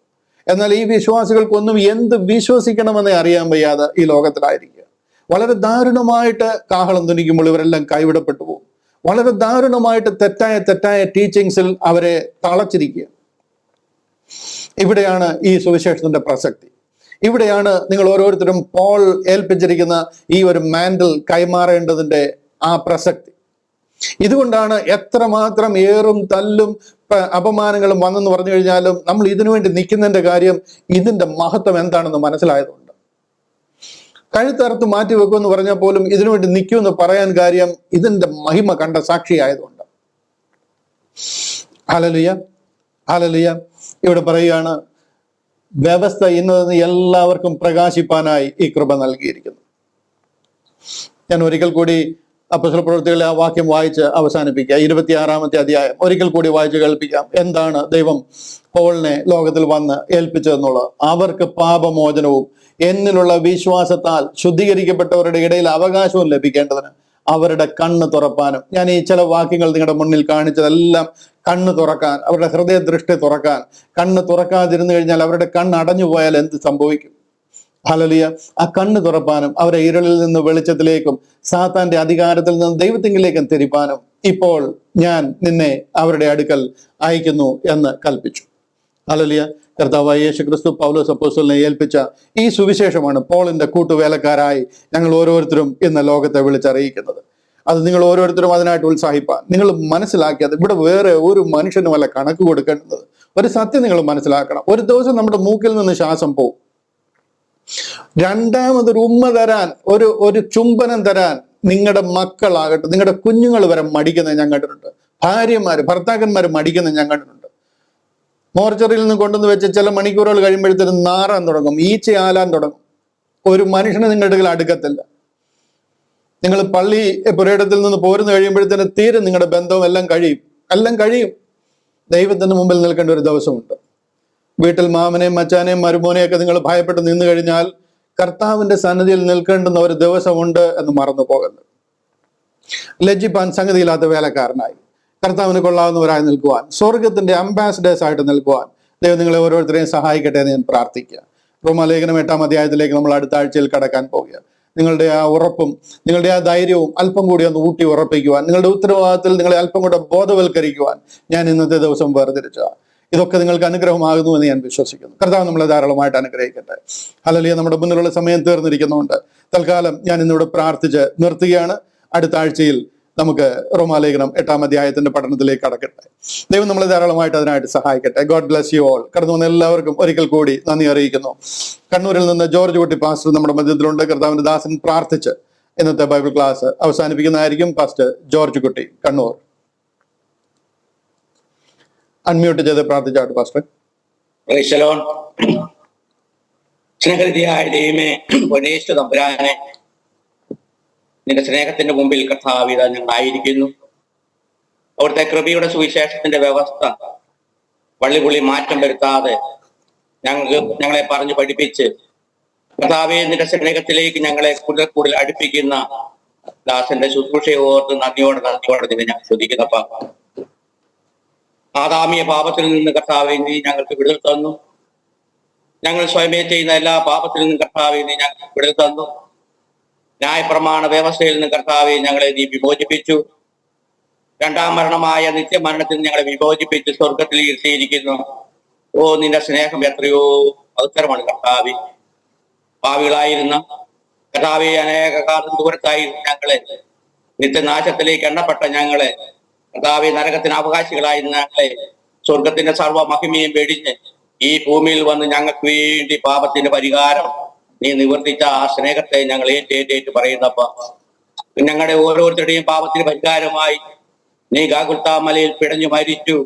എന്നാൽ ഈ വിശ്വാസികൾക്കൊന്നും എന്ത് വിശ്വസിക്കണമെന്ന് അറിയാൻ വയ്യാതെ ഈ ലോകത്തിലായിരിക്കുക. വളരെ ദാരുണമായിട്ട് കാഹളം ധനിക്കുമ്പോൾ ഇവരെല്ലാം കൈവിടപ്പെട്ടു പോകും. വളരെ ദാരുണമായിട്ട് തെറ്റായ ടീച്ചിങ്സിൽ അവരെ തളച്ചിരിക്കുക. ഇവിടെയാണ് ഈ സുവിശേഷത്തിന്റെ പ്രസക്തി. ഇവിടെയാണ് നിങ്ങൾ ഓരോരുത്തരും പോൾ ഏൽപ്പിച്ചിരിക്കുന്ന ഈ ഒരു മാൻഡിൽ കൈമാറേണ്ടതിന്റെ ആ പ്രസക്തി. ഇതുകൊണ്ടാണ് എത്രമാത്രം ഏറും തല്ലും അപമാനങ്ങളും വന്നെന്ന് പറഞ്ഞു കഴിഞ്ഞാലും നമ്മൾ ഇതിനു വേണ്ടി നിൽക്കുന്നതിന്റെ കാര്യം ഇതിന്റെ മഹത്വം എന്താണെന്ന് മനസ്സിലായതുകൊണ്ട്. കഴുത്തറുത്ത് മാറ്റി വെക്കുമെന്ന് പറഞ്ഞാൽ പോലും ഇതിനുവേണ്ടി നിൽക്കുമെന്ന് പറയാൻ കാര്യം ഇതിന്റെ മഹിമ കണ്ട സാക്ഷിയായതുകൊണ്ട്. Hallelujah, hallelujah. ഇവിടെ പറയുകയാണ്, വ്യവസ്ഥ ഇന്ന് എല്ലാവർക്കും പ്രകാശിപ്പാനായി ഈ കൃപ നൽകിയിരിക്കുന്നു. ഞാൻ ഒരിക്കൽ കൂടി അപ്പോസ്തലപ്രവൃത്തികളിലെ ആ വാക്യം വായിച്ച് അവസാനിപ്പിക്കുക. 26-ാമത്തെ അധ്യായം ഒരിക്കൽ കൂടി വായിച്ച് കേൾപ്പിക്കാം. എന്താണ് ദൈവം പൗലിനെ ലോകത്തിൽ വന്ന് ഏൽപ്പിച്ചതെന്നുള്ളത്? അവർക്ക് പാപമോചനവും എന്നിലുള്ള വിശ്വാസത്താൽ ശുദ്ധീകരിക്കപ്പെട്ടവരുടെ ഇടയിൽ അവകാശവും ലഭിക്കേണ്ടതിന് അവരുടെ കണ്ണ് തുറപ്പാനും. ഞാൻ ഈ ചില വാക്യങ്ങൾ നിങ്ങളുടെ മുന്നിൽ കാണിച്ചതെല്ലാം കണ്ണ് തുറക്കാൻ, അവരുടെ ഹൃദയ ദൃഷ്ടി തുറക്കാൻ. കണ്ണ് തുറക്കാതിരുന്നു കഴിഞ്ഞാൽ അവരുടെ കണ്ണ് അടഞ്ഞു പോയാൽ എന്ത് സംഭവിക്കും? ഹല്ലേലൂയ. ആ കണ്ണ് തുറപ്പാനും അവരെ ഇരുളിൽ നിന്ന് വെളിച്ചത്തിലേക്കും സാത്താന്റെ അധികാരത്തിൽ നിന്ന് ദൈവത്തിങ്കിലേക്കും തിരിപ്പാനും ഇപ്പോൾ ഞാൻ നിന്നെ അവരുടെ അടുക്കൽ അയക്കുന്നു എന്ന് കൽപ്പിച്ചു. ഹല്ലേലൂയ. കർത്താവായ യേശുക്രിസ്തു പൗലോസ് അപ്പോസ്തലനെ ഏൽപ്പിച്ച ഈ സുവിശേഷമാണ് പോളിന്റെ കൂട്ടുവേലക്കാരായി ഞങ്ങൾ ഓരോരുത്തരും ഇന്ന് ലോകത്തെ വിളിച്ചറിയിക്കുന്നത്. അത് നിങ്ങൾ ഓരോരുത്തരും അതിനായിട്ട് ഉത്സാഹിപ്പാൻ നിങ്ങൾ മനസ്സിലാക്കിയത്, ഇവിടെ വേറെ ഒരു മനുഷ്യനുമല്ല കണക്ക് കൊടുക്കേണ്ടത്. ഒരു സത്യം നിങ്ങൾ മനസ്സിലാക്കണം. ഒരു ദിവസം നമ്മുടെ മൂക്കിൽ നിന്ന് ശ്വാസം പോകും. രണ്ടാമതൊരു ഉമ്മ തരാൻ, ഒരു ചുംബനം തരാൻ നിങ്ങളുടെ മക്കളാകട്ടെ, നിങ്ങളുടെ കുഞ്ഞുങ്ങൾ വരെ മടിക്കുന്നത് ഞാൻ കണ്ടിട്ടുണ്ട്. ഭാര്യമാര്, ഭർത്താക്കന്മാർ മടിക്കുന്നത് ഞാൻ കണ്ടിട്ടുണ്ട്. മോർച്ചറിയിൽ നിന്ന് കൊണ്ടുവന്ന് വെച്ച് ചില മണിക്കൂറുകൾ കഴിയുമ്പോഴത്തേനും നാറാൻ തുടങ്ങും, ഈച്ച ആലാൻ തുടങ്ങും. ഒരു മനുഷ്യനെ നിങ്ങളുടെ അടുക്കത്തില്ല. നിങ്ങൾ പള്ളി പുരയിടത്തിൽ നിന്ന് പോരുന്ന് കഴിയുമ്പോഴത്തേനും തീരെ നിങ്ങളുടെ ബന്ധവും എല്ലാം കഴിയും. ദൈവത്തിന് മുമ്പിൽ നിൽക്കേണ്ട ഒരു ദിവസമുണ്ട്. വീട്ടിൽ മാമനെയും മച്ചാനെയും മരുമോനെയും ഒക്കെ നിങ്ങൾ ഭയപ്പെട്ട് നിന്നു കഴിഞ്ഞാൽ കർത്താവിന്റെ സന്നിധിയിൽ നിൽക്കേണ്ടുന്ന ഒരു ദിവസമുണ്ട് എന്ന് മറന്നു പോകരുത്. ലജ്ജിപ്പാൻ സംഗതിയില്ലാത്ത വേലക്കാരനായി കർത്താവിന് കൊള്ളാവുന്നവരായി നിൽക്കുവാൻ, സ്വർഗത്തിന്റെ അംബാസിഡേഴ്സ് ആയിട്ട് നിൽക്കുവാൻ ദൈവം നിങ്ങളെ ഓരോരുത്തരെയും സഹായിക്കട്ടെ എന്ന് ഞാൻ പ്രാർത്ഥിക്കുക. റോമാലേഖനം 8-ാം അധ്യായത്തിലേക്ക് നമ്മൾ അടുത്ത ആഴ്ചയിൽ കടക്കാൻ പോകുക. നിങ്ങളുടെ ആ ഉറപ്പും നിങ്ങളുടെ ആ ധൈര്യവും അല്പം കൂടി ഒന്ന് ഊട്ടി ഉറപ്പിക്കുവാൻ, നിങ്ങളുടെ ഉത്തരവാദിത്തത്തിൽ നിങ്ങളെ അല്പം കൂടെ ബോധവൽക്കരിക്കുവാൻ ഞാൻ ഇന്നത്തെ ദിവസം വേർതിരിച്ചതാണ്. ഇതൊക്കെ നിങ്ങൾക്ക് അനുഗ്രഹമാകുന്നു എന്ന് ഞാൻ വിശ്വസിക്കുന്നു. കർത്താവ് നമ്മളെ ധാരാളമായിട്ട് അനുഗ്രഹിക്കട്ടെ. ഹല്ലേലൂയ. നമ്മുടെ മുന്നിലുള്ള സമയം തീർന്നിരിക്കുന്നുണ്ട്. തൽക്കാലം ഞാൻ ഇന്നിവിടെ പ്രാർത്ഥിച്ച് നിർത്തുകയാണ്. അടുത്ത ആഴ്ചയിൽ നമുക്ക് റോമാലേഖനം 8-ാം അധ്യായത്തിന്റെ പഠനത്തിലേക്ക് കടക്കട്ടെ. ദൈവം നമ്മളെ ധാരാളമായിട്ട് അതിനായിട്ട് സഹായിക്കട്ടെ. God bless you all. കടന്നു വന്ന എല്ലാവർക്കും ഒരിക്കൽ കൂടി നന്ദി അറിയിക്കുന്നു. കണ്ണൂരിൽ നിന്ന് ജോർജ് കുട്ടി പാസ്റ്റർ നമ്മുടെ മധ്യത്തിലുണ്ട്. കർത്താവിന്റെ ദാസൻ പ്രാർത്ഥിച്ച് ഇന്നത്തെ ബൈബിൾ ക്ലാസ് അവസാനിപ്പിക്കുന്നതായിരിക്കും. പാസ്റ്റർ ജോർജ് കുട്ടി, കണ്ണൂർ. അൺമ്യൂട്ട് ചെയ്ത് പ്രാർത്ഥിച്ചാട്ട് പാസ്റ്റർ. Praise the Lord. സ്നേഹനിധിയായ ദൈവമേ, പൊന്നേശു തമ്പുരാനെ, നിന്റെ സ്നേഹത്തിന്റെ മുമ്പിൽ കർത്താവിത ഞങ്ങളായിരിക്കുന്നു. അവിടുത്തെ കൃപയുടെ സുവിശേഷത്തിന്റെ വ്യവസ്ഥ വള്ളിപുള്ളി മാറ്റം വരുത്താതെ ഞങ്ങളെ പറഞ്ഞു പഠിപ്പിച്ച് കർത്താവെ നിന്റെ സ്നേഹത്തിലേക്ക് ഞങ്ങളെ കൂടുതൽ അടുപ്പിക്കുന്ന ദാസന്റെ ശുശ്രൂഷയെ ഓർത്ത് നന്ദിയോടെ നിന്നെ ഞാൻ ശ്രദ്ധിക്കുന്നപ്പ. ആദാമിയ പാപത്തിൽ നിന്ന് കർത്താവെ നീ ഞങ്ങൾക്ക് വിടുതൽ തന്നു. ഞങ്ങൾ സ്വയമേ ചെയ്യുന്ന എല്ലാ പാപത്തിൽ നിന്നും കർത്താവെ നീ ഞങ്ങൾക്ക് വിടുതൽ തന്നു. ന്യായപ്രമാണ വ്യവസ്ഥയിൽ നിന്ന് കർത്താവെ ഞങ്ങളെ നീ വിമോചിപ്പിച്ചു. രണ്ടാം മരണമായ നിത്യമരണത്തിൽ ഞങ്ങളെ വിമോചിപ്പിച്ച് സ്വർഗത്തിൽ ഇരുത്തിയിരിക്കുന്നു. ഓ, നിന്റെ സ്നേഹം എത്രയോ അവസരമാണ് കർത്താവെ. പാവികളായിരുന്ന കർത്താവെ, അനേക കാലം ദൂരത്തായിരുന്നു ഞങ്ങളെ, നിത്യനാശത്തിലേക്ക് എണ്ണപ്പെട്ട ഞങ്ങളെ, കർത്താവെ നരകത്തിന് അവകാശികളായിരുന്ന ഞങ്ങളെ സ്വർഗത്തിന്റെ സർവ്വ മഹിമയും വെടിഞ്ഞ് ഈ ഭൂമിയിൽ വന്ന് ഞങ്ങൾക്ക് വേണ്ടി പാപത്തിന്റെ പരിഹാരം നീ നിവർത്തിച്ച ആ സ്നേഹത്തെ ഞങ്ങൾ ഏറ്റേറ്റ് പറയുന്നപ്പ. ഞങ്ങളുടെ ഓരോരുത്തരുടെയും പാപത്തിന് പരിഹാരമായി നീ ഗാഗുൽത്താ മലയിൽ പിടഞ്ഞു മരിച്ചു,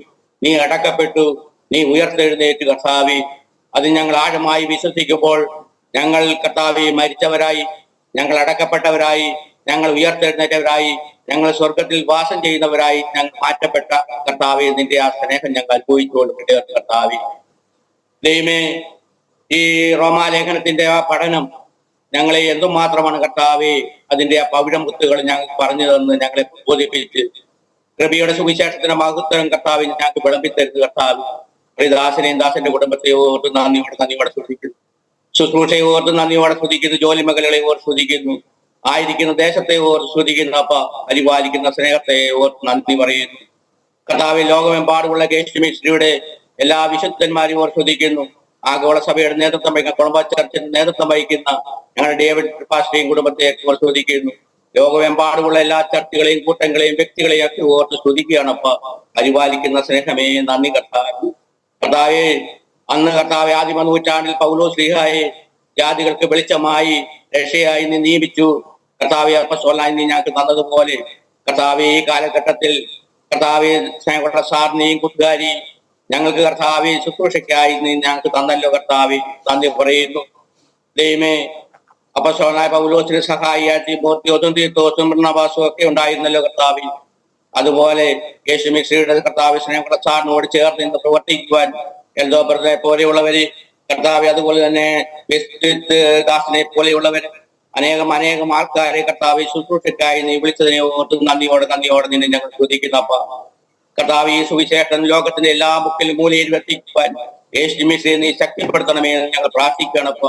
നീ അടക്കപ്പെട്ടു, നീ ഉയർത്തെഴുന്നേറ്റ് കർത്താവെ. അത് ഞങ്ങൾ ആഴമായി വിശ്വസിക്കുമ്പോൾ ഞങ്ങൾ കർത്താവെ മരിച്ചവരായി, ഞങ്ങൾ അടക്കപ്പെട്ടവരായി, ഞങ്ങൾ ഉയർത്തെഴുന്നേറ്റവരായി, ഞങ്ങൾ സ്വർഗത്തിൽ വാസം ചെയ്യുന്നവരായി ഞങ്ങൾ മാറ്റപ്പെട്ട കർത്താവെ, നിന്റെ ആ സ്നേഹം ഞങ്ങൾ അനുഭവിച്ചുകൊണ്ട് കർത്താവെ. ദൈവമേ, ഈ റോമാലേഖനത്തിന്റെ ആ പഠനം ഞങ്ങളെ എന്തുമാത്രമാണ് കർത്താവെ അതിന്റെ ആ പവിഴമുത്തുകൾ ഞങ്ങൾക്ക് പറഞ്ഞു തന്ന് ഞങ്ങളെ ബോധിപ്പിച്ച് കൃപയുടെ സുവിശേഷത്തിന്റെ മഹത്വം കർത്താവെ ഞങ്ങൾക്ക് വിളമ്പിത്തരുത് കർത്താവ്. ഒരു ദാസനെയും ദാസന്റെ കുടുംബത്തെ ഓർത്ത് നന്ദിയോടെ ശ്രദ്ധിക്കുന്നു. ശുശ്രൂഷയെ ഓർത്ത് നന്ദിയോടെ ശ്രദ്ധിക്കുന്നു. ജോലി മേഖലകളെ ഓർത്ത് ശ്രദ്ധിക്കുന്നു. ആയിരിക്കുന്ന ദേശത്തെ ഓർത്ത് ശ്രദ്ധിക്കുന്നു. അപ്പ പരിപാലിക്കുന്ന സ്നേഹത്തെ ഓർത്ത് നന്ദി പറയുന്നു കർത്താവെ. ലോകമെമ്പാടുമുള്ള ഗേസ്റ്റ് മിനിസ്ട്രിയുടെ എല്ലാ വിശുദ്ധന്മാരെയും ഓർത്ത് ശ്രദ്ധിക്കുന്നു. ആഗോള സഭയുടെ നേതൃത്വം വഹിക്കുന്ന കൊളംബോ ചർച്ചിന്റെ നേതൃത്വം വഹിക്കുന്ന ഞങ്ങളുടെ ഡേവിഡ് പാസ്റ്ററേയും കുടുംബത്തെ ശ്രദ്ധിക്കുന്നു. ലോകമെമ്പാടുമുള്ള എല്ലാ ചർച്ചുകളെയും കൂട്ടങ്ങളെയും വ്യക്തികളെയും ഒക്കെ ഓർത്ത് ശ്രദ്ധിക്കുകയാണ്. അപ്പ പരിപാലിക്കുന്ന സ്നേഹമേ നന്ദി കർത്താവേ. കർത്താവെ, അന്ന് കർത്താവെ ആദിമ നൂറ്റാണ്ടിൽ പൗലോസ് ശ്ലീഹായെ ജാതികൾക്ക് വെളിച്ചമായി രക്ഷയായി നീ നിയമിച്ചു. കർത്താവെ അപ്പസ്തലനായി നീ ഞങ്ങൾക്ക് തന്നതുപോലെ കർത്താവെ ഈ കാലഘട്ടത്തിൽ കർത്താവെ സ്നേഹമുള്ള സാറിനെയും കൂട്ടുകാരി ഞങ്ങൾക്ക് കർത്താവെ ശുശ്രൂഷയ്ക്കായി നീ ഞങ്ങൾക്ക് തന്നല്ലോ. കർത്താവെ നന്ദി പറയുന്നു. ദൈവമേ, അപ്പസ്തലനായ പൗലോസിന് സഹായിയായി തിമോത്തിയോസും തീത്തോസും ബർന്നബാസും ഒക്കെ ഉണ്ടായിരുന്നല്ലോ കർത്താവെ. അതുപോലെ യേശുമിശിയുടെ കർത്താവ് സ്നേഹമുള്ള സാറിനോട് ചേർന്ന് നിന്ന് പ്രവർത്തിക്കുവാൻ എൽദോ ബ്രദറെ പോലെയുള്ളവര് കർത്താവ്, അതുപോലെ തന്നെ ദാസിനെ പോലെയുള്ളവര് അനേകം ആൾക്കാരെ കർത്താവ് ശുശ്രൂഷയ്ക്കായി നീ വിളിച്ചതിനെ ഓർത്ത് നന്ദിയോടെ നിന്നെ ഞങ്ങൾ സ്തുതിക്കുന്നപ്പ. കർത്താവ് ഈ സുവിശേഷം ലോകത്തിന്റെ എല്ലാ മുക്കിലും മൂലയിൽ എത്തിക്കുവാൻ യേശുമിശിയെ നീ ശക്തിപ്പെടുത്തണമേ എന്ന് ഞങ്ങൾ പ്രാർത്ഥിക്കണപ്പ.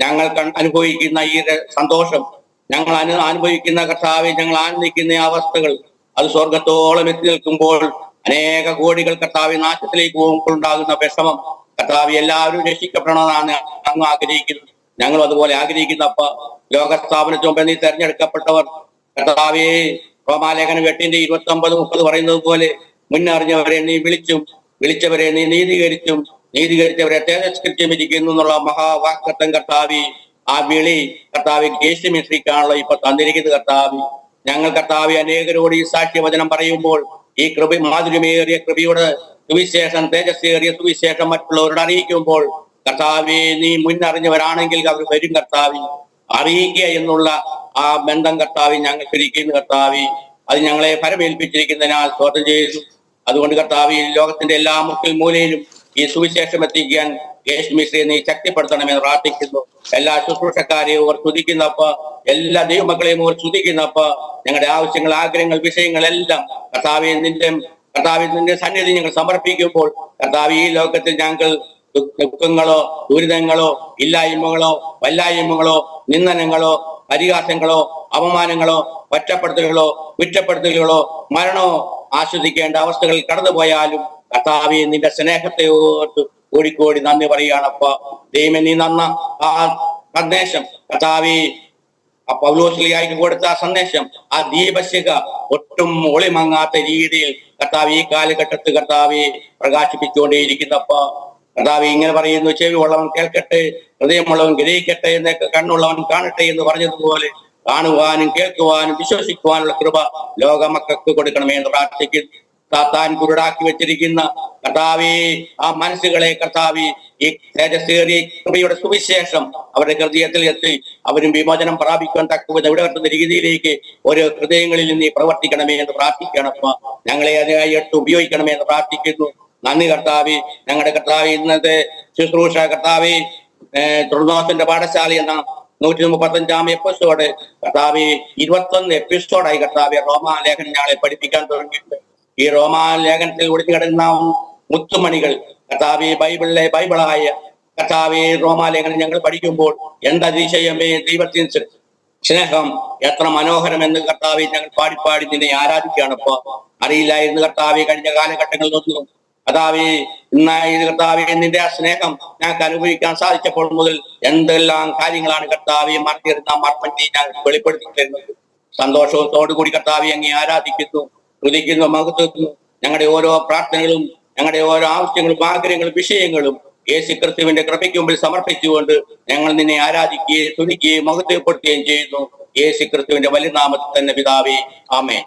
ഞങ്ങൾ അനുഭവിക്കുന്ന ഈ സന്തോഷം, ഞങ്ങൾ അനുഭവിക്കുന്ന കർത്താവ്, ഞങ്ങൾ ആനന്ദിക്കുന്ന അവസ്ഥകൾ അത് സ്വർഗത്തോളം എത്തി നിൽക്കുമ്പോൾ അനേക കോടികൾ കർത്താവ് നാശത്തിലേക്ക് പോകുമ്പോൾ ഉണ്ടാകുന്ന വിഷമം കർത്താവ് എല്ലാവരും രക്ഷിക്കപ്പെടണമെന്നാണ് അങ്ങ് ആഗ്രഹിക്കുന്നത്. ഞങ്ങളും അതുപോലെ ആഗ്രഹിക്കുന്നപ്പ. ലോകസ്ഥാപനത്തിന് മുമ്പ് നീ തെരഞ്ഞെടുക്കപ്പെട്ടവർ കർത്താവെ റോമാലേഖനം 8:29-30 പറയുന്നത് പോലെ മുന്നറിഞ്ഞവരെ നീ വിളിച്ചവരെ നീ നീതീകരിച്ചവരെ തേജസ്കരിച്ചിരിക്കുന്നു എന്നുള്ള മഹാവാക്തത്വം കർത്താവി, ആ വിളി കർത്താവ് യേശുമിശിഹാണല്ലോ ഇപ്പൊ തന്നിരിക്കുന്നത് കർത്താവി. ഞങ്ങൾ കർത്താവി അനേകരോട് ഈ സാക്ഷ്യവചനം പറയുമ്പോൾ ഈ മാധുര്യമേറിയ കൃപയുടെ സുവിശേഷം, തേജസ്സേറിയ സുവിശേഷം മറ്റുള്ളവരോട് അറിയിക്കുമ്പോൾ കർത്താവെ നീ മുന്നറിഞ്ഞവരാണെങ്കിൽ അവർ വരും കർത്താവി. അറിയിക്കുക എന്നുള്ള ആ ബന്ധം കർത്താവി ഞങ്ങൾക്ക് ഇരിക്കുന്നു കർത്താവി. അത് ഞങ്ങളെ ഫലമേൽപ്പിച്ചിരിക്കുന്നതിനാൽ സ്തോത്രം ചെയ്യുന്നു. അതുകൊണ്ട് കർത്താവി ലോകത്തിന്റെ എല്ലാ മുക്കിൽ മൂലയിലും ഈ സുവിശേഷം എത്തിക്കാൻ യേശുമിശിഹായെ നീ ശക്തിപ്പെടുത്തണമെന്ന് പ്രാർത്ഥിക്കുന്നു. എല്ലാ ശുശ്രൂഷക്കാരെയും അവർ സ്തുതിക്കുന്നപ്പ, എല്ലാ ദൈവമക്കളെയും അവർ സ്തുതിക്കുന്നപ്പ. ഞങ്ങളുടെ ആവശ്യങ്ങൾ, ആഗ്രഹങ്ങൾ, വിഷയങ്ങളെല്ലാം കർത്താവെ നിന്റെ സന്നിധി ഞങ്ങൾ സമർപ്പിക്കുമ്പോൾ കർത്താവ് ഈ ലോകത്തിൽ ഞങ്ങൾ ദുഃഖങ്ങളോ ദുരിതങ്ങളോ ഇല്ലായ്മകളോ വല്ലായ്മകളോ നിന്ദനങ്ങളോ പരിഹാസങ്ങളോ അപമാനങ്ങളോ ഒറ്റപ്പെടുത്തലുകളോ കുറ്റപ്പെടുത്തലുകളോ മരണമോ ആസ്വദിക്കേണ്ട അവസ്ഥകൾ കടന്നുപോയാലും കർത്താവെ നിന്റെ സ്നേഹത്തെ ഓർത്ത് കോടിക്കോടി നന്ദി പറയുകയാണപ്പ. ദൈവമേ, നീ നന്ന ആ സന്ദേശം കർത്താവെ ആ പൗലോസ്ലിഹായ്ക്ക് കൊടുത്ത ആ സന്ദേശം, ആ ദീപശിഖ ഒട്ടും ഒളിമങ്ങാത്ത രീതിയിൽ കർത്താവ് ഈ കാലഘട്ടത്തിൽ കർത്താവെ പ്രകാശിപ്പിച്ചുകൊണ്ടേയിരിക്കുന്നപ്പ. കർത്താവ് ഇങ്ങനെ പറയുന്നു, ചെവി ഉള്ളവൻ കേൾക്കട്ടെ, ഹൃദയമുള്ളവൻ ഗ്രഹിക്കട്ടെ, എന്നൊക്കെ കണ്ണുള്ളവൻ കാണട്ടെ എന്ന് പറഞ്ഞതുപോലെ കാണുവാനും കേൾക്കുവാനും വിശ്വസിക്കുവാനുള്ള കൃപ ലോകമക്കൾക്ക് കൊടുക്കണമേ എന്ന് പ്രാർത്ഥിക്കുന്നു. താത്താൻ കുരുടാക്കി വെച്ചിരിക്കുന്ന കർത്താവേ ആ മനസ്സുകളെ കർത്താവി ഈ തേജസ്സേറിയ കൃപയുടെ സുവിശേഷം അവരുടെ ഹൃദയത്തിൽ എത്തി അവരും വിമോചനം പ്രാപിക്കാൻ തക്കവിധം ഇടപെട്ടുന്ന രീതിയിലേക്ക് ഓരോ ഹൃദയങ്ങളിൽ നീ പ്രവർത്തിക്കണമേ എന്ന് പ്രാർത്ഥിക്കണമ. ഞങ്ങളെ അതിനായി ഉപയോഗിക്കണമേ എന്ന് പ്രാർത്ഥിക്കുന്നു. നന്ദി കർത്താവി. ഞങ്ങളുടെ കർത്താവി ഇന്നത്തെ ശുശ്രൂഷ കർത്താവി ത്രിനോസിന്റെ പാഠശാല എന്ന 135-ാം എപ്പിസോഡ് കർത്താവി 21 എപ്പിസോഡായി കർത്താവി റോമാലേഖനം ഞങ്ങളെ പഠിപ്പിക്കാൻ തുടങ്ങിയിട്ടുണ്ട്. ഈ റോമാലേഖനത്തിൽ ഒളിഞ്ഞു കിടന്ന മുത്തുമണികൾ കർത്താവി ബൈബിളായ കർത്താവി റോമാലേഖനം ഞങ്ങൾ പഠിക്കുമ്പോൾ എന്തതിശയമേ ദൈവത്തിന് സ്നേഹം എത്ര മനോഹരമെന്ന് കർത്താവി ഞങ്ങൾ പാടിപ്പാടി നിന്നെ ആരാധിക്കുകയാണ്. ഇപ്പൊ അറിയില്ലായിരുന്നു കർത്താവി കഴിഞ്ഞ കാലഘട്ടങ്ങളിലൊന്നും കർത്താവി ഇന്നായി കർത്താവി നിന്റെ ആ സ്നേഹം ഞങ്ങൾക്ക് അനുഭവിക്കാൻ സാധിച്ചപ്പോൾ മുതൽ എന്തെല്ലാം കാര്യങ്ങളാണ് കർത്താവി മറന്നിരുന്ന മർമ്മറ്റി ഞങ്ങൾക്ക് വെളിപ്പെടുത്തി തരുന്നത്. സന്തോഷത്തോടുകൂടി കർത്താവി അങ്ങേ ആരാധിക്കുന്നു, സ്തുതിക്കുന്നു, മഹത്വക്കുന്നു. ഞങ്ങളുടെ ഓരോ പ്രാർത്ഥനകളും ഞങ്ങളുടെ ഓരോ ആവശ്യങ്ങളും ആഗ്രഹങ്ങളും വിഷയങ്ങളും യേശുക്രിസ്തുവിന്റെ കൃപയ്ക്ക് മുമ്പിൽ സമർപ്പിച്ചുകൊണ്ട് ഞങ്ങൾ നിന്നെ ആരാധിക്കുകയും സ്തുതിക്കുകയും മഹത്വപ്പെടുത്തുകയും ചെയ്യുന്നു. യേശുക്രിസ്തുവിന്റെ വലിയ നാമത്തിൽ തന്നെ പിതാവേ, ആമേൻ.